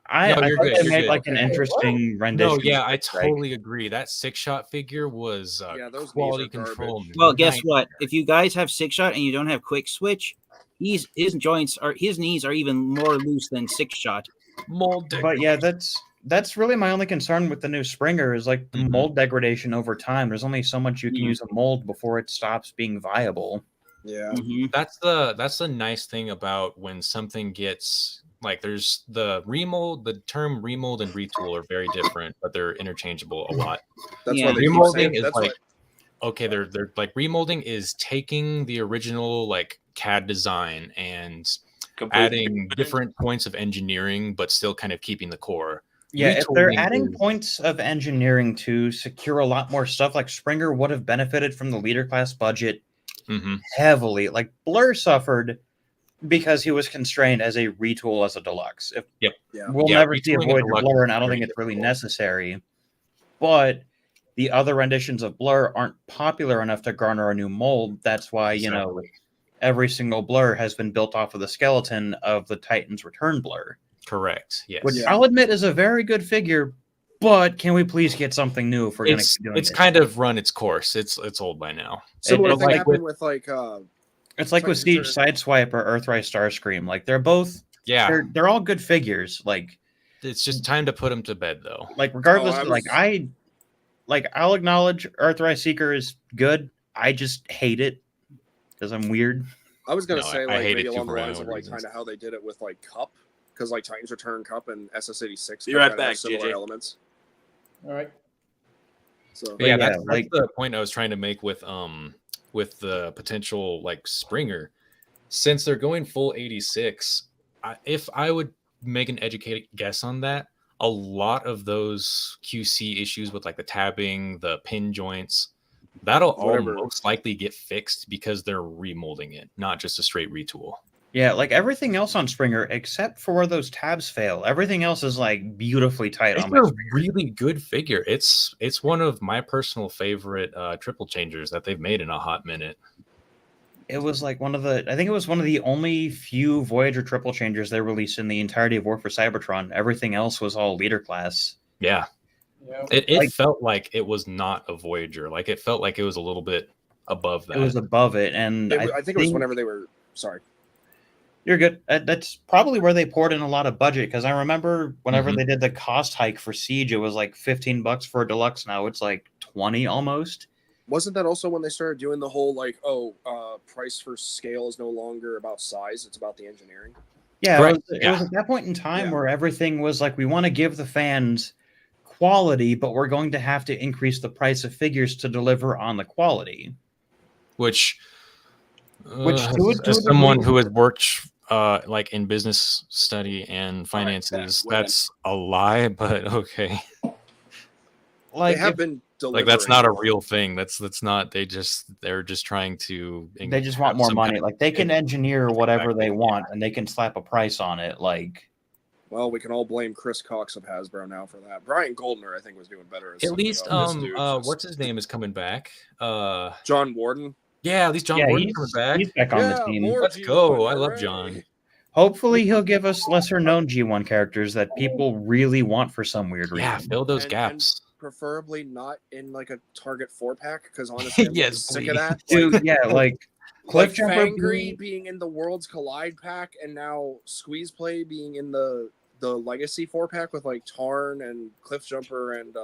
I thought they made like an interesting rendition. No, yeah, I totally agree. That 6-shot figure was those quality control. Well, guess what? If you guys have 6-shot and you don't have Quick Switch, his knees are even more loose than 6-shot. Mold. But yeah, that's really my only concern with the new Springer is like the mold degradation over time. There's only so much you can use a mold before it stops being viable. Yeah, that's the nice thing about when something gets like there's the remold. The term remold and retool are very different, but they're interchangeable a lot. That's why remolding is like okay, they're like remolding is taking the original like CAD design and adding different points of engineering, but still kind of keeping the core. Yeah, if they're adding points of engineering to secure a lot more stuff, like Springer would have benefited from the leader class budget heavily. Like Blur suffered because he was constrained as a retool as a deluxe. We'll never see a Voyager Blur, and I don't think it's really necessary. But the other renditions of Blur aren't popular enough to garner a new mold. That's why, every single Blur has been built off of the skeleton of the Titans Return Blur. Correct. Yes. Which I'll admit is a very good figure, but can we please get something new if we're going to keep doing it? It's kind of run its course. It's old by now. Similar thing happened with like it's like with Siege Sideswipe or Earthrise Starscream. Like they're both they're all good figures. Like it's just time to put them to bed though. Like regardless I'll acknowledge Earthrise Seeker is good. I just hate it because I'm weird. I was gonna say like maybe along the lines of like kind of how they did it with like Cup, because like Titans Return Cup and SS86 you're right back, similar JJ. elements. All right. So that's the point I was trying to make with the potential like Springer, since they're going full 86. If I would make an educated guess on that, a lot of those QC issues with like the tabbing, the pin joints, that'll all most likely get fixed because they're remolding it, not just a straight retool. Yeah, like everything else on Springer, except for where those tabs fail, everything else is like beautifully tight. It's a really good figure. It's one of my personal favorite triple changers that they've made in a hot minute. It was like I think it was one of the only few Voyager triple changers they released in the entirety of War for Cybertron. Everything else was all leader class. Yeah. It felt like it was not a Voyager. Like it felt like it was a little bit above that. It was above it, and I think it was whenever they were. Sorry, you're good. That's probably where they poured in a lot of budget, because I remember whenever they did the cost hike for Siege, it was like $15 for a deluxe. Now it's like 20 almost. Wasn't that also when they started doing the whole like, price for scale is no longer about size; it's about the engineering? Yeah, it was at that point in time where everything was like, we want to give the fans quality, but we're going to have to increase the price of figures to deliver on the quality. Which as someone who has worked like in business study and finances, that's a lie, but okay. They have been delivering. Like that's not a real thing. That's not. They're just trying to. They just want more money. Like they can engineer whatever they want, and they can slap a price on it. Like, well, we can all blame Chris Cox of Hasbro now for that. Brian Goldner, I think, was doing better. As at least, this what's his name is coming back? John Warden. Yeah, at least John Warden's coming back. He's back on the team. Let's go! I love John. Hopefully, he'll give us lesser known G1 characters that people really want for some weird reason. Yeah, fill those gaps. And preferably not in like a Target 4-pack, because honestly, I'm yes, sick of that. Dude, yeah, like Cliff Jumper being in the Worlds Collide pack, and now Squeeze Play being in the Legacy 4-pack with like Tarn and Cliff Jumper and.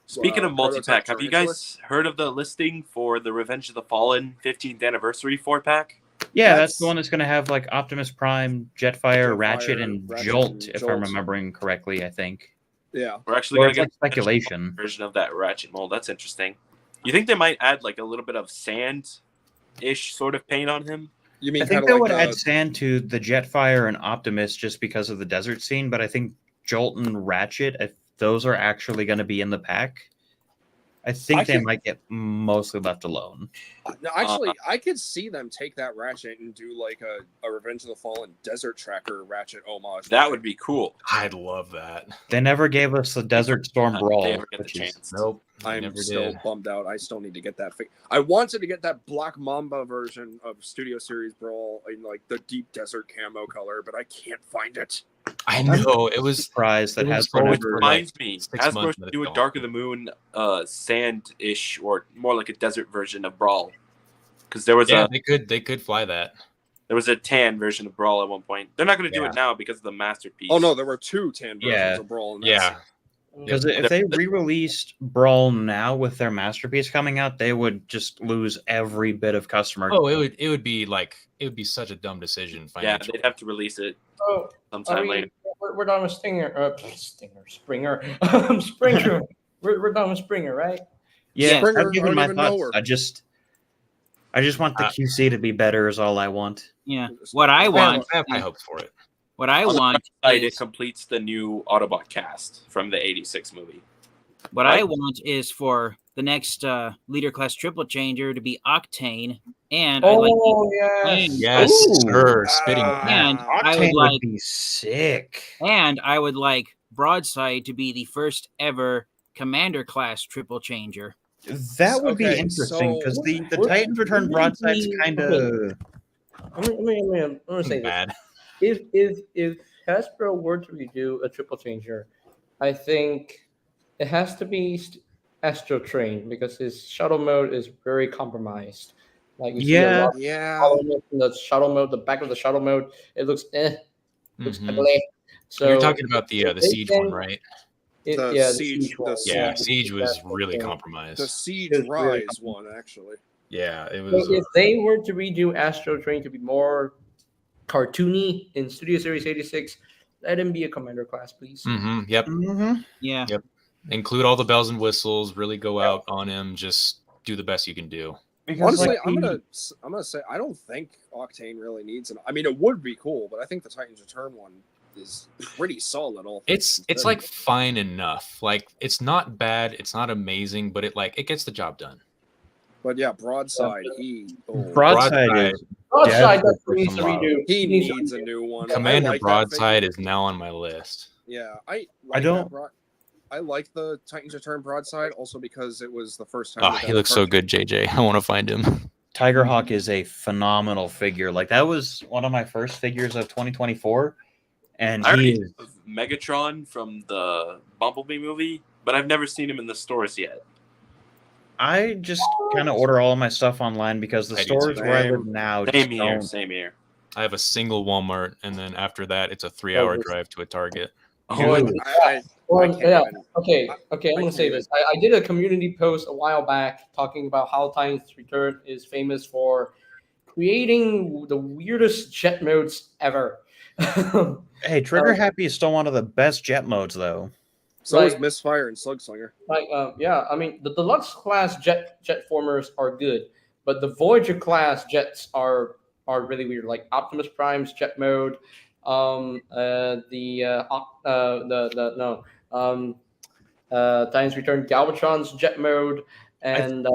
Speaking of multi-pack, have you guys heard of the listing for the Revenge of the Fallen 15th anniversary 4-pack? Yeah, that's the one that's going to have like Optimus Prime, Jetfire, Ratchet, and Jolt, if I'm remembering correctly. I think. Yeah, we're actually going to get speculation version of that Ratchet mold. That's interesting. You think they might add like a little bit of sand-ish sort of paint on him? You mean I think they would add sand to the Jetfire and Optimus just because of the desert scene, but I think Jolt and Ratchet, if those are actually going to be in the pack, I think they might get mostly left alone. No, actually, I could see them take that Ratchet and do like a Revenge of the Fallen Desert Tracker Ratchet homage. That would be cool. I'd love that. They never gave us the Desert Storm Brawl. They never get the chance. Nope. I'm still bummed out. I still need to get that. I wanted to get that Black Mamba version of Studio Series Brawl in like the deep desert camo color, but I can't find it. I know it was surprised that Hasbro which reminds me, Hasbro should do a Dark of the Moon sand-ish or more like a desert version of Brawl, because there was they could fly that. There was a tan version of Brawl at one point. They're not going to do it now because of the masterpiece. Oh no, there were 2 tan versions of Brawl. Because if they re-released Brawl now with their masterpiece coming out, they would just lose every bit of customer. Oh, it would be such a dumb decision. Yeah, they'd have to release it sometime later. We're done with Springer. Springer. We're done with Springer, right? Yeah, Springer, I've given my thoughts. I just want the QC to be better. Is all I want. Yeah, what I want. I have high hopes for it. What I want is it completes the new Autobot cast from the '86 movie. What I want is for the next leader class triple changer to be Octane, and yes, sir, spitting. And Octane would be sick. And I would like Broadside to be the first ever commander class triple changer. That would be interesting because the Titans Return Broadside's kind of. I'm gonna say bad. If Hasbro were to redo a triple changer, I think it has to be Astro Train because his shuttle mode is very compromised. Like you see a lot in the shuttle mode, the back of the shuttle mode, it looks looks ugly. So you're talking about the Siege one, right? Siege Siege was really compromised. The Siege Rise one, actually. Yeah, it was. So if they were to redo Astro Train to be more cartoony in Studio Series 86, let him be a commander class, please. Yep. Yeah. Yep. Include all the bells and whistles. Really go out on him. Just do the best you can do. Because honestly, I'm gonna say I don't think Octane really needs an. I mean, it would be cool, but I think the Titans Return one is pretty solid. It's like fine enough. Like it's not bad. It's not amazing, but it gets the job done. But yeah, Broadside. Broadside needs to redo. He needs a new one. Commander Broadside is now on my list. Yeah, I like the Titans Return Broadside also because it was the first time. Oh, he looks so good, JJ. I want to find him. TIGERHAWK is a phenomenal figure. Like that was one of my first figures of 2024, and he is Megatron from the Bumblebee movie, but I've never seen him in the stores yet. I just kind of order all of my stuff online because the stores where I live now same here. I have a single Walmart, and then after that, it's a 3-hour drive to a Target. Okay. I'm gonna say this. I did a community post a while back talking about how Titans Return is famous for creating the weirdest jet modes ever. Hey, Trigger Happy is still one of the best jet modes, though. So is Misfire and Slugslinger. I mean, the deluxe class jet formers are good, but the Voyager class jets are really weird. Like Optimus Prime's jet mode, Titans Return Galvatron's jet mode, and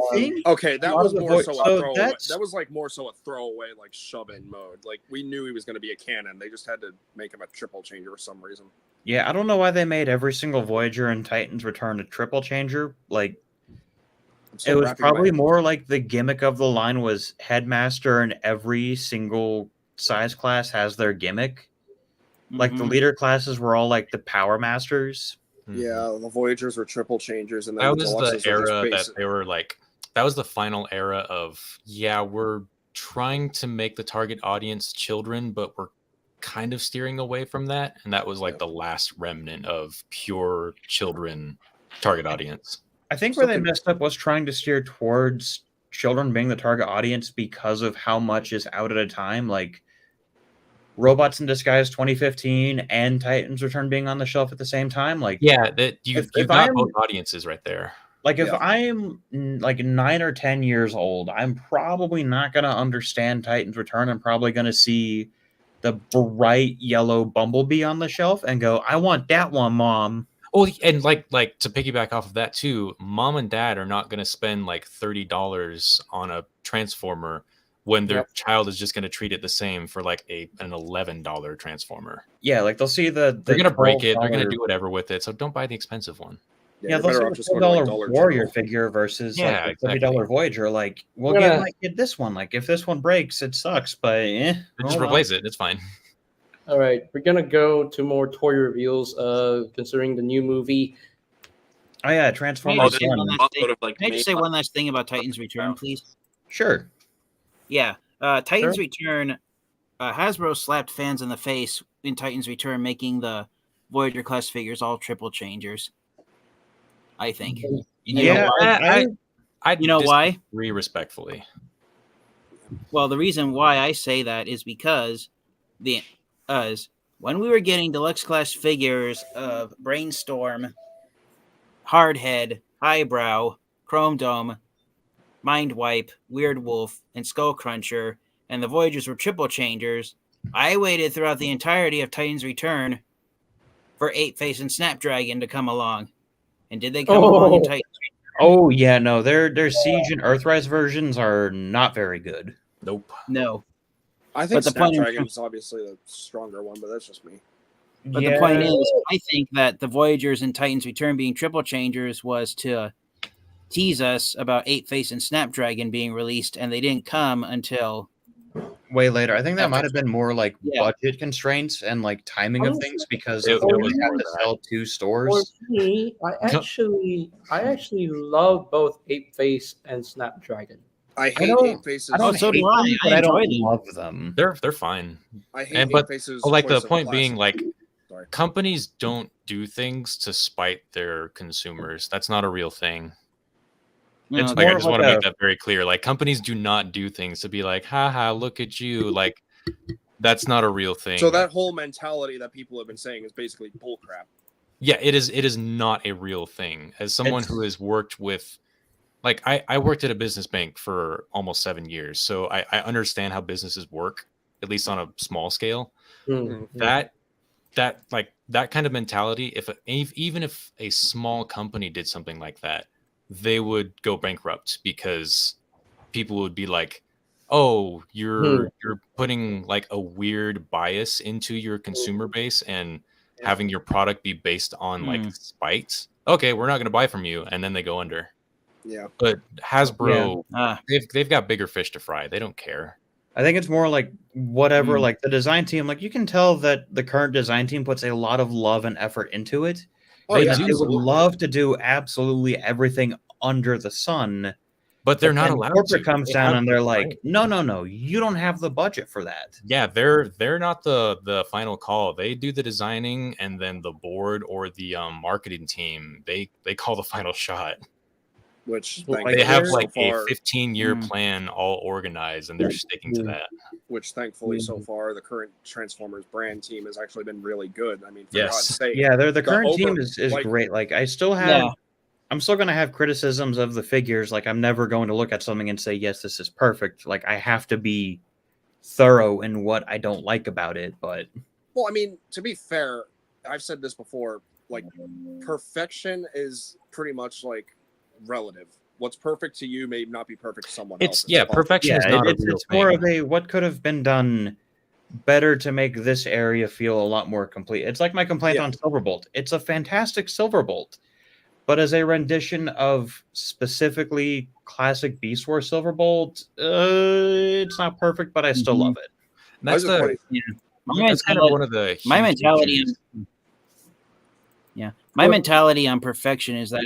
Okay, that lot was of the more voice- so a so throwaway. that's- That was like more so a throwaway, like shove-in mode. Like we knew he was going to be a cannon. They just had to make him a triple changer for some reason. Yeah, I don't know why they made every single Voyager in Titans Return a triple changer. Like, I'm still it was wrapping my probably head- more like the gimmick of the line was Headmaster, and every single size class has their gimmick. Like the Mhm. leader classes were all like the Power Masters. Yeah, the Voyagers were triple changers, and then That the was Deluxes the were just era that basic. they were like. That was the final era of we're trying to make the target audience children, but we're kind of steering away from that, and that was like the last remnant of pure children target audience. I think where they messed up was trying to steer towards children being the target audience because of how much is out at a time. Like Robots in Disguise 2015 and Titans Return being on the shelf at the same time. Like, Yeah, that you've if got I'm- both audiences right there. like if Yeah. I'm like 9 or 10 years old, I'm probably not going to understand Titans Return. I'm probably going to see the bright yellow Bumblebee on the shelf and go, I want that one, Mom. Oh, and like to piggyback off of that too, mom and dad are not going to spend like $30 on a Transformer when their child is just going to treat it the same for like an $11 Transformer. Yeah, like they'll see the They're going to break it. They're going to $12 do whatever with it. So don't buy the expensive one. Yeah, you're they'll better see off the just going to like $12 Dollar Warrior General. figure versus Yeah, like the $30 Voyager. Like, we'll I'm get gonna- like get this one. Like, if this one breaks, it sucks, but Just well. replace it. It's fine. all right, we're gonna go to more toy reveals. Considering the new movie. Oh yeah, May I Transformers just say 1. one last thing- may I just say one last thing about Titans Return, please? Sure. Yeah, Titans Return. Hasbro slapped fans in the face in Titans Return, making the Voyager class figures all triple changers. I think. Yeah, I You know why? disagree respectfully. Well, the reason why I say that is because when we were getting deluxe class figures of Brainstorm, Hardhead, Highbrow, Chrome Dome, Mind Wipe, Weird Wolf, and Skull Cruncher, and the Voyagers were triple changers, I waited throughout the entirety of Titan's Return for 8-Face and Snapdragon to come along. And did they come along in Titan? Oh yeah, no, their Siege and Earthrise versions are not very good. Nope. No. I think But the point Snapdragon is obviously the stronger one, but that's just me. But the point is, I think that the Voyagers and Titans Return being triple changers was to tease us about 8-Face and Snapdragon being released, and they didn't come until way later. I think that After- might have been more like Yeah. budget constraints and like timing of things because It they was have more to that. sell 2 For stores. me, I actually love both 8-Face and Snapdragon. I hate don't- 8-Faces. I don't so do hate I. them, I but I don't enjoy them. love them. They're fine. I hate And but 8-Faces. like the choice of point being classic. like Sorry. companies don't do things to spite their consumers. That's not a real thing. It's Like I more just of want to like make that very clear. Like companies do not do things to be like, haha, look at you. Like that's not a real thing. So that whole mentality that people have been saying is basically bullcrap. Yeah, it is not a real thing. As someone who has worked with like I worked at a business bank for almost 7 years. So I understand how businesses work, at least on a small scale. That kind of mentality, even if a small company did something like that, they would go bankrupt because people would be like, oh, you're putting like a weird bias into your consumer base and having your product be based on like spite. Okay, we're not going to buy from you, and then they go under. Yeah. But Hasbro, Ah, they've got bigger fish to fry. They don't care. I think it's more like whatever, like the design team, like you can tell that the current design team puts a lot of love and effort into it. Oh, They yeah, would absolutely. love to do absolutely everything under the sun. But they're But not then allowed corporate to. comes They down have and they're the like, right. no, you don't have the budget for that. Yeah, they're not the final call. They do the designing, and then the board or the marketing team they call the final shot. Which Well, thankfully They have so like far, a 15-year plan all organized, and they're sticking to that. which thankfully so far the current Transformers brand team has actually been really good. I mean, for Yes. God's sake. Yeah, the current over- team is like- great. Like I still have Yeah. I'm still gonna have criticisms of the figures. Like I'm never going to look at something and say, yes, this is perfect. Like I have to be thorough in what I don't like about it. But Well, I mean, to be fair, I've said this before. like perfection is pretty much like relative. What's perfect to you may not be perfect to someone else. Perfection is not a real it's more thing. of a what could have been done better to make this area feel a lot more complete. It's like my complaint on Silverbolt. It's a fantastic Silverbolt, but as a rendition of specifically classic Beast Wars Silverbolt, it's not perfect, but I still love it. That's kind of one of the my mentality. issues. My mentality on perfection is that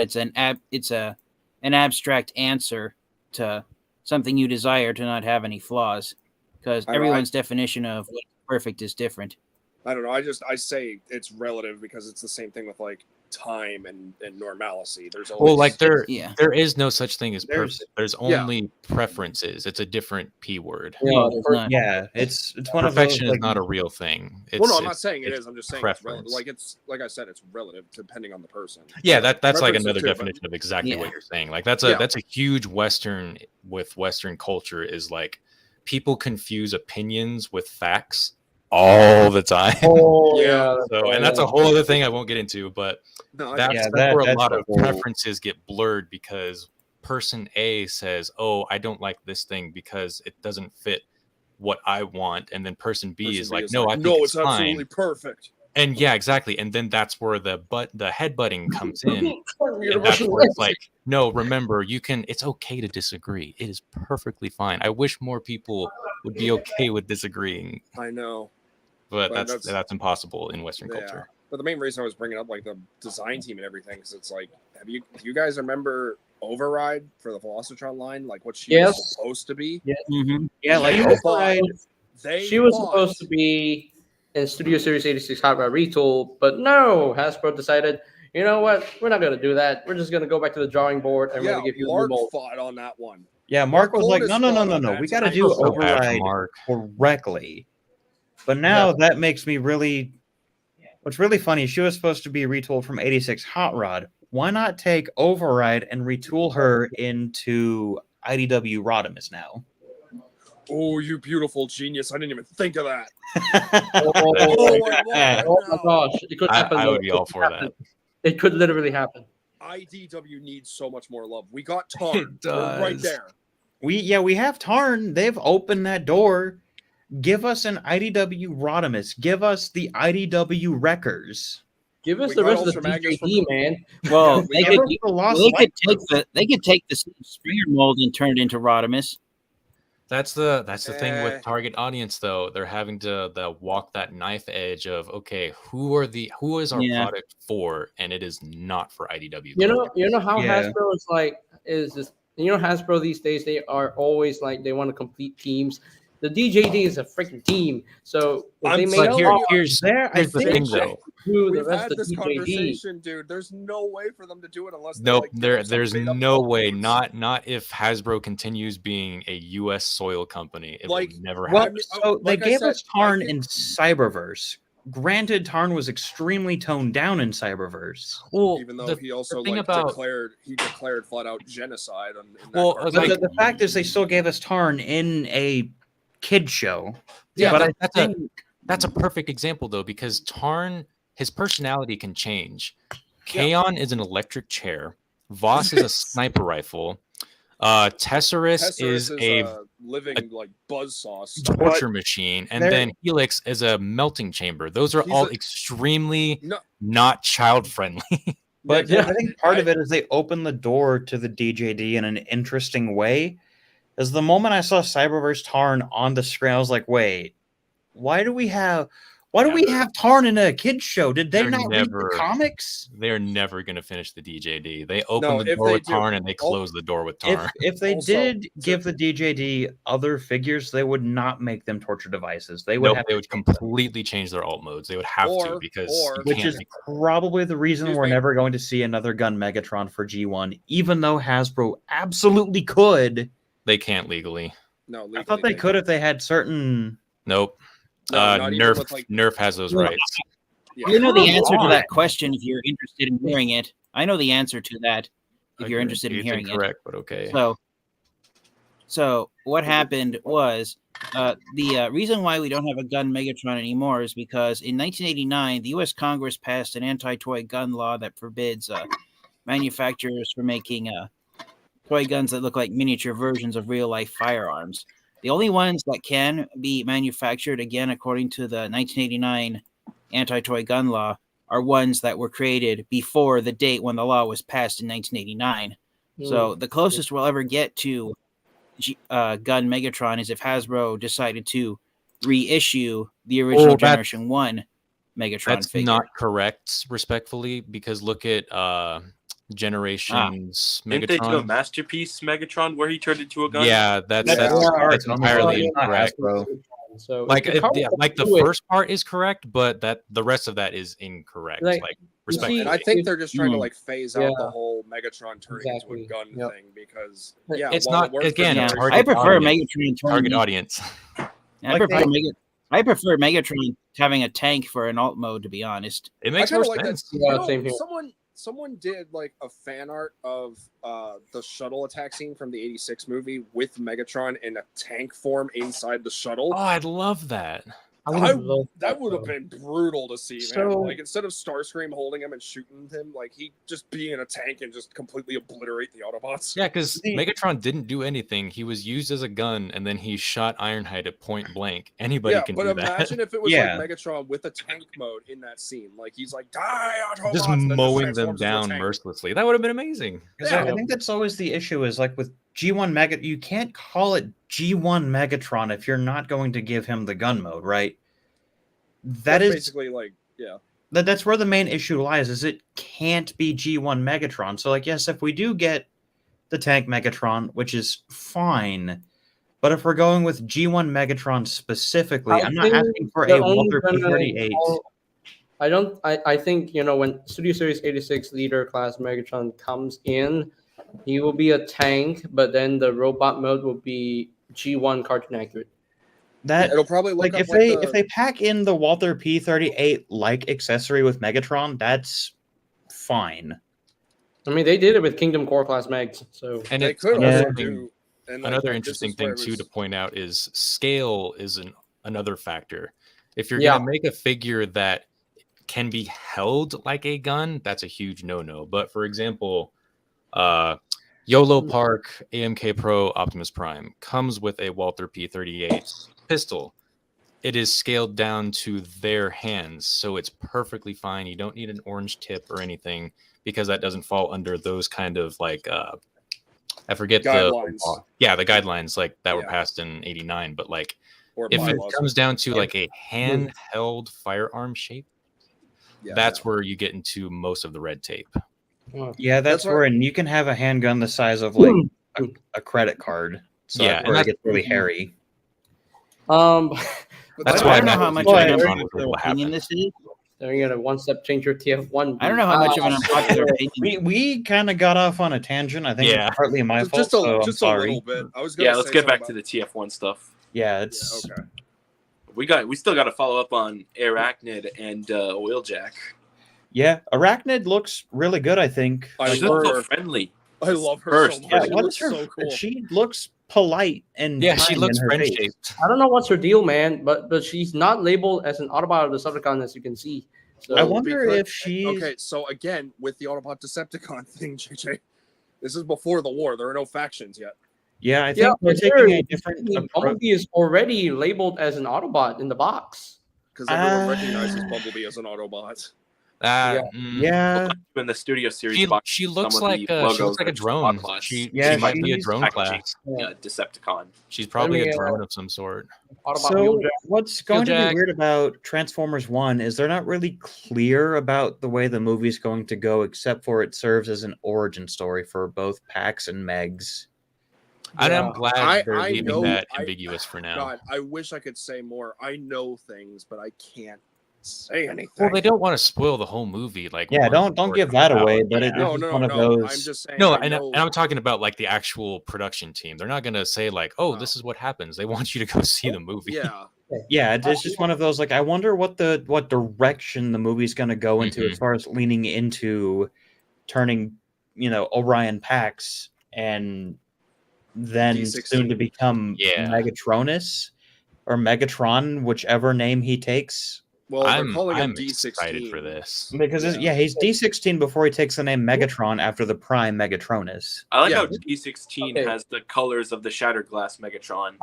it's an abstract answer to something you desire to not have any flaws, because everyone's definition of what's perfect is different. I don't know. I say it's relative because it's the same thing with like time and normalcy. There's always there is no such thing as perfect. There's only preferences. It's a different P word. It's one of those, perfection is not a real thing. Well, no, I'm not saying it is. I'm just saying it's relative. Like I said, it's relative depending on the person. Yeah, that's like another definition of exactly what you're saying. Like that's a huge Western culture is like people confuse opinions with facts all the time. And that's a whole other thing I won't get into, but that's where a lot of preferences get blurred because person A says, "Oh, I don't like this thing because it doesn't fit what I want," and then person B is like, "No, I think it's fine. Absolutely perfect." And yeah, exactly. And then that's where the headbutting comes in. And that's where it's like, no, remember, it's okay to disagree. It is perfectly fine. I wish more people would be okay with disagreeing. I know. But that's impossible in Western culture. But the main reason I was bringing up like the design team and everything, because it's like, do you guys remember Override for the Velocitron line? Like what she was supposed to be? Yeah, yeah, like Override. She was supposed to be in Studio Series 86 Hot Rod Retool, but no, Hasbro decided, you know what? We're not going to do that. We're just going to go back to the drawing board and we're going to give you Mark a mold. fought on that one. Yeah, Mark was like, no. We got to do Override correctly. But now that makes me really... What's really funny, she was supposed to be retooled from 86 Hot Rod. Why not take Override and retool her into IDW Rodimus now? Oh, you beautiful genius. I didn't even think of that. Oh my gosh. It could happen. I would be all for that. It could literally happen. IDW needs so much more love. We got Tarn. We're right there. We have Tarn. They've opened that door. Give us an IDW Rodimus. Give us the IDW Wreckers. Give us the rest of the DJD, man. Well, they could take the Springer mold and turn it into Rodimus. That's the thing with target audience, though. They're having to walk that knife edge of, okay, who is our product for, and it is not for IDW. You know how Hasbro Hasbro these days, they are always like they want to complete teams. The DJD is a freaking team, so here's the thing, though. We've had this conversation, dude. There's no way for them to do it unless there's no way. Not if Hasbro continues being a U.S. soil company. It will never happen. So they gave us Tarn in Cyberverse. Granted, Tarn was extremely toned down in Cyberverse. Well, even though he also declared flat out genocide. The fact is, they still gave us Tarn in a kid show. Yeah, but that's a perfect example though, because Tarn, his personality can change. Kaon is an electric chair. Voss is a sniper rifle. Tesserus is a living like buzzsaw torture machine, and then Helix is a melting chamber. Those are all extremely not child friendly. But I think part of it is they open the door to the DJD in an interesting way. As the moment I saw Cyberverse Tarn on the screen, I was like, wait, why do we have Tarn in a kid's show? Did they not read the comics? They're never going to finish the DJD. They open the door with Tarn and they close the door with Tarn. If they did give the DJD other figures, they would not make them torture devices. They would completely change their alt modes. They would have to, because which is probably the reason we're never going to see another Gun Megatron for G1, even though Hasbro absolutely could. They can't legally. No, legally I thought they could if they had certain. Nope. Nerf has those rights. Yeah. You know the answer to that question if you're interested in hearing it. I know the answer to that if you're interested in hearing it. Correct, but okay. So So what happened was the reason why we don't have a gun Megatron anymore is because in 1989, the U.S. Congress passed an anti-toy gun law that forbids manufacturers from making toy guns that look like miniature versions of real-life firearms. The only ones that can be manufactured, again, according to the 1989 anti-toy gun law, are ones that were created before the date when the law was passed in 1989. So the closest we'll ever get to gun Megatron is if Hasbro decided to reissue the original Generation 1 Megatron That's figure. not correct, respectfully, because look at Generations Megatron. Didn't they do a Masterpiece Megatron where he turned into a gun? Yeah, that's entirely incorrect. So like the first part is correct, but the rest of that is incorrect. Like respectfully. And I think they're just trying to like phase out the whole Megatron turning into a gun thing because it's not again. I prefer Megatron target audience. I prefer Megatron having a tank for an alt mode. To be honest, it makes more sense. Same here. Someone did like a fan art of the shuttle attack scene from the '86 movie with Megatron in a tank form inside the shuttle. Oh, I'd love that. That would have been brutal to see, man. Like instead of Starscream holding him and shooting him, like he just be in a tank and just completely obliterate the Autobots. Yeah, because Megatron didn't do anything. He was used as a gun, and then he shot Ironhide at point blank. Anybody can do that. But imagine if it was like Megatron with a tank mode in that scene. Like he's like, die, Autobots! Just mowing them down mercilessly. That would have been amazing. Yeah, I think that's always the issue is like with G1 Mega, you can't call it G1 Megatron if you're not going to give him the gun mode, right? That's basically like, that's where the main issue lies, is it can't be G1 Megatron. So like, yes, if we do get the tank Megatron, which is fine, but if we're going with G1 Megatron specifically, I'm not asking for a Walther P38. I think, when Studio Series 86 Leader Class Megatron comes in, he will be a tank, but then the robot mode will be G1 cartoon accurate. That it'll probably look like if they pack in the Walther P38 like accessory with Megatron, that's fine. I mean, they did it with Kingdom Core Class Megs, so and they could do. Another interesting thing too to point out is scale is another factor. If you're gonna make a figure that can be held like a gun, that's a huge no-no. But for example, YOLO Park AMK Pro Optimus Prime comes with a Walther P38 pistol. It is scaled down to their hands, so it's perfectly fine. You don't need an orange tip or anything because that doesn't fall under those kind of like I forget guidelines. the guidelines like that were passed in '89. But like if it comes down to like a handheld firearm shape, that's where you get into most of the red tape. Yeah, that's where, and you can have a handgun the size of like a credit card. So that's where it gets really hairy. That's why I don't know how much of an unpopular opinion this is. They're gonna one-step change your TF1. I don't know how much of an unpopular opinion. We kind of got off on a tangent. I think it's partly my fault. Just a little bit. I was gonna let's get back to the TF1 stuff. Yeah, it's okay. We still got to follow up on Arachnid and Wheeljack. Yeah, Arachnid looks really good. I think. She's so friendly. I love her so much. Yeah, she looks so cool. She looks polite and she looks friend-shaped. I don't know what's her deal, man, but she's not labeled as an Autobot or Decepticon, as you can see. So I wonder if she's okay. So again, with the Autobot Decepticon thing, JJ, this is before the war. There are no factions yet. Yeah, I think we're taking a different approach. Bumblebee is already labeled as an Autobot in the box because everyone recognizes Bumblebee as an Autobot. In the Studio Series box, she looks like a drone. She might be a drone class. Decepticon. She's probably a drone of some sort. So what's going to be weird about Transformers 1 is they're not really clear about the way the movie's going to go, except for it serves as an origin story for both Pax and Megs. And I'm glad they're leaving that ambiguous for now. God, I wish I could say more. I know things, but I can't say anything. Well, they don't want to spoil the whole movie. Like, don't give that away. But it's one of those. I'm just saying. And I'm talking about like the actual production team. They're not going to say like, "Oh, this is what happens." They want you to go see the movie. Yeah, it's just one of those. Like, I wonder what direction the movie's going to go into as far as leaning into turning, Orion Pax and then D16. soon to become Yeah. Megatronus or Megatron, whichever name he takes. Well, they're I'm calling him excited D16 for this. Because he's D16 before he takes the name Megatron after the Prime Megatronus. I like Yeah. how D16 Okay. has the colors of the Shattered Glass Megatron.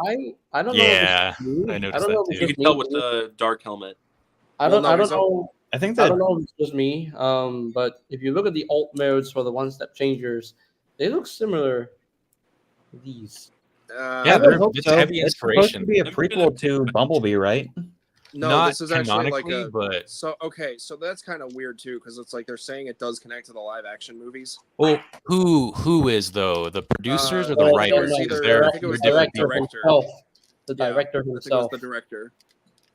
I don't know. Yeah, if it's me. I I noticed don't know that if too. it's You just can tell me. with the dark helmet. I don't Well, no, know. I think I that don't know if it's just me. But if you look at the alt modes for the one-step changers, they look similar to these. I Yeah, would they're- hope it's so. heavy It's supposed to inspiration. be a Maybe prequel they're- to Bumblebee, right? No, Not this is actually like canonically, a. but So okay, so that's kind of weird too, because it's like they're saying it does connect to the live action movies. well, who is though? The producers or the Well, writers? it's Because either- I think it they're was different director. people. himself. The Yeah, director I think it was himself. the director.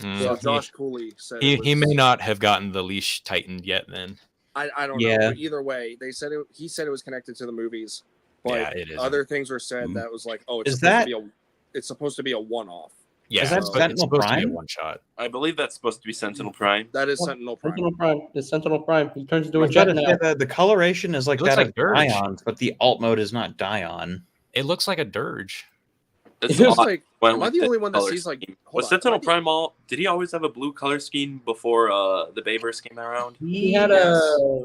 Mm, So Yeah. Josh Cooley said he, it was, he may not have gotten the leash tightened yet. Then I don't Yeah. know, but either way, he said it was connected to the movies. But yeah, it is. other things were said Mm. that was like, oh, Is it's supposed to be a one-off. Yeah, Is that it's Sentinel supposed to be a Prime? one shot. I believe that's supposed to be Sentinel Prime. That is Oh, Sentinel Prime. Sentinel Prime. It's Sentinel Prime. He turns into I a was jet about to now. say the coloration is like It looks that like of Dirge. Dion's, but the alt mode is not Dion. It looks like a dirge. It's It was odd Like, went am I with the this only one that color sees like? scheme. Hold Was on, Sentinel am I the- Prime did he always have a blue color scheme before the Bayverse came around? He had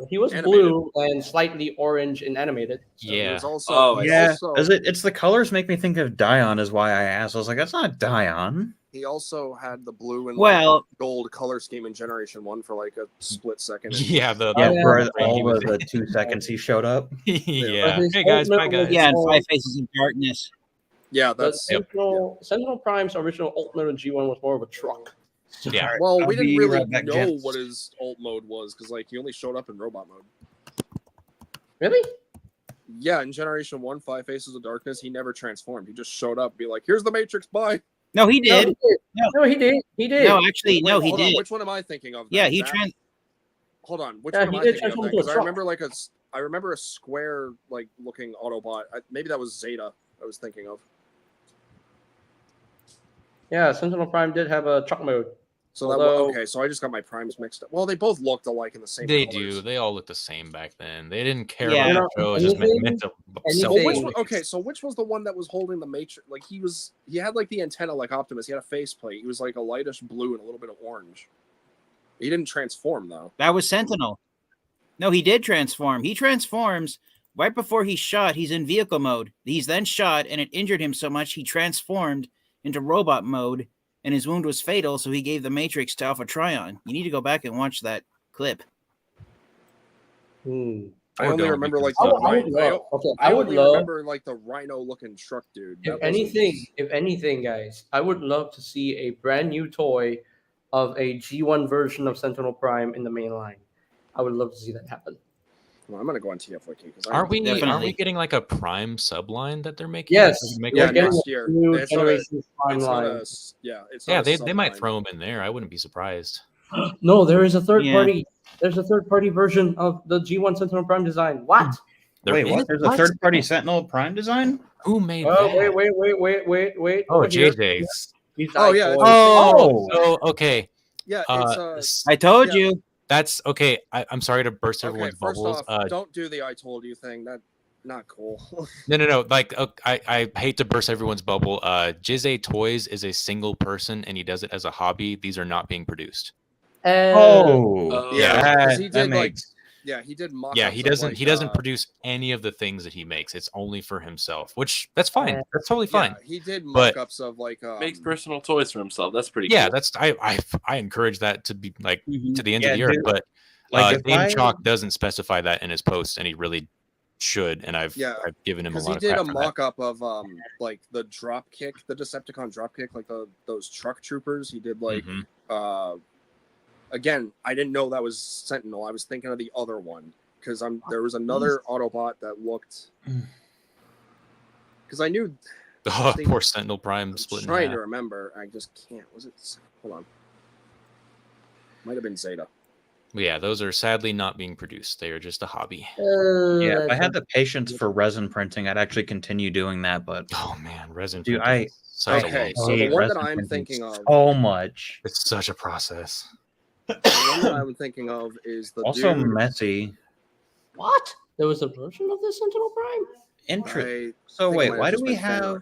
he was Animated. blue and slightly orange in animated. So he Yeah. was also, Oh, he Yeah, also, it's the colors make me think of Dion is why I asked. I was like, that's not Dion. he also had the blue and Well, gold color scheme in Generation 1 for like a split second. and- Yeah, the Yeah, yeah. for he all was- of the 2 seconds he showed up. yeah. his Hey guys, bye ultimate was- guys. yeah, and Oh. Five Faces of Darkness. Yeah, The that's Sentinel Prime's original alt mode in G1 was more of a truck. Yeah. well, I'll we didn't be really right back, know gents. what his alt mode was because like he only showed up in robot mode. Really? Yeah, in Generation 1, Five Faces of Darkness, he never transformed. He just showed up, be like, "Here's the Matrix, bye." No, he No, did. he did. No. No, he did. He did. No, actually, no, Wait, he hold on, did. which one am I thinking of? Yeah, then? he That- Hold on, which Yeah, one am he I did thinking of? transform Then? into a Because I truck. remember I remember a square like looking Autobot. Maybe that was Zeta. I was thinking of. Yeah, Sentinel Prime did have a truck mode. So Although- okay, so I just got my primes mixed up. Well, they both looked alike in the same. They colors. do. They all look the same back then. They didn't care Yeah. about the show. It was just Anything- meant to anything- sell. Well, which Thing. one, okay, so which was the one that was holding the Matrix? Like he had like the antenna like Optimus. He had a faceplate. He was like a lightish blue and a little bit of orange. He didn't transform though. That was Sentinel. No, he did transform. He transforms right before he's shot. He's in vehicle mode. He's then shot, and it injured him so much he transformed into robot mode, and his wound was fatal. So he gave the Matrix to Alpha Trion. You need to go back and watch that clip. I Or only don't, remember like because the I would rhino. love. Okay, I I would only love. remember like the rhino looking truck dude. That If anything, guys, I would love to see a brand new toy of a G1 version of Sentinel Prime in the main line. I would love to see that happen. Well, I'm gonna go on TF Wiki because aren't we Definitely. getting like a Prime subline that they're making? Yes. They're making Yeah, We're getting next a year. new It's not a- generation Prime it's not line. a it's not Yeah, a they might subline. throw them in there. I wouldn't be surprised. No, there is a third Yeah. party. There's a third party version of the G1 Sentinel Prime design. What? There Wait, what? is? There's a third party Sentinel Prime design? Who made Oh, that? wait. Oh, Over here. JJ's. These Oh, yeah, iPhones. Oh, So okay, Yeah, I told Yeah. you. that's okay. I'm sorry to burst okay. everyone's First bubbles. off, don't do the "I told you" thing. That not cool. No. Like, I hate to burst everyone's bubble. Jizze Toys is a single person, and he does it as a hobby. These are not being produced. oh, Yeah, that, 'cause he that did, like, makes yeah, he did mock. Yeah, he doesn't. He doesn't produce any of the things that he makes. It's only for himself, which that's fine. That's totally fine. Yeah, he did But- mock-ups of like makes personal toys for himself. That's pretty Yeah, cool. that's I encourage that to be like to the end Yeah, of the earth. dude, But like if Dame I- Chalk doesn't specify that in his post, and he really should. And I've given him a because lot he of did crap a for that. mock-up of like the drop kick, the Decepticon drop kick, like those truck troopers. He did like Mhm. again, I didn't know that was Sentinel. I was thinking of the other one because there was another Autobot that looked because I knew Oh, they- poor Sentinel Prime I'm split in trying to half. remember. I just can't. Was it? Hold on. Might have been Zeta. Yeah, those are sadly not being produced. They are just a hobby. Yeah, if I had the patience for resin printing, I'd actually continue doing that. But Oh man, resin. Dude, printing is such a Okay, waste. so the hate one that resin I'm printing thinking of, so much. It's such a process. the one that I'm thinking of is the Also dude. messy. What? There was a version of the Sentinel Prime? So wait, why do we have?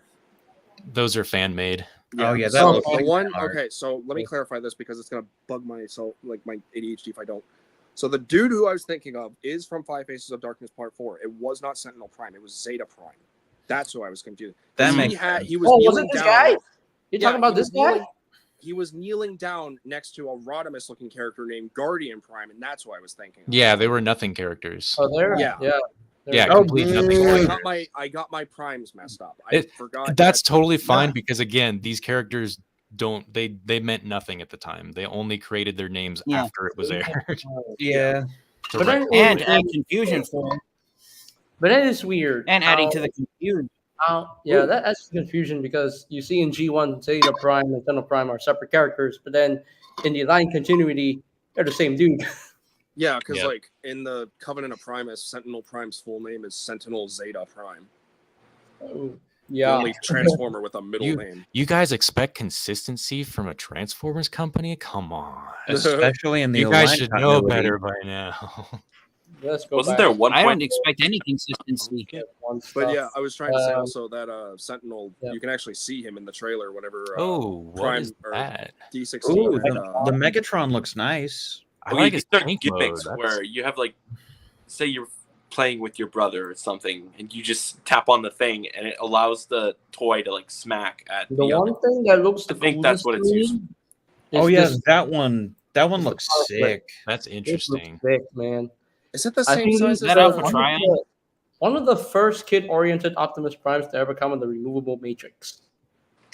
Those are fan made. Yeah. Oh yeah, that So looks the like one. art. Okay, so let me clarify this because it's gonna bug my ADHD if I don't. So the dude who I was thinking of is from Five Faces of Darkness Part 4. It was not Sentinel Prime. It was Zeta Prime. That's who I was confused. That he makes had. sense. He was Oh, was kneeling it this down. guy? You talking about he this was kneeling- guy? He was kneeling down next to a Rodimus-looking character named Guardian Prime, and that's who I was thinking of. Yeah, they were nothing characters. Oh, there. Yeah. Yeah. Yeah, Oh, complete nothing So characters. I got my primes messed up. I forgot. That's that- totally fine because again, these characters they meant nothing at the time. They only created their names Yeah. after it was aired. Yeah. to But then, And to add confusion for but that is weird. and adding to the confusion. Yeah, that adds confusion because you see in G1, Zeta Prime and Sentinel Prime are separate characters, but then in the line continuity, they're the same dude. Yeah, because Yeah. like in the Covenant of Primus, Sentinel Prime's full name is Sentinel Zeta Prime. The Yeah. only Transformer with a middle name. You guys expect consistency from a Transformers company? Come on. Especially in the You guys Alliance should know continuity. better by now. Let's go Wasn't back. there one I point? don't expect any consistency. One But yeah, stuff. I was trying to say Um, also that Sentinel, yeah. you can actually see him in the trailer whenever Oh, what Prime is or that? D16. Ooh, and, the Megatron looks nice. I Okay, like you his start tank gimmicks mode. where you have like, say you're playing with your brother or something, and you just tap on the thing, and it allows the toy to like smack at The the one other. thing that looks the I think that's coolest what it's to me used is Oh yeah, this- that one it's looks the sick. That's this looks interesting. sick, man. Is it the I same think size he's as that Alpha one of Trion? one of the first kid-oriented Optimus Primes to ever come with the removable Matrix.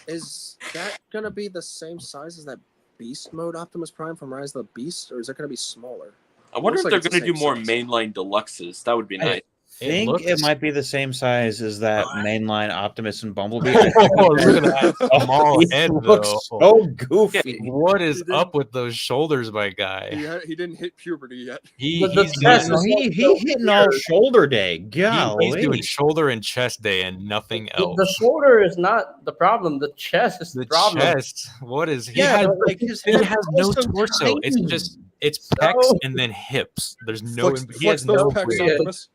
Is that gonna be the same size as that Beast Mode Optimus Prime from Rise of the Beast, or is it gonna be smaller? I wonder Looks if like they're it's the going to do same more size. mainline deluxes. That would be nice. I think looks- it might be the same size as that mainline Optimus and Bumblebee. Oh, look at that small He head, looks though. so goofy. What is He did- up with those shoulders, my guy? He didn't hit puberty yet. He, The he's, chest doing, is He hitting all shoulder day. he's Golly. doing shoulder and chest day and nothing The else. shoulder is not the problem. The chest is the The problem. chest. What is he Yeah, has? but, like, his He head has is no so torso. It's tiny. just it's So- pecs and then hips. There's no. He has those no. pecs, rib. Optimus.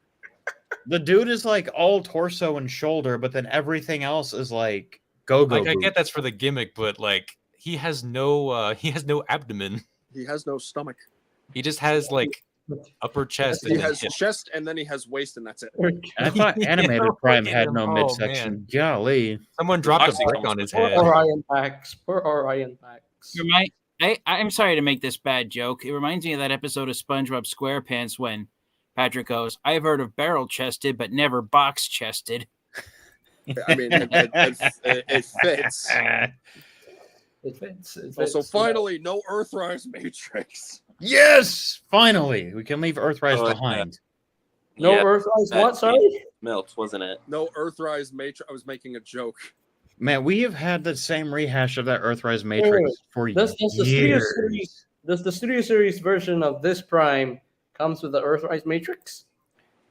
The dude is like all torso and shoulder, but then everything else is like go-go. Like I get boots. that's for the gimmick, but like he has no. He has no abdomen. He has no stomach. He just has like upper chest. He And then has hips. chest and then he has waist, and that's it. And I thought Yeah, Animated Prime had no oh, midsection. Golly. Someone dropped a Oxy brick comes on his Poor head. Orion Pax. Poor Orion Pax. I'm sorry to make this bad joke. It reminds me of that episode of SpongeBob SquarePants when Patrick goes, "I've heard of barrel-chested, but never box-chested." I mean, it fits. It fits. It Also, fits. finally, no Earthrise Matrix. Yes! Finally, we can leave Earthrise Oh, yeah. behind. No Yeah, Earthrise. that What? Sorry. Melt, wasn't it? No Earthrise Matrix. I was making a joke. Man, we have had the same rehash of that Earthrise Matrix for That's the studio years. series. Does the studio series version of this Prime comes with the Earthrise Matrix?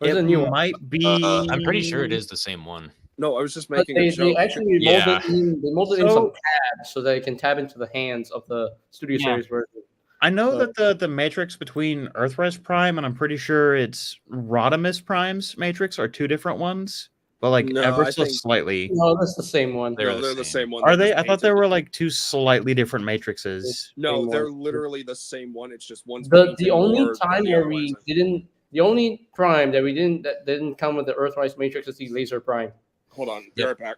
Or is it a new one? might be. I'm pretty sure it is the same one. No, I was just But making a they joke. actually Yeah. molded in some So- tabs so that it can tab into the hands of the studio Yeah. series version. I know So- that the matrix between Earthrise Prime and I'm pretty sure it's Rodimus Prime's matrix are two different ones, but like No, ever I so think- slighly. No, that's the same one. They're No, the they're the same. same one. Are They're they? just I thought they painted. were like two slightly different matrices. No, Same they're one. literally the same one. It's just one's The painted only more time than the where other one we isn't. didn't, the only Prime that didn't come with the Earthrise Matrix is the Laser Prime. Hold on, be Yep. right back.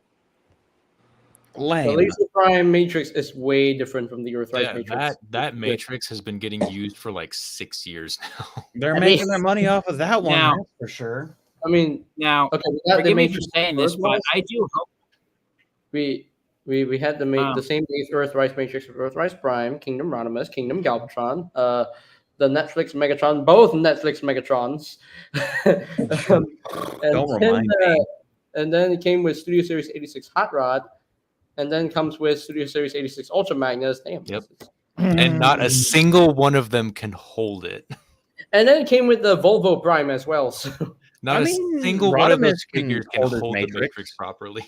The Lame. Laser Prime Matrix is way different from the Earthrise Yeah, Matrix. that matrix has been getting used for like 6 years now. They're At making least- their money off of that one, Now- that's for sure. I mean, Now, okay, we got the forgive me for Matrix saying this, but Earthrise. I do hope We had Wow. the same base Earthrise Matrix with Earthrise Prime, Kingdom Rodimus, Kingdom Galvatron, the Netflix Megatron, both Netflix Megatrons. and Don't then, remind me. And then it came with Studio Series 86 Hot Rod, and then comes with Studio Series 86 Ultra Magnus. Damn. Yep. And not a single one of them can hold it. And then it came with the Volvo Prime as well. So Not I a mean, single one of those Rodimus can figures can hold his hold the matrix. matrix properly.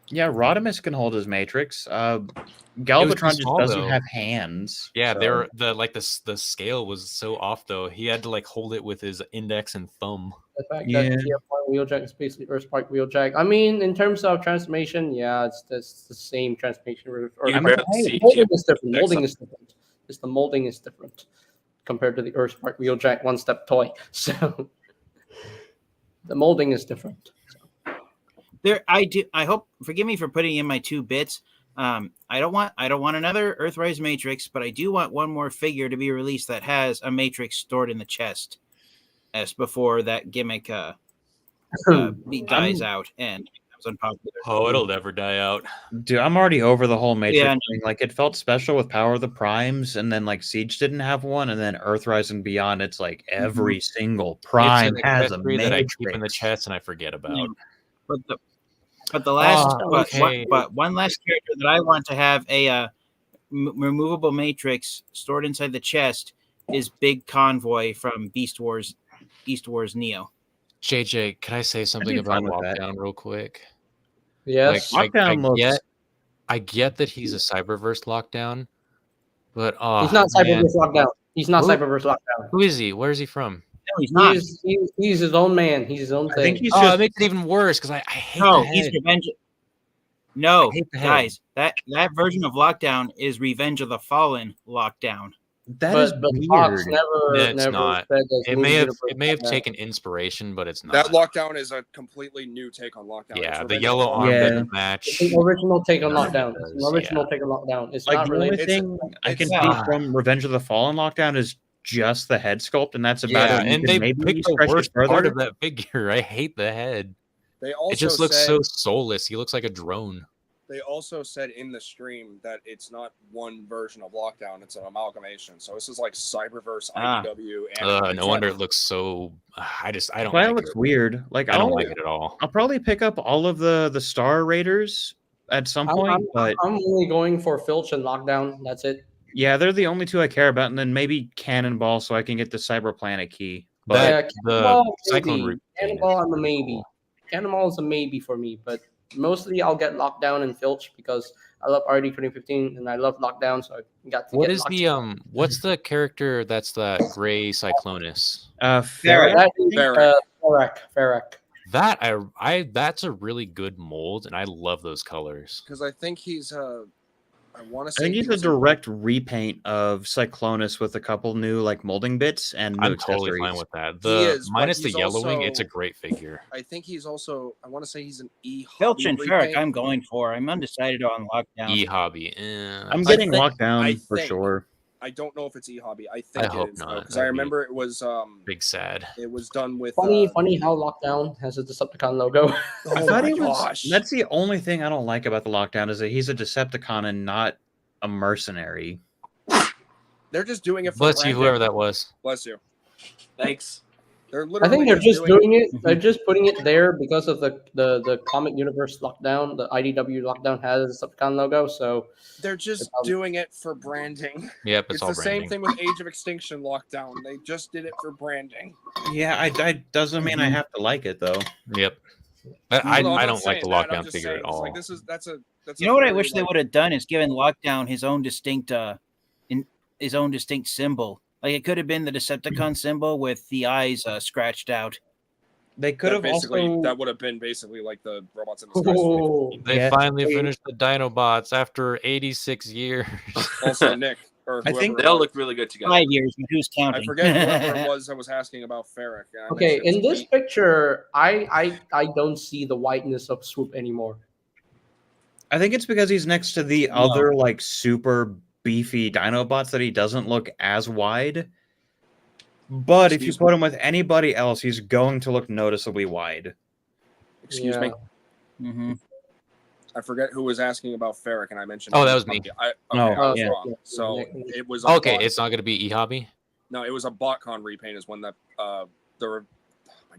Yeah, Rodimus can hold his matrix. too Galvatron just small, doesn't though. have hands. Yeah, so- they're the scale was so off though. He had to like hold it with his index and thumb. The fact Yeah. that TF1 Wheeljack is basically Earthspark Wheeljack. I mean, in terms of transformation, yeah, it's the same transformation. You Or, can barely see molding TF1 is different. Wheeljack Molding is different. It's the molding is different compared to the Earthspark Wheeljack one-step toy. So the molding is different. I hope. Forgive me for putting in my 2 bits. I don't want another Earthrise Matrix, but I do want one more figure to be released that has a Matrix stored in the chest, as before that gimmick dies out and becomes unpopular. Oh, it'll never die out. Dude, I'm already over the whole Matrix Yeah. thing. Like, it felt special with Power of the Primes, and then like Siege didn't have one, and then Earthrise and Beyond, it's like every single Prime It's an has a accessory that I Matrix. keep in the chest and I forget about. But the last, okay. but one last character that I want to have a removable Matrix stored inside the chest is Big Convoy from Beast Wars Neo. JJ, can I say something be about fine with that. Lockdown real quick? Yes. Lockdown I get that he's a Cyberverse Lockdown, but He's not man. Cyberverse Lockdown. He's not Who? Cyberverse Lockdown. Who is he? Where is he from? No, he's not. He's his own man. He's his own I thing. think he's Oh, just it makes it even worse because I hate No, the he's head. Revenge. No, I hate the head. guys, that version of Lockdown is Revenge of the Fallen Lockdown. that is but Fox weird. It's never not. said that It movie may have universe Lockdown. taken inspiration, but it's not. That Lockdown is a completely new take on Lockdown. Yeah, It's the Revenge yellow of the Fallen. Yeah. armband match. It's the original take on None of it Lockdown. It's does, the original yeah. take on Lockdown. It's Like not the only related. thing I can see not. from Revenge of the Fallen Lockdown is just the head sculpt, and that's about Yeah, it. You and can they maybe picked the stretch it worst part further. of that figure. I hate the head. They also It just looks said, so soulless. He looks like a drone. They also said in the stream that it's not one version of Lockdown; it's an amalgamation. So this is like Cyberverse, IDW, and No wonder it looks so. I don't Why like it looks it. weird. Like I don't like it at all. I'll probably pick up all of the Star Raiders at some point, but I'm only going for Filch and Lockdown. That's it. yeah, they're the only 2 I care about, and then maybe Cannonball so I can get the Cyber Planet key. But Yeah, the Cannonball, Cyclone maybe. Route. Cannonball, I'm a maybe. Cannonball is a maybe for me, but mostly I'll get Lockdown and Filch because I love RD 2015 and I love Lockdown, so I got to What get is the what's the character that's that gray Cyclonus? Farrah? Ferric. That that's a really good mold, and I love those colors. because I think he's I want to I say think he's a was direct repaint of Cyclonus with a couple new like molding bits and new I'm totally accessories. fine with that. He The is, but minus the he's yellowing, it's a also- great figure. I think he's also. I want to say he's an E. Filch and Hobby Ferric, repaint. I'm going for. I'm undecided on Lockdown. E hobby. I'm getting think- locked down I for think- sure. I don't know if it's E Hobby. I think hope it is not. because I That'd be remember it was big sad. it was done with Funny how Lockdown has a Decepticon logo. I Oh thought my he was. gosh. That's the only thing I don't like about the Lockdown is that he's a Decepticon and not a mercenary. They're just doing it for Bless you, branding. whoever that was. Bless you. Thanks. They're I literally. think they're just doing it. Mhm. They're just putting it there because of the comic universe Lockdown. The IDW Lockdown has a Decepticon logo, so They're just probably- doing it for branding. Yep, It's it's all the same branding. thing with Age of Extinction Lockdown. They just did it for branding. Yeah, I doesn't mean I have to like it though. Yep. But I No, I'm not don't like saying the that. I'm lockdown just figure saying at it's all. Like that's a. You know what I wish they would have done is given Lockdown his own distinct symbol. Like it could have been the Decepticon symbol with the eyes scratched out. They could have also. That would have been basically like the robots in the sky. oh, They Yeah. finally finished the Dinobots after 86 years. Also, Nick or I whoever think They all look really good together. 5 years, but who's counting? I forget whoever it was that was asking about Ferric. and I okay. mentioned In this Pete. picture, I don't see the whiteness of Swoop anymore. I think it's because he's next to the No. other like super beefy Dinobots that he doesn't look as wide. But if you Excuse put him with anybody else, he's going to look noticeably wide. Excuse Yeah. me. hmm I forget who was asking about Ferric, and I mentioned. Oh, that was me. I No, was yeah. wrong. So Yeah. it was. Okay, bot- it's not going to be e-hobby no, it was a BotCon repaint. Is when that oh my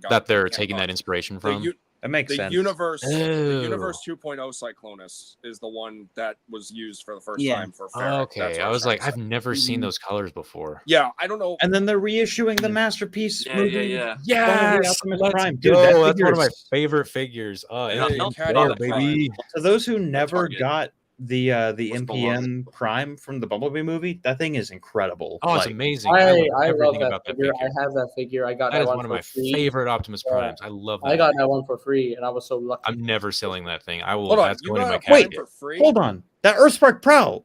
God, that they're I can't taking talk. that inspiration The, from. u- That makes the sense. universe, the Oh. universe 2.0 Cyclonus is the one that was used for the first Yeah. time for Ferric. Okay, That's what I was trying like, to I've say. never seen Mhm. those colors before. Yeah, I don't know. And then they're reissuing the masterpiece Yeah, movie. yeah. Yes, Optimus let's Prime. go. Dude, that That's figure one of my is- favorite figures. Oh, Yeah, it's Cat there, Prime. baby. So those who never Target. got the What's MPM Prime from the Bumblebee movie. That thing is incredible. Oh, it's Like, amazing. I love love everything that about that figure. figure. I have that figure. I got That that is one one of for my free. favorite Optimus Yeah. Primes. I love that. I got that one for free, and I was so lucky. I'm never selling that thing. I will. Hold on, That's you going in got my a Prime casket. for free? hold on, that Earthspark Prowl.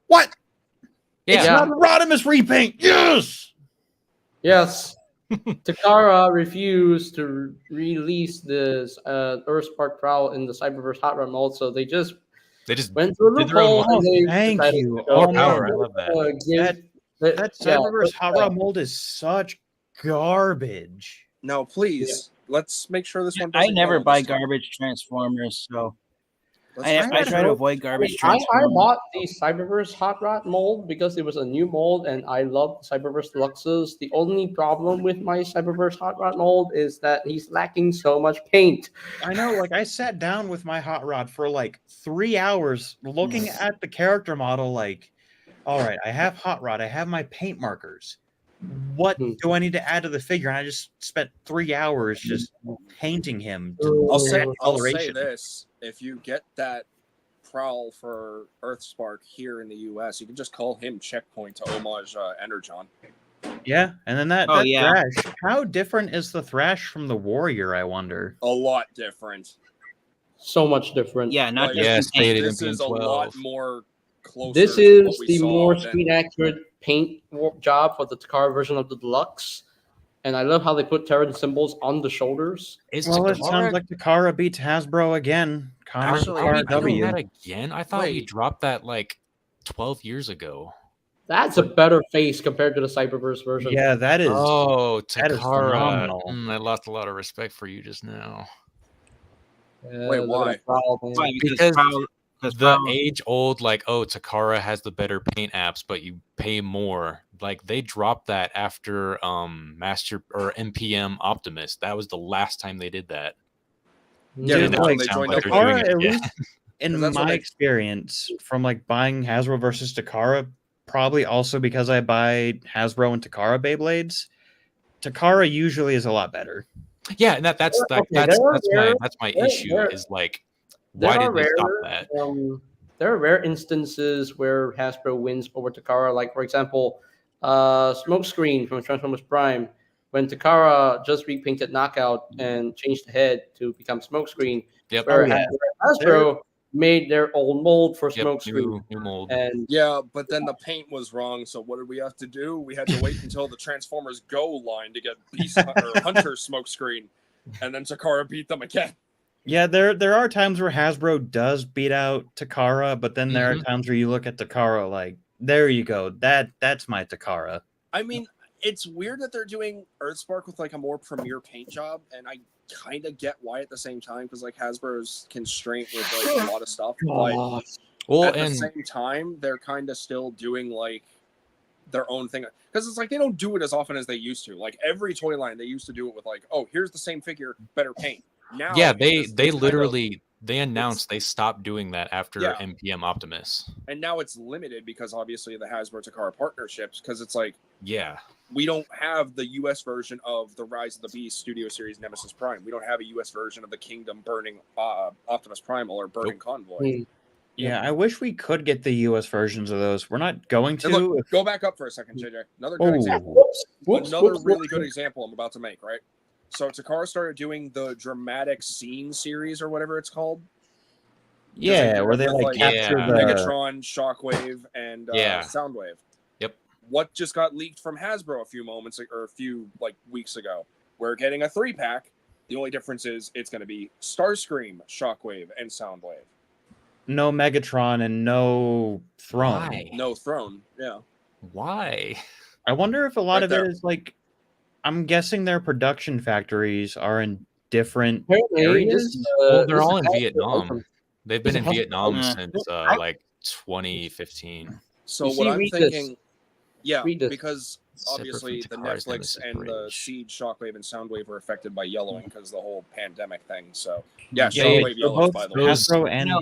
What? It's Yeah. not a Rodimus repaint. Yes. Yes. Takara refused to release this Earthspark Prowl in the Cyberverse Hot Rod mold, so they just They just went through a did their own loophole and they Thank decided you. to go More Oh, power. I man. love that. That Cyberverse Hot Rod mold is such garbage. No, please. Let's make sure this one I doesn't never yellow buy this time. garbage Transformers, so Let's I make try to sure- avoid garbage I Transformers. bought the Cyberverse Hot Rod mold because it was a new mold, and I love the Cyberverse Deluxes. The only problem with my Cyberverse Hot Rod mold is that he's lacking so much paint. I know, like I sat down with my hot rod for like 3 hours looking at the character model, like, all right, I have hot rod, I have my paint markers. What do I need to add to the figure? And I just spent 3 hours just painting him. I'll say coloration. this: if you get that Prowl for Earthspark here in the U.S., you can just call him Checkpoint to homage Energon. Yeah, and then that Thrash. How different is the Thrash from the Warrior, I wonder? A lot different. So much different. Yeah, not Like, just Yes, in paint. stated This is a lot more closer. This to what is we the saw more than- screen accurate paint job for the Takara version of the Deluxe. And I love how they put Terran symbols on the shoulders. Well, it sounds like Takara beats Hasbro again. Connor Actually, are we doing W. that again? I thought we Wait. dropped that like 12 years ago. That's a better face compared to the Cyberverse version. Yeah, that is. Oh, that is Takara. phenomenal. I lost a lot of respect for you just now. Wait, why? Why? Because the Prowl- age-old, like, oh, Takara has the better paint apps, but you pay more. Like, they dropped that after Master or MPM Optimus. That was the last time they did that. Yeah, Dude, that's like, when they joined up with Takara, it at again. least in 'Cause that's what my they- experience from like buying Hasbro versus Takara, probably also because I buy Hasbro and Takara Beyblades, Takara usually is a lot better. Yeah, and that's Okay, that's there my there- issue there- is like, There why are did they stop rare, that? there are rare instances where Hasbro wins over Takara. Like, for example, Smokescreen from Transformers Prime, when Takara just repainted Knockout and changed the head to become Smokescreen, Yep. where, Oh, yeah. where Hasbro made their old mold for Yep, Smokescreen. new mold. And Yeah, but then the paint was wrong. So what did we have to do? We had to wait until the Transformers Go line to get Beast or Hunter Smokescreen, and then Takara beat them again. Yeah, there are times where Hasbro does beat out Takara, but then there are Mhm. times where you look at Takara like, there you go, that's my Takara. I mean, it's weird that they're doing Earthspark with like a more premier paint job, and I kind of get why at the same time, because like Hasbro's constraint with like a lot of stuff. But Well, at the and same time, they're kind of still doing like their own thing, because it's like they don't do it as often as they used to. Like every toy line, they used to do it with like, oh, here's the same figure, better paint. Now, yeah, it's they just kind of- literally they announced they stopped doing that after Yeah. MPM Optimus. and now it's limited because obviously the Hasbro Takara partnerships, because it's like Yeah. we don't have the U.S. version of the Rise of the Beast Studio Series Nemesis Prime. We don't have a U.S. version of the Kingdom burning Optimus Primal or burning Convoy. Yeah, I wish we could get the US versions of those. We're not going to. And look, if- go back up for a second, JJ. Another good Oh. example. Whoops, Another whoops, really whoops. good example I'm about to make, right? So Takara started doing the dramatic scene series or whatever it's called. yeah, where they with, like like, capture Yeah. the Megatron, Shockwave, and Yeah. Soundwave. Yep. What just got leaked from Hasbro a few weeks ago? We're getting a 3-pack. The only difference is it's going to be Starscream, Shockwave, and Soundwave. no Megatron and no Throne. Why? No Throne. Yeah. Why? I wonder if a lot Right of there. it is like, I'm guessing their production factories are in different Apparently, areas. Well, they're this all is in Hasbro Vietnam. item. They've been in It's a Vietnam hospital. since like 2015. So You what see, I'm read this. thinking, yeah, Read this. because Separate obviously the from Takara's Netflix Nemesis and the Bridge. Seed, Shockwave, and Soundwave were affected by yellowing because of the whole pandemic thing. So yeah, Yeah, Shockwave they're yellows, both by the way. those- Hasbro and No.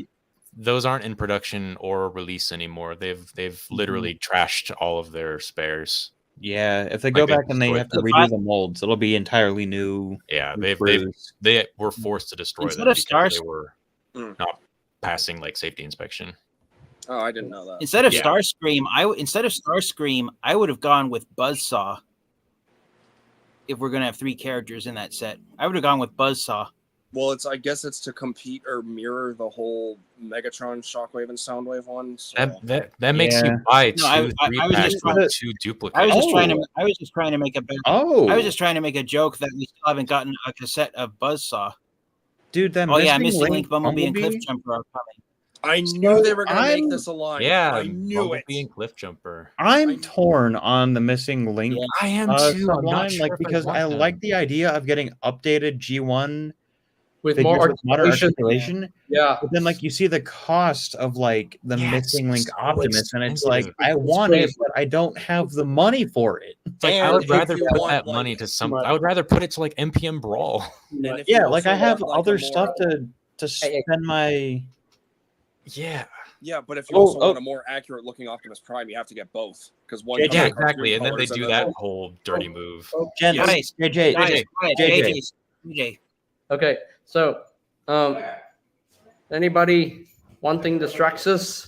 Those aren't in production or release anymore. They've literally trashed all of their spares. yeah. If they go Like, they back and they destroyed have to them. redo the molds, it'll be entirely new. Yeah, new they screws. were forced to destroy Instead them of because they Starscream- were Mm. not passing like safety inspection. Oh, I didn't know that. Instead of Yeah. Starscream, I would have gone with Buzzsaw. If we're gonna have 3 characters in that set, I would have gone with Buzzsaw. Well, I guess it's to compete or mirror the whole Megatron, Shockwave, and Soundwave one. So. That makes you buy two, No, I 3 was packs just with trying- 2 duplicates. I was just trying to make a. Oh, I was just trying to make a joke that we still haven't gotten a cassette of Buzzsaw. dude, that Missing Link, Bumblebee, and Cliffjumper are coming. I knew they were going to make this a line. Yeah, I knew Bumblebee it. and Cliffjumper. I'm torn on the Missing Link. Yeah. I am too. I'm not subline, sure like, because I like the idea of getting updated G1 With figures more with modern articulation. articulation. Yeah. But then, like, you see the cost of like the Yeah, Missing Link so Optimus, and it's expensive. like I want it, crazy. but I don't have the money for it. It's like I And would if rather you put want, that like, money to some. much- I would rather put it to like MPM Brawl. And if Yeah, you like I also have want, like, other a more- stuff to spend my. Yeah, Yeah, but if you Oh, also oh. want a more accurate looking Optimus Prime, you have to get both because one. Yeah, comes yeah, in cartoon exactly. And then they colors do that whole dirty move. Jen, Guys, JJ, Guys, quiet, JJ. JJ. Okay, so anybody one thing distracts us?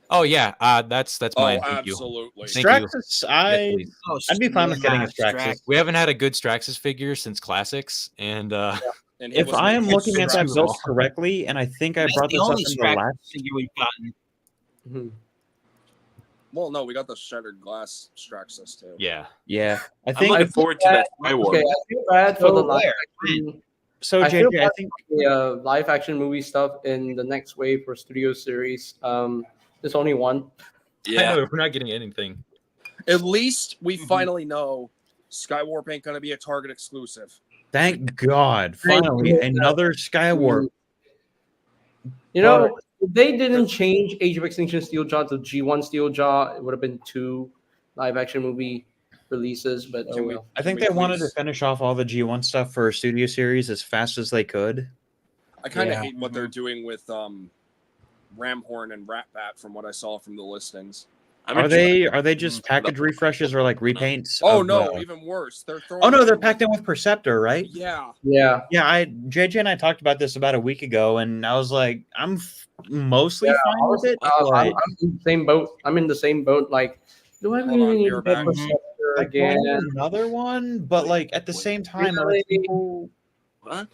Oh yeah, that's Oh, mine. Thank you. absolutely. Thank you. Straxus, Yes, please. I'd be fine with getting a Strax. Straxus. We haven't had a good Straxus figure since Classics, and And he If was I am making looking at that Straxus. build correctly, and I think I That's brought the this up only in the Strax last. figure we've gotten. Mhm. Well, no, we got the shattered glass Straxus too. yeah, Yeah, I I'm think looking forward to that Skyward. Okay, I feel bad for the So live where? action. so. I feel JJ, I bad think for the live action movie stuff in the next wave for Studio Series. There's only one. I Yeah. know, we're not getting anything. At least we finally know Skywarp ain't gonna be a Target exclusive. thank God, finally you. another Skywarp. You know, if they didn't change Age of Extinction Steeljaw to G1 Steeljaw, it would have been 2 live action movie releases. But Can we- I think Can they we wanted to please- finish off all the G1 stuff for Studio Series as fast as they could. I kind of Yeah. hate what they're doing with Ramhorn and Ratbat from what I saw from the listings. I'm Are enjoying- they just package refreshes or like repaints? Oh of, no, even worse. They're throwing. oh no, they're packed in with Perceptor, right? Yeah. yeah, Yeah, JJ and I talked about this about a week ago, and I was like, I'm mostly fine with it. I'm but, in the same boat. I'm in the same boat. Like, do I Hold really on, need be to right get back. Perceptor like, again? another one, but like at the same time, Really? people, What?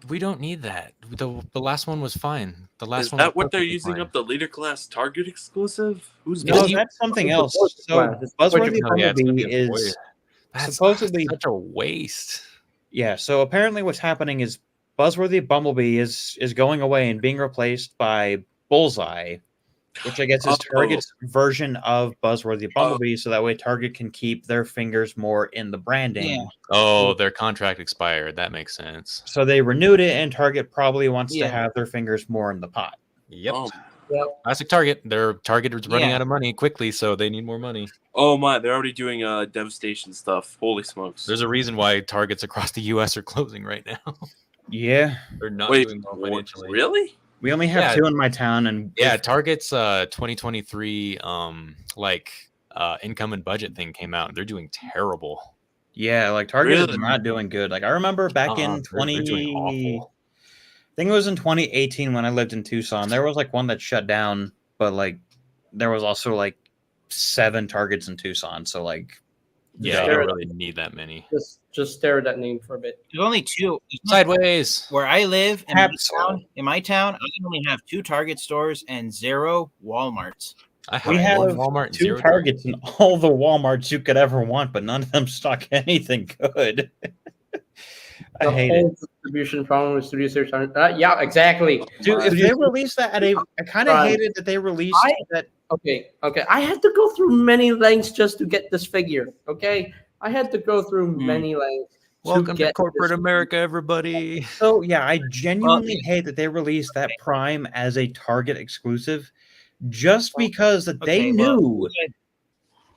We don't need that. The last one was fine. The last Is one. that was what they're perfectly using fine. up the leader class Target exclusive? Who's no, busy? that's something It's else. supposed to So be fine. Buzzworthy Oh, yeah, it's gonna Bumblebee be a is void. That's supposedly such a waste. yeah. So apparently, what's happening is Buzzworthy Bumblebee is going away and being replaced by Bullseye, which I guess is Oh. Target's version of Buzzworthy Bumblebee, so that way Target can keep their fingers more in the branding. Yeah. Oh, their contract expired. That makes sense. So they renewed it, and Target probably wants to Yeah. have their fingers more in the pot. Yep. Oh, Classic Target. Their Target is running Yeah. out of money quickly, so they need more money. oh my! They're already doing devastation stuff. Holy smokes! There's a reason why Targets across the U.S. are closing right now. Yeah, They're not Wait, doing well what? financially. Really? we only have Yeah. 2 in my town, and Yeah, Target's 2023 income and budget thing came out. They're doing terrible. yeah, like Target is Really? not doing good. Like I remember back in They're doing 20, awful. I think it was in 2018 when I lived in Tucson. There was like one that shut down, but like there was also like 7 Targets in Tucson. So like, Yeah, you don't really need that many. Just stare at that name for a bit. There's only 2. Sideways. Where I live Absolutely. in my town, I only have 2 Target stores and 0 Walmarts. I have we have one Walmart and 2 zero Targets in all the Walmarts you could ever want, but none of them stock anything good. I The hate whole it. distribution problem with Studio Series. Yeah, exactly. Dude, if they released that at a, I kind of Right. hated that they released that. Okay. I had to go through many lengths just to get this figure. Okay, I had to go through many lengths. Welcome to get corporate this- America, everybody. So yeah, I genuinely hate that they released that Prime as a Target exclusive, just because that they Okay, well, knew,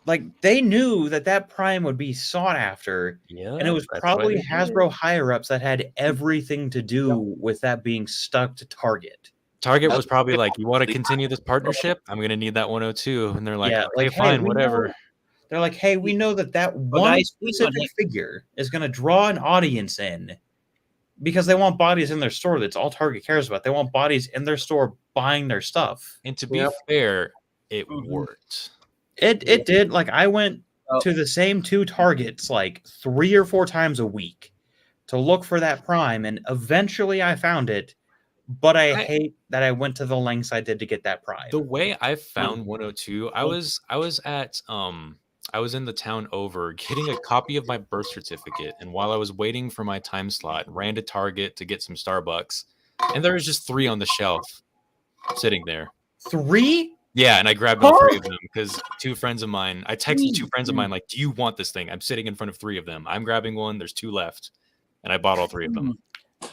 like they knew that Prime would be sought after, Yeah, and it was probably Hasbro higher ups that had everything to do with that being stuck to Target. Target was probably like, "You want to continue this partnership? I'm going to need that 102," and they're like, Yeah, "Okay, like, hey, fine, we whatever." know- They're like, hey, we know that Well, one guys, please don't specific figure is going to draw an audience in because they want bodies in their store. That's all Target cares about. They want bodies in their store buying their stuff. And to be Yep. fair, it Mhm. worked. It did. Like I went Oh. to the same 2 Targets like 3 or 4 times a week to look for that Prime, and eventually I found it. But I hate that I went to the lengths I did to get that Prime. The way I found 102, I was in the town over getting a copy of my birth certificate, and while I was waiting for my time slot, ran to Target to get some Starbucks, and there was just 3 on the shelf sitting there. 3? Yeah, and I grabbed all 3 of them because 2 friends of mine, I texted 2 friends of mine like, "Do you want this thing?" I'm sitting in front of 3 of them. I'm grabbing one. There's 2 left, and I bought all 3 of them.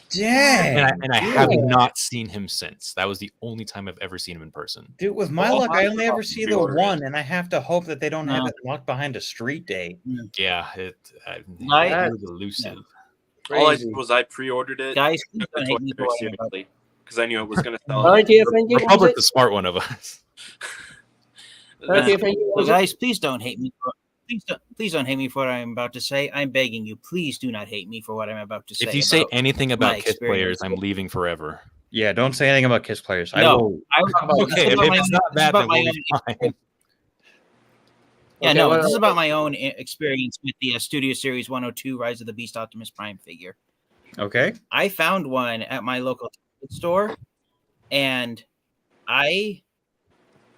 Dang. And I have not seen him since. That was the only time I've ever seen him in person. Dude, with my luck, I only ever see the 1, and I have to hope that they don't have it locked behind a street day. Yeah, it Right. was elusive. All I Crazy. did was I pre-ordered it. Guys, please took the don't hate me toy for very what I'm about. seriously because I knew it was going to sell. All right, TFN, what was Republic's it? the smart one of us. All right, TFN, what was it? Guys, please don't hate me. Please don't hate me for what I'm about to say. I'm begging you, please do not hate me for what I'm about to say. If you say about anything about my KISS players, experience. I'm leaving forever. Yeah, don't say anything about KISS players. I No. will. Okay, if it's not that, then we'll be fine. Yeah, Okay, no, what- this is about my own experience with the Studio Series 102 Rise of the Beast Optimus Prime figure. Okay. I found one at my local store, and I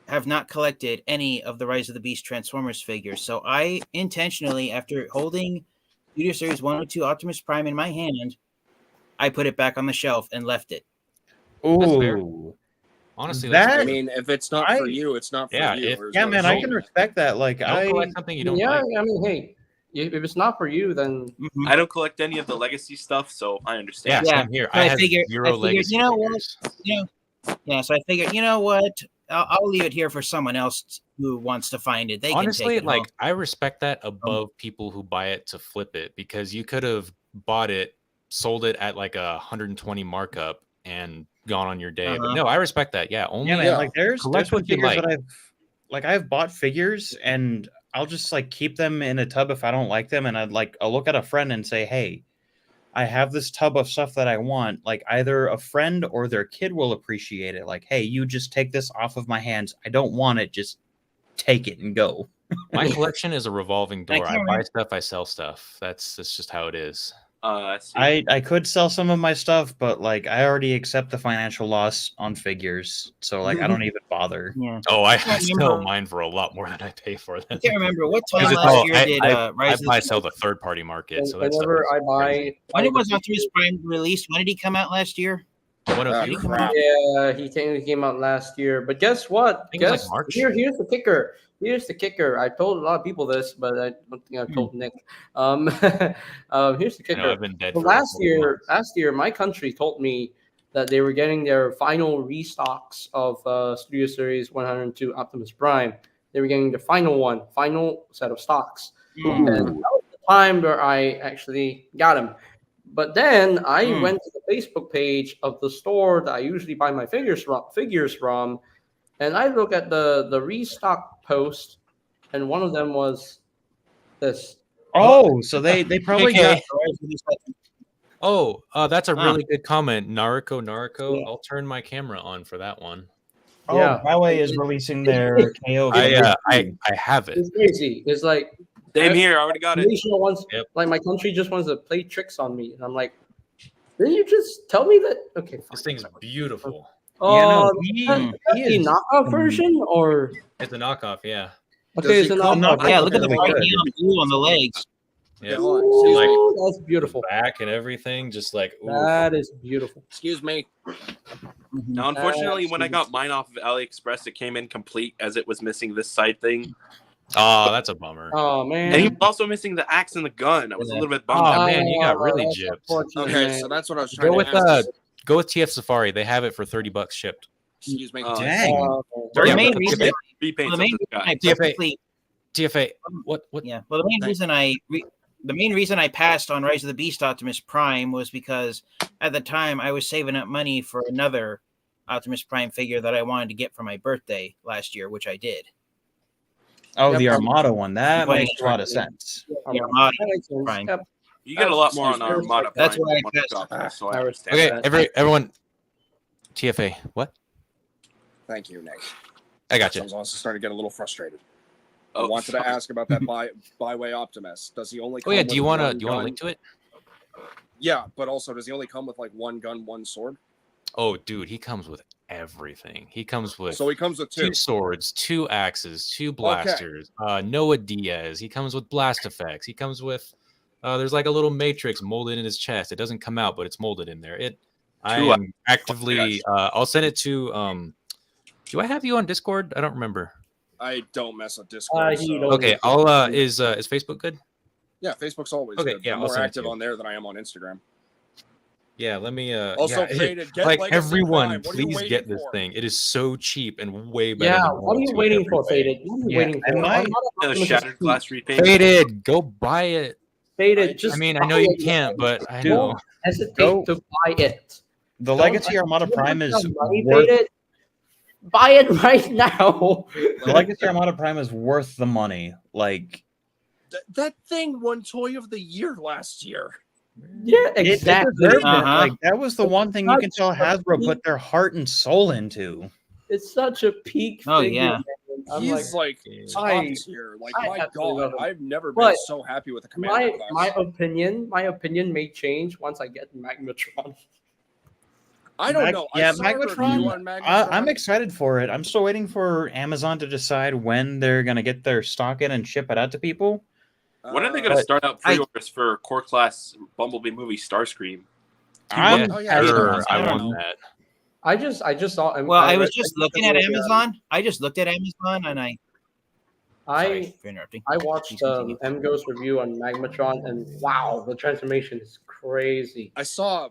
have not collected any of the Rise of the Beast Transformers figures. So I intentionally, after holding Studio Series 102 Optimus Prime in my hand, I put it back on the shelf and left it. That's fair. Ooh. Honestly, That- that's I mean, if it's not for you, it's not for Yeah, you. if- There's Yeah, no man, I shame. can respect that. Like, don't collect something you don't Yeah, like. I mean, hey, if it's not for you, then Mhm. I don't collect any of the legacy stuff, so I Yeah, understand. Yeah, same here. so I I have figured- 0 I figured, legacy you know what? figures. So I figured, you know what? I'll leave it here for someone else who wants to find it. They Honestly, can take it home. I respect that above people who buy it to flip it, because you could have bought it, sold it at like 120 markup, and gone on your day. But no, I respect that. Yeah, only yeah, man. Like, there's collect been what you figures like. that I've bought figures, and I'll just like keep them in a tub if I don't like them, and I'll look at a friend and say, hey, I have this tub of stuff that I want. Like, either a friend or their kid will appreciate it. Like, hey, you just take this off of my hands. I don't want it. Just take it and go. My collection is a revolving I door. I can't buy remember- stuff, I sell stuff. That's just how it is. Let's see. I could sell some of my stuff, but like I already accept the financial loss on figures, so like I don't even bother. Yeah. Oh, I can't sell remember- mine for a lot more than I pay for them. I can't remember what time Because it's last all- year I- did I Rise of buy the sell the third party market. So that's whenever I buy, When was Optimus Prime released? When did he come out last year? one of Ah, you. crap. yeah, he technically came out last year. But guess what? think it was Guess like March. here's the kicker. Here's the kicker. I told a lot of people this, but I don't think I've told Nick. Here's the I know kicker. I've been dead Well, for a couple months. last year, my country told me that they were getting their final restocks of Studio Series 102 Optimus Prime. They were getting the final set of stocks. And that was the time where I actually got them. But then I went to the Facebook page of the store that I usually buy my figures from, and I look at the restock post, and one of them was this. Oh, so they probably Okay. got Oh, that's a Ah. really good comment. Naruko. Yeah. I'll turn my camera on for that one. Yeah. Huawei is releasing their KO. I have it. It's crazy. It's like Same here. I already got it. Malaysia wants, Yep. like my country just wants to play tricks on me, and I'm like, didn't you just tell me that? Okay, fine. This thing's beautiful. Oh, he is that the is- knockoff version or It's a knockoff, yeah. okay? Does It's he a come knockoff. up- Yeah, look at the Really bright good. neon blue on the legs. Yeah. Hold on, excuse me. Ooh, that's beautiful. Back and everything, just like ooh. That is beautiful. Excuse me. Now, unfortunately, when I got mine off of AliExpress, it came incomplete as it was missing this side thing. Oh, that's a bummer. Oh man. And he was also missing the axe and the gun. I was a little bit bummed Oh, out. man, you got really that's gypped. unfortunate, Okay, man. so that's what I was trying Go to with ask. go with TF Safari. They have it for $30 shipped. Excuse me. Dang. Well, Yeah, the main but reason, TFA, Repaints the of main this reason guy. I TFA. perfectly, TFA. What? yeah. Well, the main reason I passed on Rise of the Beast Optimus Prime was because at the time I was saving up money for another Optimus Prime figure that I wanted to get for my birthday last year, which I did. Oh, Yep. the Armada one. That Wait. makes a lot of sense. The Armada. That makes sense. Fine. Yep. You get a lot more on our Armada. That's Prime why I than passed. Monocopies, so I I understand Okay, that. everyone. TFA. What? Thank you, Nate. I got I you. was also starting to get a little frustrated. I Oh, wanted to ask about that byway Optimus. Does he only? Oh yeah, come do you with want to one link to it? Yeah, but also, does he only come with like one gun, one sword? Oh, dude, he comes with everything. He comes with So he comes with two. 2 swords, 2 axes, 2 blasters. Noah Diaz. He comes with blast effects. He comes with there's like a little matrix molded in his chest. It doesn't come out, but it's molded in there. I 2 am actively. I'll send it to. Do I have you on Discord? I don't remember. I don't mess with Discord. he so- don't- Okay, I'll. Is Facebook good? Yeah, Facebook's always Okay, good. yeah, I'm I'll more send it to active you. on there than I am on Instagram. Yeah, let me. Also, yeah, Faded, get like Legacy everyone, Prime. What are you please waiting get this for? thing. It is so cheap and way better. Yeah, than what are you Halo 2 waiting every for, way. Faded? What are you Yeah, waiting I for? might- The Shattered Glass repaint. Faded, go buy it. Faded, just I mean, I buy know you it, can't, but I Dude, know. Don't hesitate Go- to buy it. The Don't- Legacy Armada you have Prime is some money, worth. Faded? Buy it right now. The Legacy Armada Prime is worth the money. Like That thing won Toy of the Year last year. Yeah, it exactly. deserved it. Uh-huh. Like that was the one thing you can tell Such a Hasbro peak- put their heart and soul into. It's such a peak Oh, figure. yeah. Man. I'm He's like top I- tier. Like I my absolutely love God, him. I've never been But so happy with a commander my class. my opinion may change once I get Magmatron. I don't know. Yeah, I saw a review Magmatron. on Magmatron. I'm excited for it. I'm still waiting for Amazon to decide when they're gonna get their stock in and ship it out to people. When are they going to start out pre-orders for Core Class Bumblebee movie Starscream? I'm Oh, yeah, Sure, I I don't want know. that. I just saw. Well, I was read- just I looking at read, Amazon. I just looked at Amazon and sorry I for interrupting. I watched Please continue. MGO's review on Magmatron, and wow, the transformation is crazy. I saw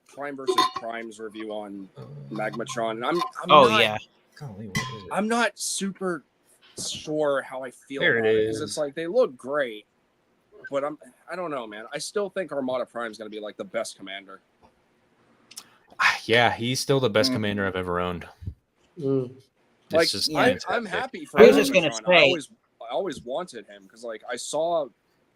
Prime versus Prime's review on Magmatron, and I'm Oh not, yeah, Golly, what is it? I'm not super sure how I feel There it about it because is. it's like they look great, but I don't know, man. I still think Armada Prime's gonna be like the best commander. Yeah, he's still the best Mhm. commander I've ever owned. Mm. It's Like just yeah. I'm fantastic. happy for. I was just gonna Magmatron. I say- always wanted him because like I saw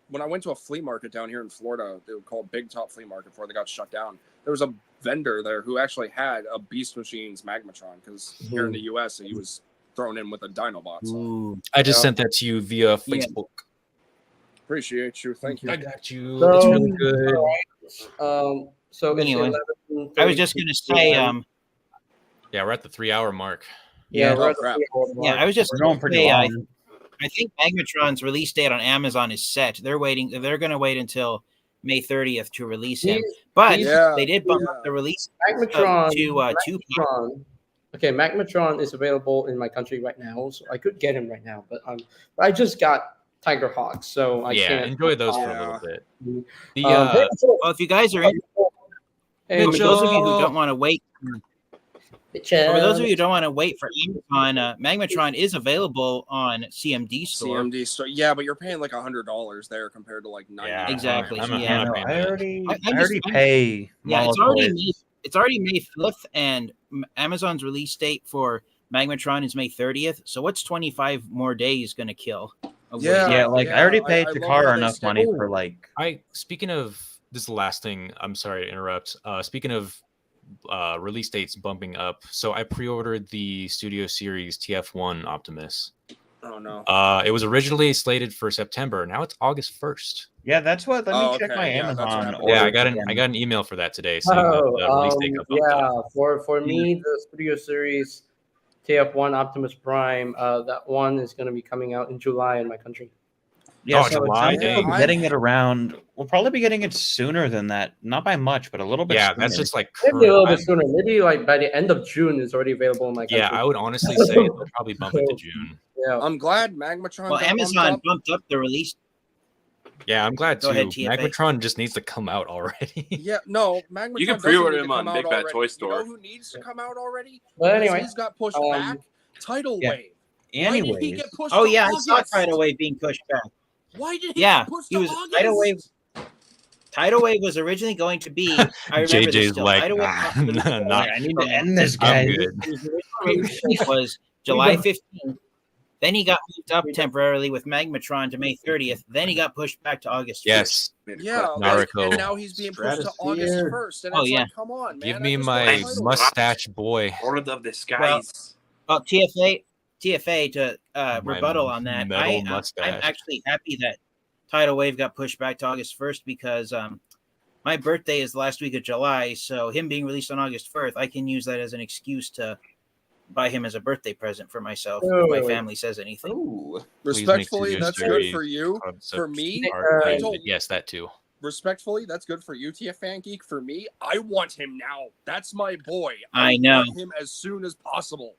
when I went to a flea market down here in Florida, they were called Big Top Flea Market before they got shut down. There was a vendor there who actually had a Beast Machines Magmatron because here in the U.S. he was thrown in with a Dinobot. So Ooh. I just Yeah. sent that to you via Yeah. Facebook. appreciate you, thank you. I got you. So- it's really good. So it's Anyway, 11:32 I was just gonna say, p.m. Yeah, we're at the 3-hour mark. Yeah, Yeah. we're Oh, at the crap. 3-hour yeah, mark. I was just We're gonna going pretty say, long. I think Magmatron's release date on Amazon is set. They're waiting. They're going to wait until May 30th to release him. He's- But Yeah, they did bump yeah. up the release Magmatron. to 2. Magmatron. Okay, Magmatron is available in my country right now, so I could get him right now. But I just got TIGERHAWK, so I yeah, can't. enjoy those for a Yeah. little bit. Um, The hey, so- Well, if you guys are in, hey, for those of you who Mitchell. don't want to wait, for those of you who don't want to wait for Amazon, Magmatron is available on CMD store. CMD store, yeah, but you're paying like $100 there compared to like 90. Yeah, Exactly, I'm yeah. not No, paying I that. already I'm just- I'm- pay. Yeah, it's Mall already Toys. May, it's already May 5th, and Amazon's release date for Magmatron is May 30th. So what's 25 more days going to kill? Yeah. Yeah, like I already paid I love how Takara they enough stay- money Oh. for like. Speaking of this is the last thing, I'm sorry to interrupt. Speaking of release dates bumping up, so I pre-ordered the Studio Series TF1 Optimus. Oh no. It was originally slated for September. Now it's August 1st. Yeah, that's what. Let me Oh, check okay. my Yeah, that's what Amazon. happened. Yeah, I orders got again. an email for that today saying that the release date got bumped up. Yeah, for me, the Studio Series TF1 Optimus Prime, that one is going to be coming out in July in my country. Yeah, Oh, so July, it sounds like dang. we're getting it around. We'll probably be getting it sooner than that. Not by much, but a little bit. Yeah, that's sooner. just like Maybe a little current. bit sooner. Maybe like by the end of June is already available in my country. Yeah, I would honestly say they'll probably bump it to June. Yeah. I'm glad Magmatron Well, got Amazon bumped up. bumped up the release. Yeah, I'm glad too. Go ahead, TFA. Magmatron just needs to come out already. Yeah, no, Magmatron You can doesn't pre-order need to him come on out Big Fat already. Toy You Store. know who needs to come out already? But Because anyway, he's got pushed back. Tidal yeah. Wave. Why did he Anyways, get pushed Oh to yeah, August? I saw Tidal Wave being pushed back. Why did he Yeah, get pushed he to was August? Tidal Wave. Tidal Wave was originally going to be. I remember this JJ's still. like, Tidal Wave nah, not. I need to end this, guys. I'm good. His original release date was July 15th. Then he got moved up temporarily with Magmatron to May 30th. Then he got pushed back to August 1st. Yes. Yeah, like, Naruto. and now he's being pushed to August 1st. And Oh, it's yeah. like, come on, man. Give I me just want my Tidal Wave. mustache boy. Lord of the Skies. Well, TFA to rebuttal on that. I'm actually happy that Tidal Wave got pushed back to August 1st because my birthday is the last week of July. So him being released on August 1st, I can use that as an excuse to buy him as a birthday present for myself if my family says anything. Ooh. Respectfully, that's good for you. For me, I don't. Yes, that too. Respectfully, that's good for you, TFan Geek. For me, I want him now. That's my boy. I know. Want him as soon as possible.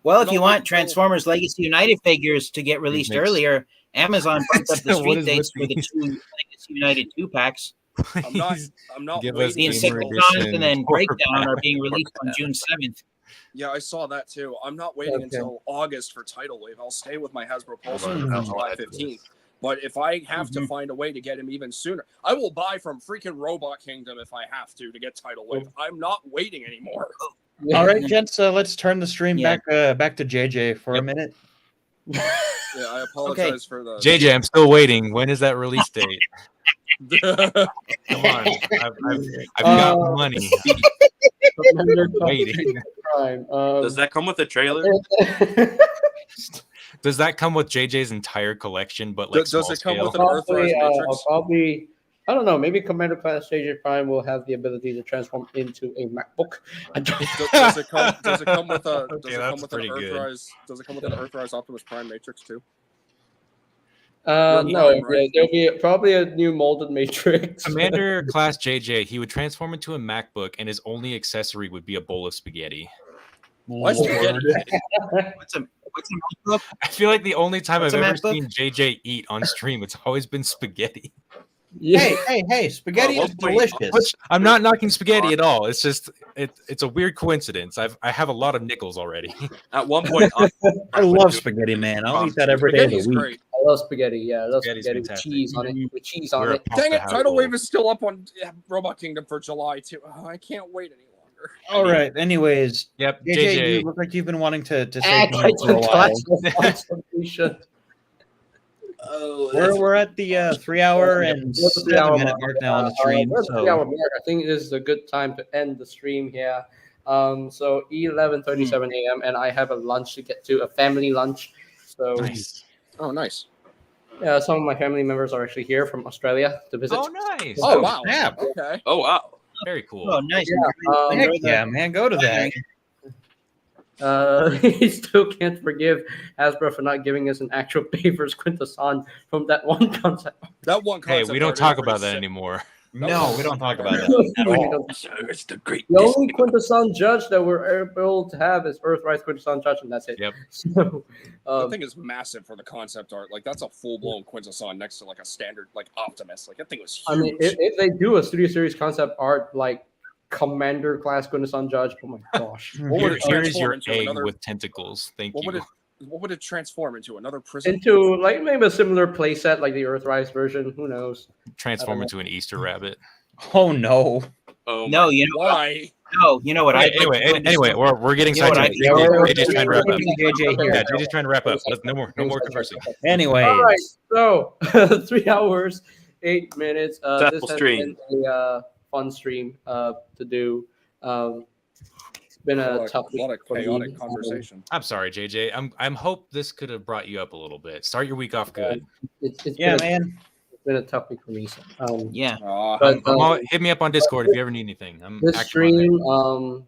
Well, if you want Transformers Legacy United figures to get released earlier, Amazon bumped up the street dates for the 2 Legacy United 2-packs. I'm not The waiting. Insecticons and then Breakdown are being released on June 7th. Yeah, I saw that too. I'm not waiting until August for Tidal Wave. I'll stay with my Hasbro Pulsar until July 15th. But if I have to find a way to get him even sooner, I will buy from freaking Robot Kingdom if I have to get Tidal Wave. I'm not waiting anymore. All right, gents, let's turn the stream back to JJ for a minute. Yeah, I apologize for the... JJ, I'm still waiting. When is that release date? Come on. I've got money. Waiting. Does that come with a trailer? Does that come with JJ's entire collection? But like, does it come scale? with an Earthrise Matrix? Probably. I don't know. Maybe Commander Class JJ Prime will have the ability to transform into a MacBook. Does it come with a Earthrise Optimus Prime Matrix too? No, there'll be probably a new molded Matrix. Commander Class JJ, he would transform into a MacBook, and his only accessory would be a bowl of spaghetti. Why spaghetti? What's a MacBook? I feel like the only time I've ever seen JJ eat on stream, it's always been spaghetti. Yeah. Hey, spaghetti is delicious. I'm not knocking spaghetti at all. It's just it's a weird coincidence. I have a lot of nickels already. At one point, I love spaghetti, man. I'll eat that every day of the week. Great. I love spaghetti. Yeah, I love spaghetti with fantastic. cheese on it. With cheese on it. Dang it! Tidal Wave is still up on Robot Kingdom for July too. Oh, I can't wait any longer. All right. Anyways, Yep. JJ, you look like you've been wanting to say something for a while. We're at the 3 hour and 7 minute mark now on the stream. We're at the 3 hour mark. I think this is a good time to end the stream here. So 11:37 a.m. and I have a lunch to get to, a family lunch. So Nice. Oh, nice. yeah, some of my family members are actually here from Australia to visit. Oh, nice. Oh, wow. Snap. Okay. oh wow. Very cool. Oh, nice. Heck yeah, man. Go to that. He still can't forgive Hasbro for not giving us an actual Bayverse Quintesson from that one concept. That one Hey, concept we don't art is talk pretty about that sick. anymore. No, we don't talk about that at all. It's the great. The only Quintesson Judge that we're able to have is Earthrise Quintesson Judge, and that's it. Yep. So, That thing is massive for the concept art. Like, that's a full-blown Quintesson next to, like, a standard, like, Optimus. Like, that thing was huge. I mean, if they do a Studio Series concept art like Commander Class Quintesson Judge, oh my gosh. What would it Here is transform your into? egg Another, with tentacles. Thank what you. would it transform into? Another prison? Into like maybe a similar playset like the Earthrise version. Who knows? Transform into an Easter rabbit. Oh no. Oh No, you know Why? No, you know what? Okay, anyway, we're getting You know what sidetracked. Yeah, we're JJ's trying to wrap up. JJ here. Yeah, JJ's trying to wrap up. No more conversing. Anyway, All right, so 3 hours, 8 minutes. This Successful has stream. been a fun stream to do. It's been a tough a lot of week for me. chaotic conversation. I'm sorry, JJ. I'm hope this could have brought you up a little bit. Start your week off good. It's yeah, been man. it's been a tough week for me. So, Yeah. but Hit me up on Discord if you ever need anything. I'm this active on there. stream,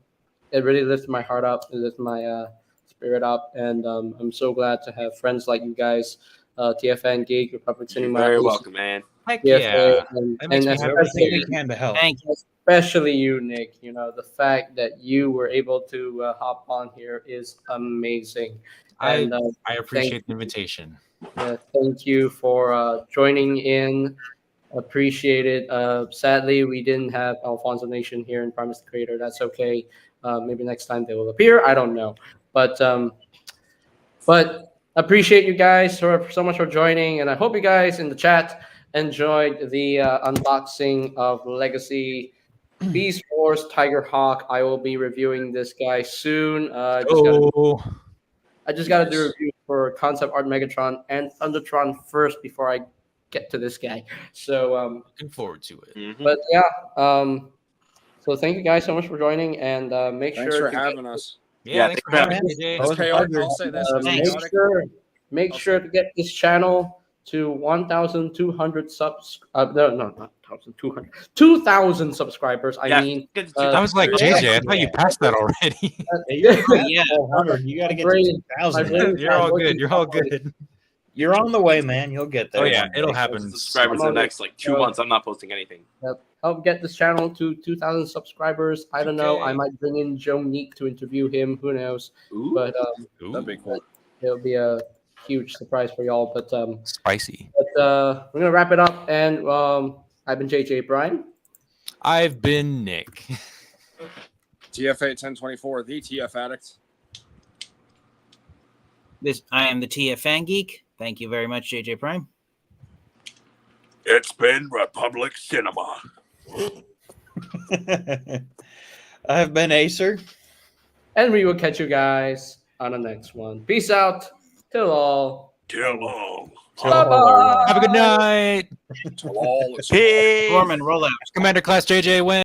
it really lifted my heart up. It lifted my spirit up, and I'm so glad to have friends like you guys, TFN Geek, Republic Cinema. Very welcome, man. Heck TFA, yeah. and That makes me happy. Everything we can to help. Thank you. especially you, Nick. You know, the fact that you were able to hop on here is amazing. And I appreciate the invitation. thank you for joining in. Appreciate it. Sadly, we didn't have Alfonso Nation here in Promise the Creator. That's okay. Maybe next time they will appear. I don't know. But appreciate you guys so much for joining. And I hope you guys in the chat enjoyed the unboxing of Legacy Beast Wars TIGERHAWK. I will be reviewing this guy soon. I just got to do a review for Concept Art Megatron and Thundertron first before I get to this guy. So looking forward to it. but yeah, so thank you guys so much for joining, and make Thanks sure for having us. Yeah, thanks for thanks for having me, That JJ. was Chaotic, a I'll say this. as Thanks. chaotic, Make I'll sure say- to get this channel to 1,200 subs. No, not 1,200. 2,000 subscribers. I Yeah, mean, get to I was like, Yeah. JJ, I thought you passed that already. You're Oh, yeah. 100. You got to get to brain- 2,000. brain- You're all good. You're all good. You're on the way, man. You'll get there. Oh yeah, one day. it'll happen. subscribers in the next like 2 months. I'm not posting anything. help get this channel to 2,000 subscribers. I don't know. I Okay. might bring in Joe Neek to interview him. Who knows? Ooh. But Ooh, That'd be cool. it'll be a huge surprise for y'all. But spicy. we're gonna wrap it up. And I've been JJ Brian. I've been Nick. TFA 1024, the TF Addict. I am the TFN Geek. Thank you very much, JJ Prime. It's been Republic Cinema. I've been Acer. And we will catch you guys on the next one. Peace out. Till all. Till all. Bye-bye. Have a good night. To all. Peace. Gorman, roll out. Commander Class JJ win.